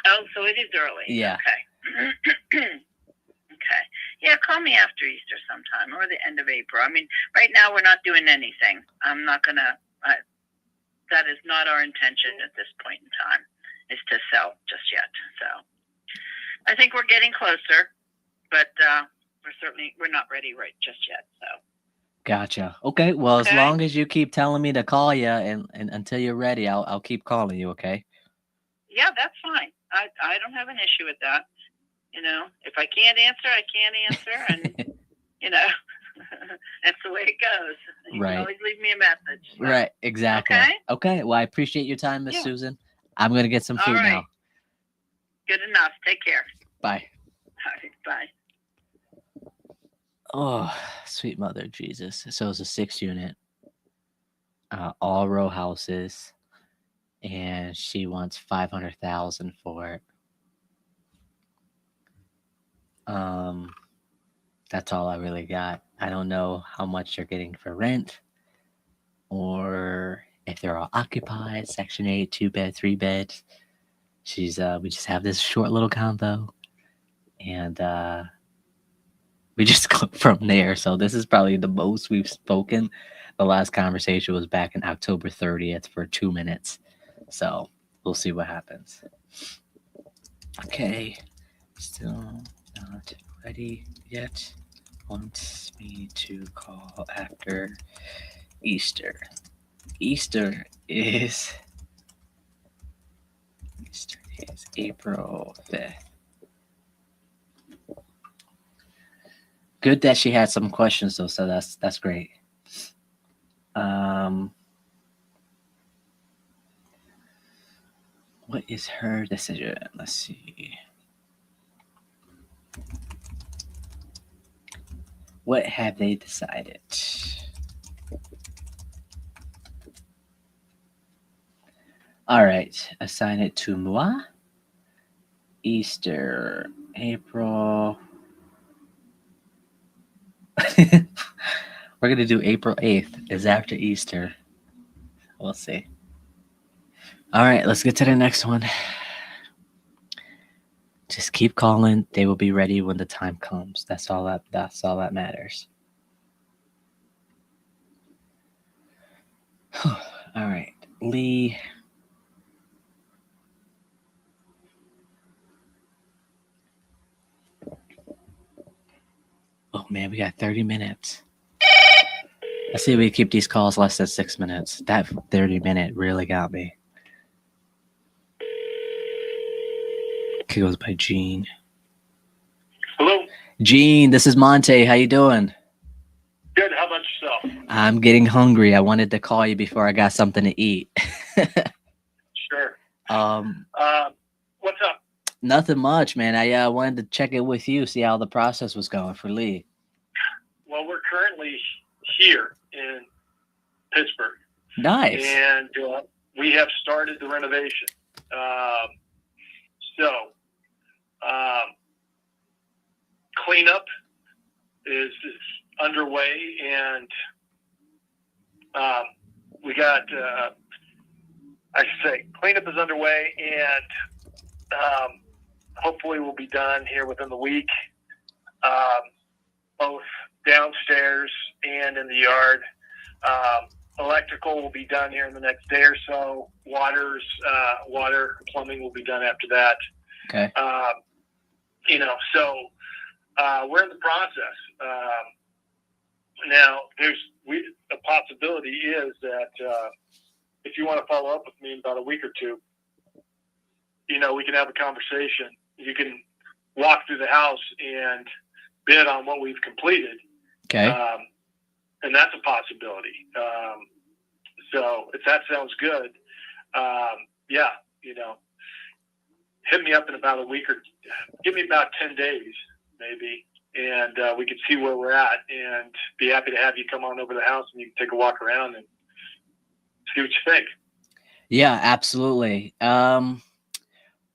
Oh, so it is early. Yeah. Okay. Okay. Yeah, call me after Easter sometime, or the end of April. I mean, right now we're not doing anything. I'm not going to, that is not our intention at this point in time, is to sell just yet. So I think we're getting closer, but we're not ready right just yet. So. Gotcha. Okay. Well, as long as you keep telling me to call you and until you're ready, I'll keep calling you. Okay. Yeah, that's fine. I don't have an issue with that. If I can't answer, I can't answer, and that's the way it goes. You can always leave me a message. So. Right. Exactly. Okay. Well, I appreciate your time, Miss Susan. I'm gonna get some food now. Good enough. Take care. Bye. All right. Bye. Oh, sweet mother of Jesus. So it's a 6-unit, all row houses, and she wants $500,000 for it. That's all I really got. I don't know how much you're getting for rent, or if they're all occupied, Section 8, 2-bed, 3-bed. We just have this short little combo, and we just go from there. So this is probably the most we've spoken. The last conversation was back in October 30th for 2 minutes. So we'll see what happens. Okay. Still not ready yet. Wants me to call after Easter. Easter is April 5th. Good that she had some questions though, so that's great. What is her decision? Let's see. What have they decided? All right, assign it to moi. Easter, April. We're going to do April 8th is after Easter. We'll see. All right, let's get to the next one. Just keep calling. They will be ready when the time comes. That's all that matters. All right, Lee. Oh man, we got 30 minutes. Let's see if we keep these calls less than 6 minutes. That 30-minute really got me. It goes by Gene. Hello? Gene, this is Monte. How you doing? Good. How about yourself? I'm getting hungry. I wanted to call you before I got something to eat. Sure. Um, What's up? Nothing much, man. I wanted to check in with you, see how the process was going for Lee. Well, we're currently here in Pittsburgh. Nice. And we have started the renovation. Cleanup is underway, and we got, I should say, cleanup is underway, and hopefully we'll be done here within the week, both downstairs and in the yard. Electrical will be done here in the next day or so. Water, plumbing will be done after that. Okay. We're in the process. Now, the possibility is that if you want to follow up with me in about a week or two, we can have a conversation. You can walk through the house and bid on what we've completed. Okay. And that's a possibility. So if that sounds good, hit me up in about a week or give me about 10 days maybe, and we can see where we're at, and be happy to have you come on over to the house and you can take a walk around and see what you think. Yeah, absolutely.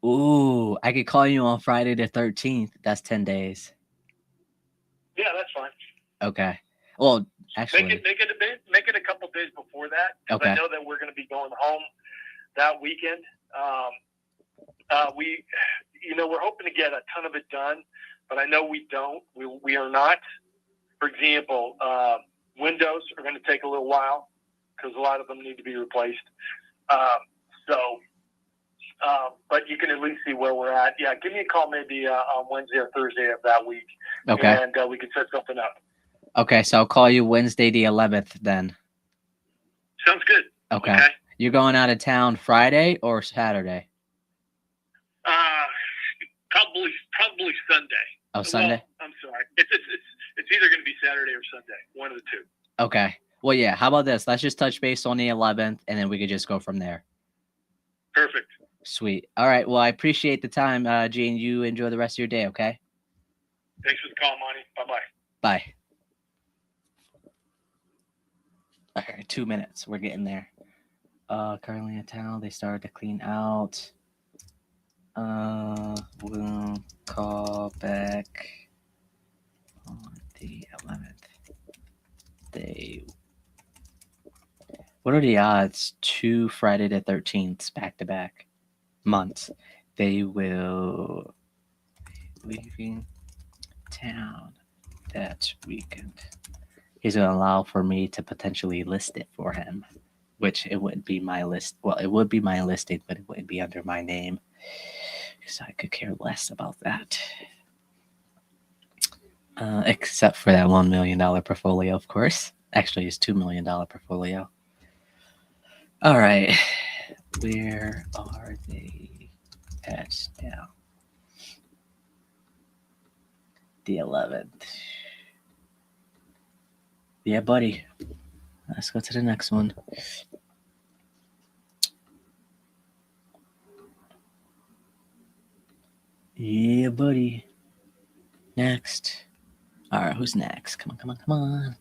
Ooh, I could call you on Friday the 13th. That's 10 days. Yeah, that's fine. Okay. Well, actually, make it a couple days before that. Okay. I know that we're going to be going home that weekend. We're hoping to get a ton of it done, but I know we don't. We are not. For example, windows are going to take a little while because a lot of them need to be replaced. But you can at least see where we're at. Yeah, give me a call maybe on Wednesday or Thursday of that week. Okay. And we can set something up. Okay, so I'll call you Wednesday the 11th then. Sounds good. Okay. You're going out of town Friday or Saturday? Probably Sunday. Oh, Sunday? Well, I'm sorry. It's either going to be Saturday or Sunday. One of the two. Okay. Well, yeah. How about this? Let's just touch base on the 11th, and then we could just go from there. Perfect. Sweet. All right. Well, I appreciate the time, Gene. You enjoy the rest of your day, okay? Thanks for the call, Monty. Bye-bye. Bye. All right, 2 minutes. We're getting there. Currently in town. They started to clean out. We'll call back on the 11th. What are the odds? 2 Friday the 13th back-to-back months. They will be leaving town that weekend. He's going to allow for me to potentially list it for him, which it wouldn't be my list. Well, it would be my listing, but it wouldn't be under my name because I could care less about that. Except for that $1 million portfolio, of course. Actually, it's $2 million portfolio. All right. Where are they at now? The 11th. Yeah, buddy. Let's go to the next one. Yeah, buddy. Next. All right, who's next? Come on.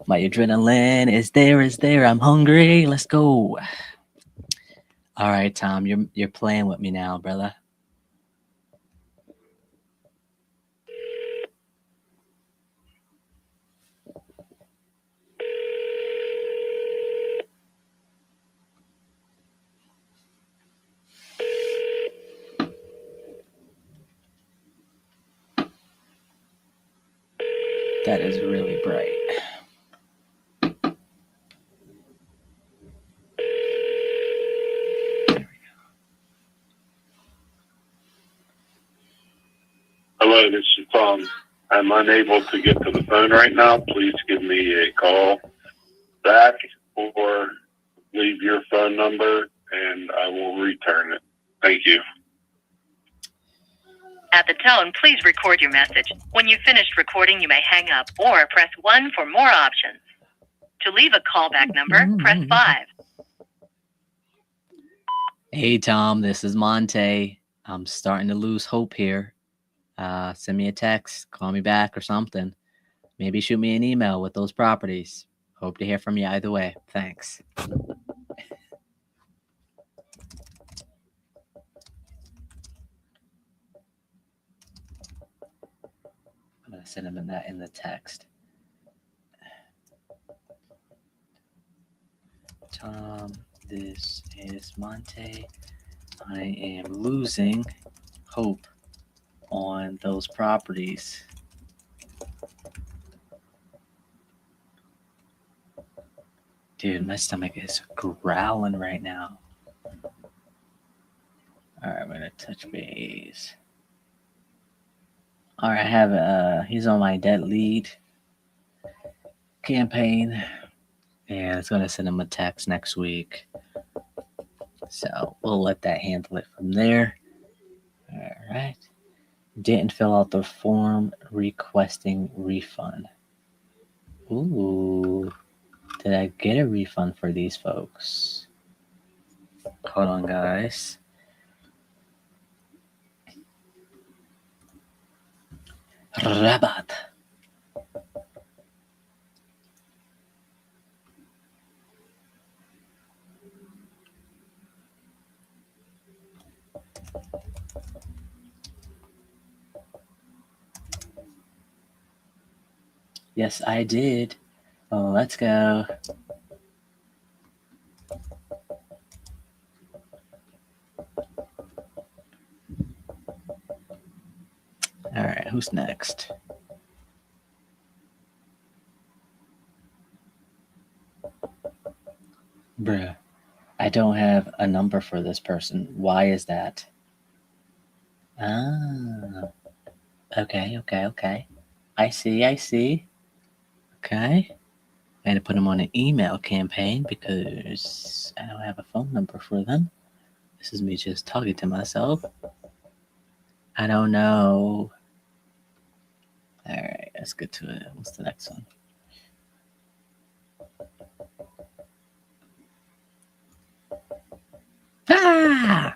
My adrenaline is there. I'm hungry. Let's go. All right, Tom, you're playing with me now, brother. That is really bright. Hello, this is Tom. I'm unable to get to the phone right now. Please give me a call back or leave your phone number and I will return it. Thank you. At the tone, please record your message. When you've finished recording, you may hang up or press 1 for more options. To leave a callback number, press 5. Hey, Tom, this is Monte. I'm starting to lose hope here. Send me a text, call me back or something. Maybe shoot me an email with those properties. Hope to hear from you either way. Thanks. I'm going to send him that in the text. Tom, this is Monte. I am losing hope on those properties. Dude, my stomach is growling right now. All right, I'm going to touch base. All right, I have he's on my dead lead campaign, and it's going to send him a text next week. So we'll let that handle it from there. All right. Didn't fill out the form requesting refund. Ooh. Did I get a refund for these folks? Hold on, guys. Rabat. Yes, I did. Oh, let's go. All right, who's next? Bruh, I don't have a number for this person. Why is that? Ah, okay. I see. Okay. I had to put them on an email campaign because I don't have a phone number for them. This is me just talking to myself. I don't know. All right, let's get to it. What's the next one?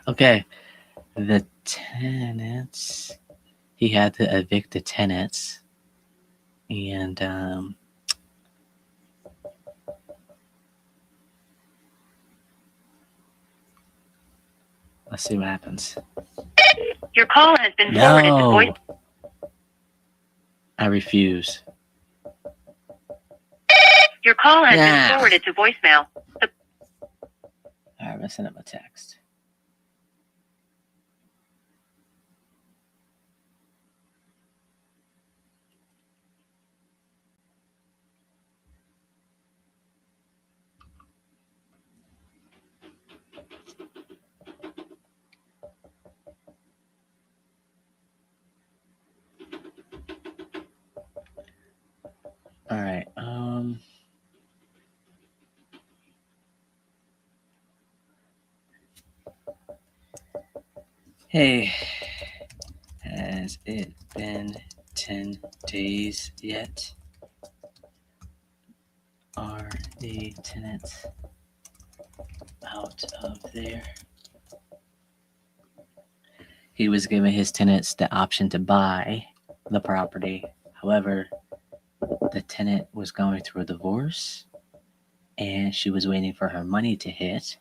Okay. The tenants. He had to evict the tenants. And, let's see what happens. Your call has been forwarded to voice. I refuse. Your call has been forwarded to voicemail. All right, I'm going to send him a text. All right. Hey, has it been 10 days yet? Are the tenants out of there? He was giving his tenants the option to buy the property. However, the tenant was going through a divorce and she was waiting for her money to hit.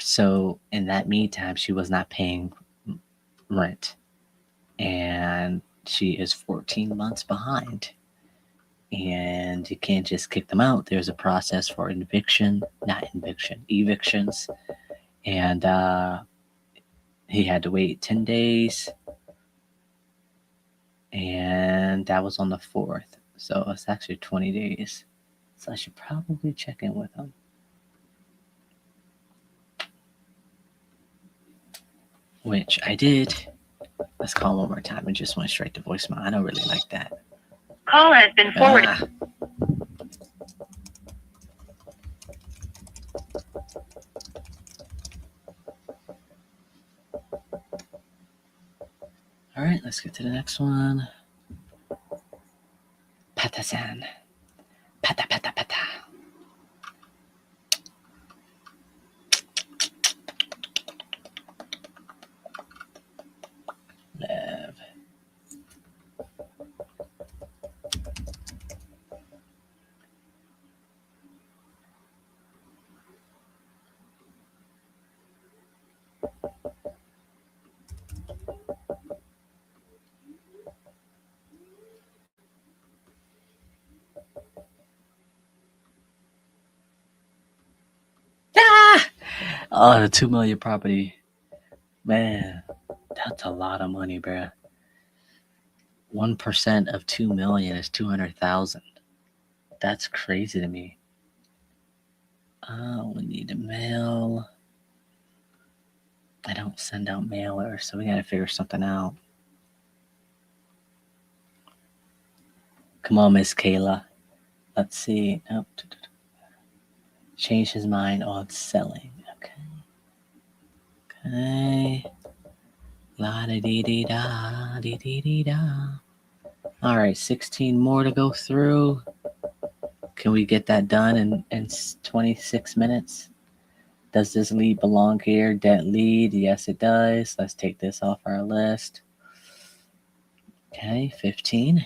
So in that meantime, she was not paying rent. And she is 14 months behind. And you can't just kick them out. There's a process for evictions. And he had to wait 10 days. And that was on the 4th. So it's actually 20 days. So I should probably check in with him. Which I did. Let's call one more time. It just went straight to voicemail. I don't really like that. Call has been forwarded. All right, let's get to the next one. Patasan. Pata, pata, pata. Lev. Ah! Oh, the 2 million property. Man, that's a lot of money, bruh. 1% of 2 million is 200,000. That's crazy to me. Oh, we need to mail. I don't send out mailers, so we gotta figure something out. Come on, Miss Kayla. Let's see. Oh, change his mind on selling. Okay. Okay. La da dee dee da dee dee dee da. All right, 16 more to go through. Can we get that done in 26 minutes? Does this lead belong here? Debt lead? Yes, it does. Let's take this off our list. Okay, 15.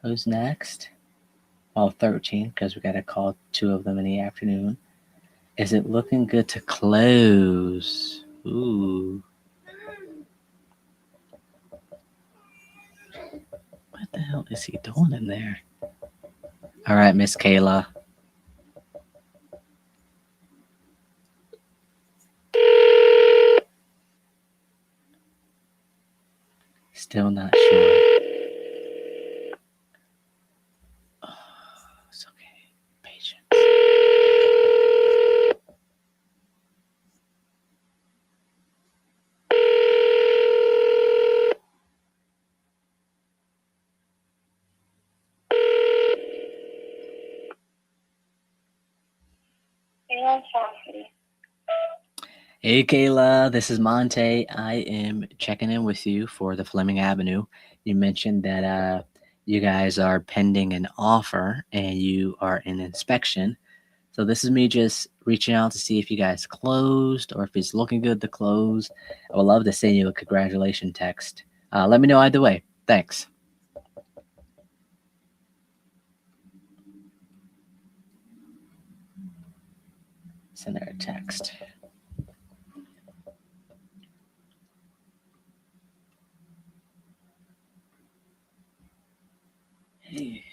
Who's next? Well, 13, because we got to call 2 of them in the afternoon. Is it looking good to close? Ooh. What the hell is he doing in there? All right, Miss Kayla. Still not sure. Oh, it's okay. Patience. Hey Kayla, this is Monte. I am checking in with you for the Fleming Avenue. You mentioned that you guys are pending an offer and you are in inspection. So this is me just reaching out to see if you guys closed or if it's looking good to close. I would love to send you a congratulations text. Let me know either way. Thanks. Send her a text. Hey.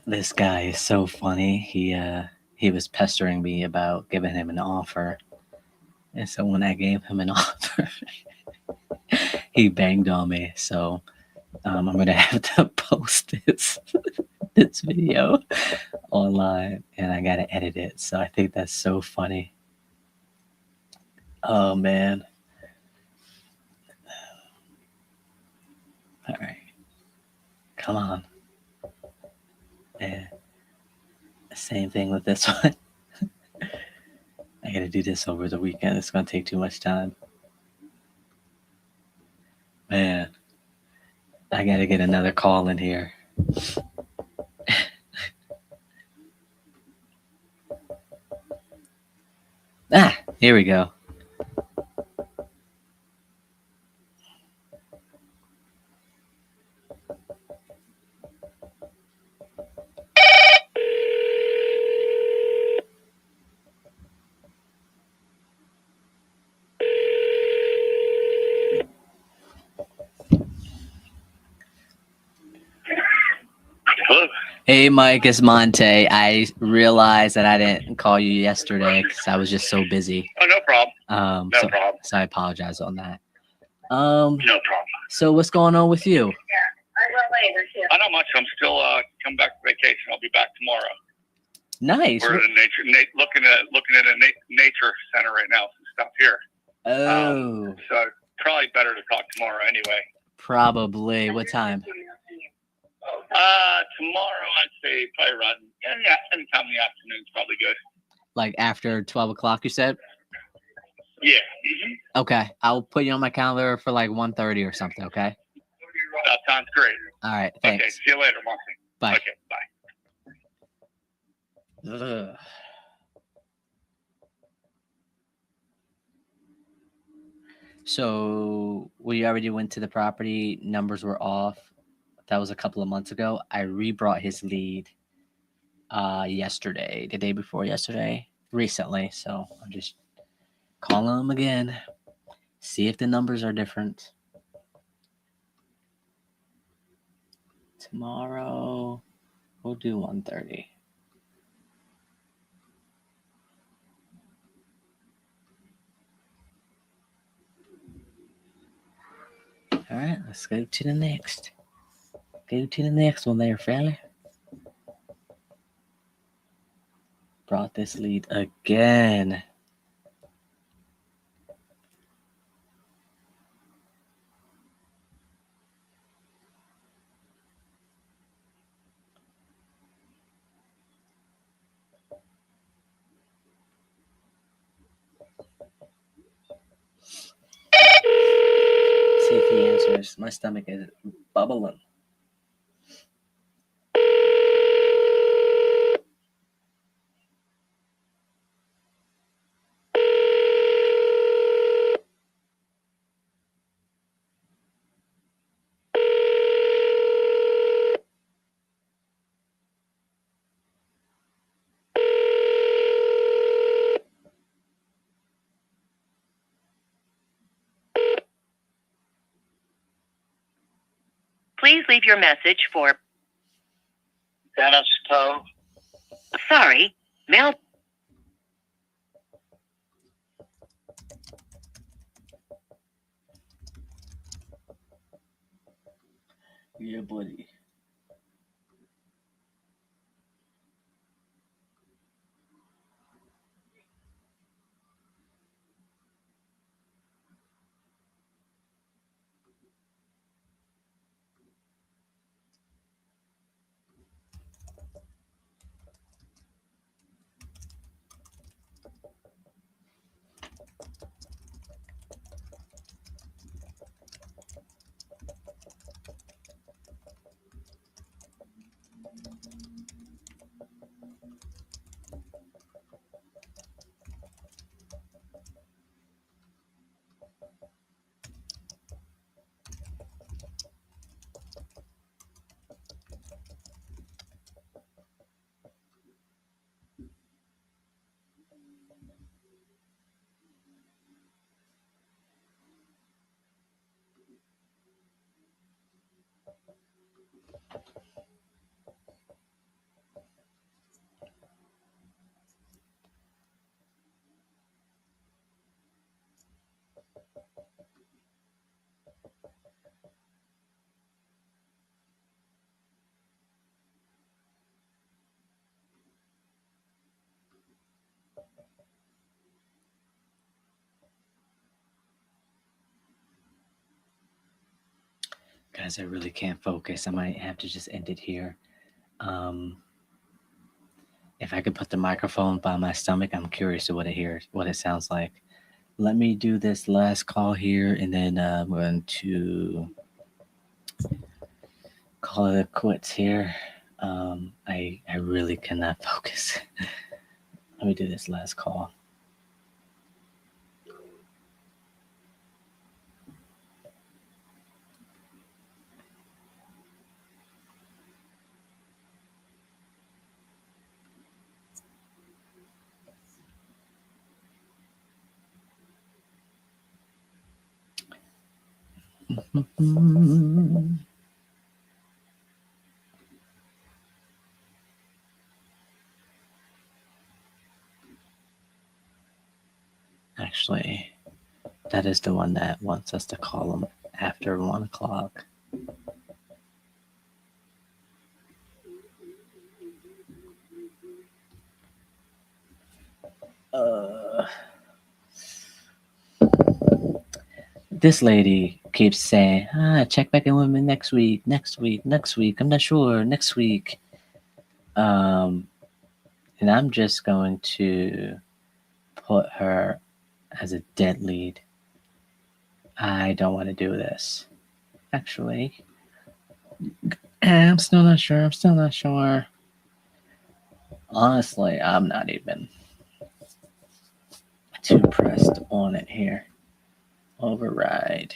This guy is so funny. He was pestering me about giving him an offer. And so when I gave him an offer, he banged on me. So I'm going to have to post this video online and I got to edit it. So I think that's so funny. Oh man. All right. Come on. Man. Same thing with this one. I gotta do this over the weekend. It's gonna take too much time. Man. I gotta get another call in here. Here we go. Hello. Hey, Mike, it's Monte. I realized that I didn't call you yesterday because I was just so busy. Oh, no problem. No problem. So I apologize on that. No problem. So what's going on with you? I not much. I'm still coming back from vacation. I'll be back tomorrow. Nice. We're at a looking at a nature center right now. Some stuff here. Oh. So probably better to talk tomorrow anyway. Probably. What time? Tomorrow I'd say probably around anytime in the afternoon is probably good. Like after 12 o'clock, you said? Yeah. Mm-hmm. Okay. I'll put you on my calendar for like 1:30 or something, okay? That sounds great. All right. Thanks. Okay. See you later, Monty. Bye. Okay. Bye. Ugh. So we already went to the property. Numbers were off. That was a couple of months ago. I rebrought his lead yesterday, the day before yesterday, recently. So I'm just calling him again. See if the numbers are different. Tomorrow we'll do 1:30. All right, let's go to the next. Go to the next one there, fella. Brought this lead again. See if he answers. My stomach is bubbling. Please leave your message for Dennis Toe. sorry, mail. Yeah, buddy. guys, I really can't focus. I might have to just end it here. If I could put the microphone by my stomach, I'm curious to what it sounds like. Let me do this last call here, and then I'm going to call it quits here. I really cannot focus. Let me do this last call. Actually, that is the one that wants us to call them after 1 o'clock. This lady keeps saying, check back in with me next week. I'm not sure, next week. And I'm just going to put her as a dead lead. I don't want to do this. Actually, I'm still not sure. Honestly, I'm not even too pressed on it here. Override.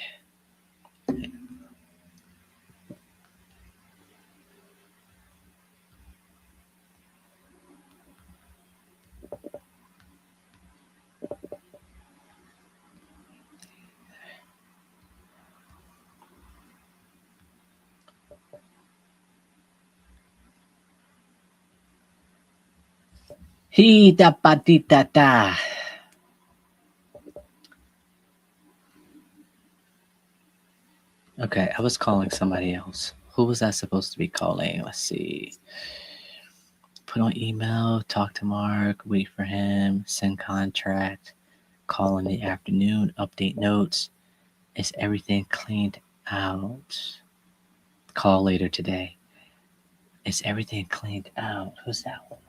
He da ba di da da. Okay, I was calling somebody else. Who was I supposed to be calling? Let's see. Put on email, talk to Mark, wait for him, send contract, call in the afternoon, update notes. Is everything cleaned out? Call later today. Is everything cleaned out? Who's that one?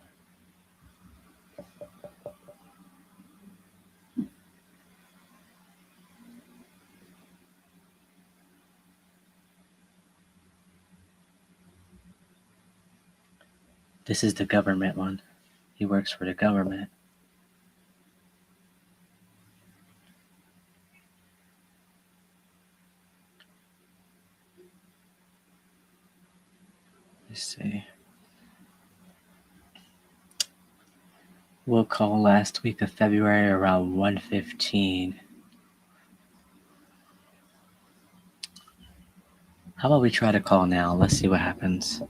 This is the government one. He works for the government. Let's see. We'll call last week of February around 1:15. How about we try to call now? Let's see what happens.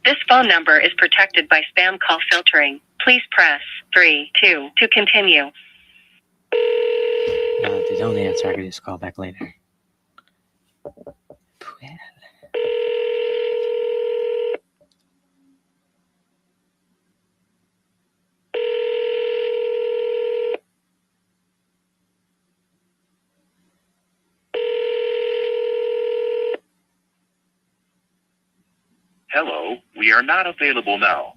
This phone number is protected by spam call filtering. Please press 3-2 to continue. They don't answer. I can just call back later. Hello, we are not available now.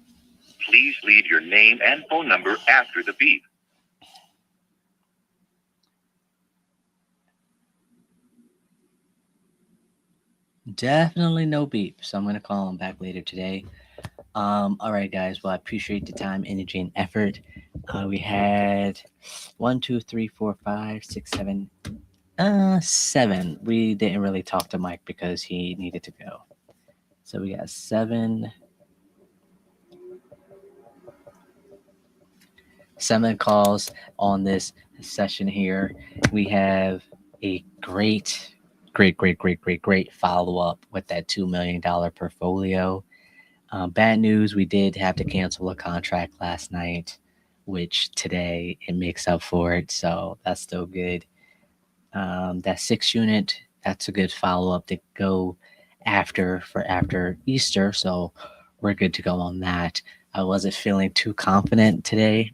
Please leave your name and phone number after the beep. Definitely no beep. So I'm going to call him back later today. All right, guys. Well, I appreciate the time, energy, and effort. We had 1, 2, 3, 4, 5, 6, 7. 7. We didn't really talk to Mike because he needed to go. So we got 7 calls on this session here. We have a great follow-up with that $2 million portfolio. Bad news, we did have to cancel a contract last night, which today it makes up for it. So that's still good. That 6 unit, that's a good follow-up to go after Easter. So we're good to go on that. I wasn't feeling too confident today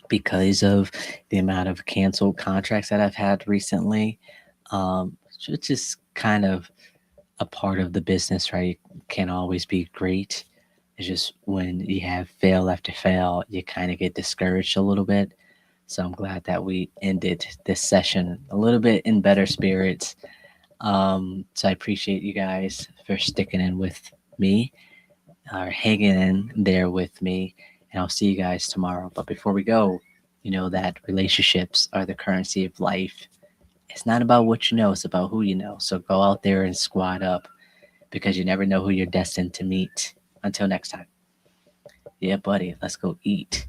because of the amount of canceled contracts that I've had recently. It's just kind of a part of the business, right? Can't always be great. It's just when you have fail after fail, you kind of get discouraged a little bit. So I'm glad that we ended this session a little bit in better spirits. So I appreciate you guys for sticking in with me or hanging in there with me. And I'll see you guys tomorrow. But before we go, you know that relationships are the currency of life. It's not about what you know, it's about who you know. So go out there and squad up because you never know who you're destined to meet. Until next time. Yeah, buddy, let's go eat.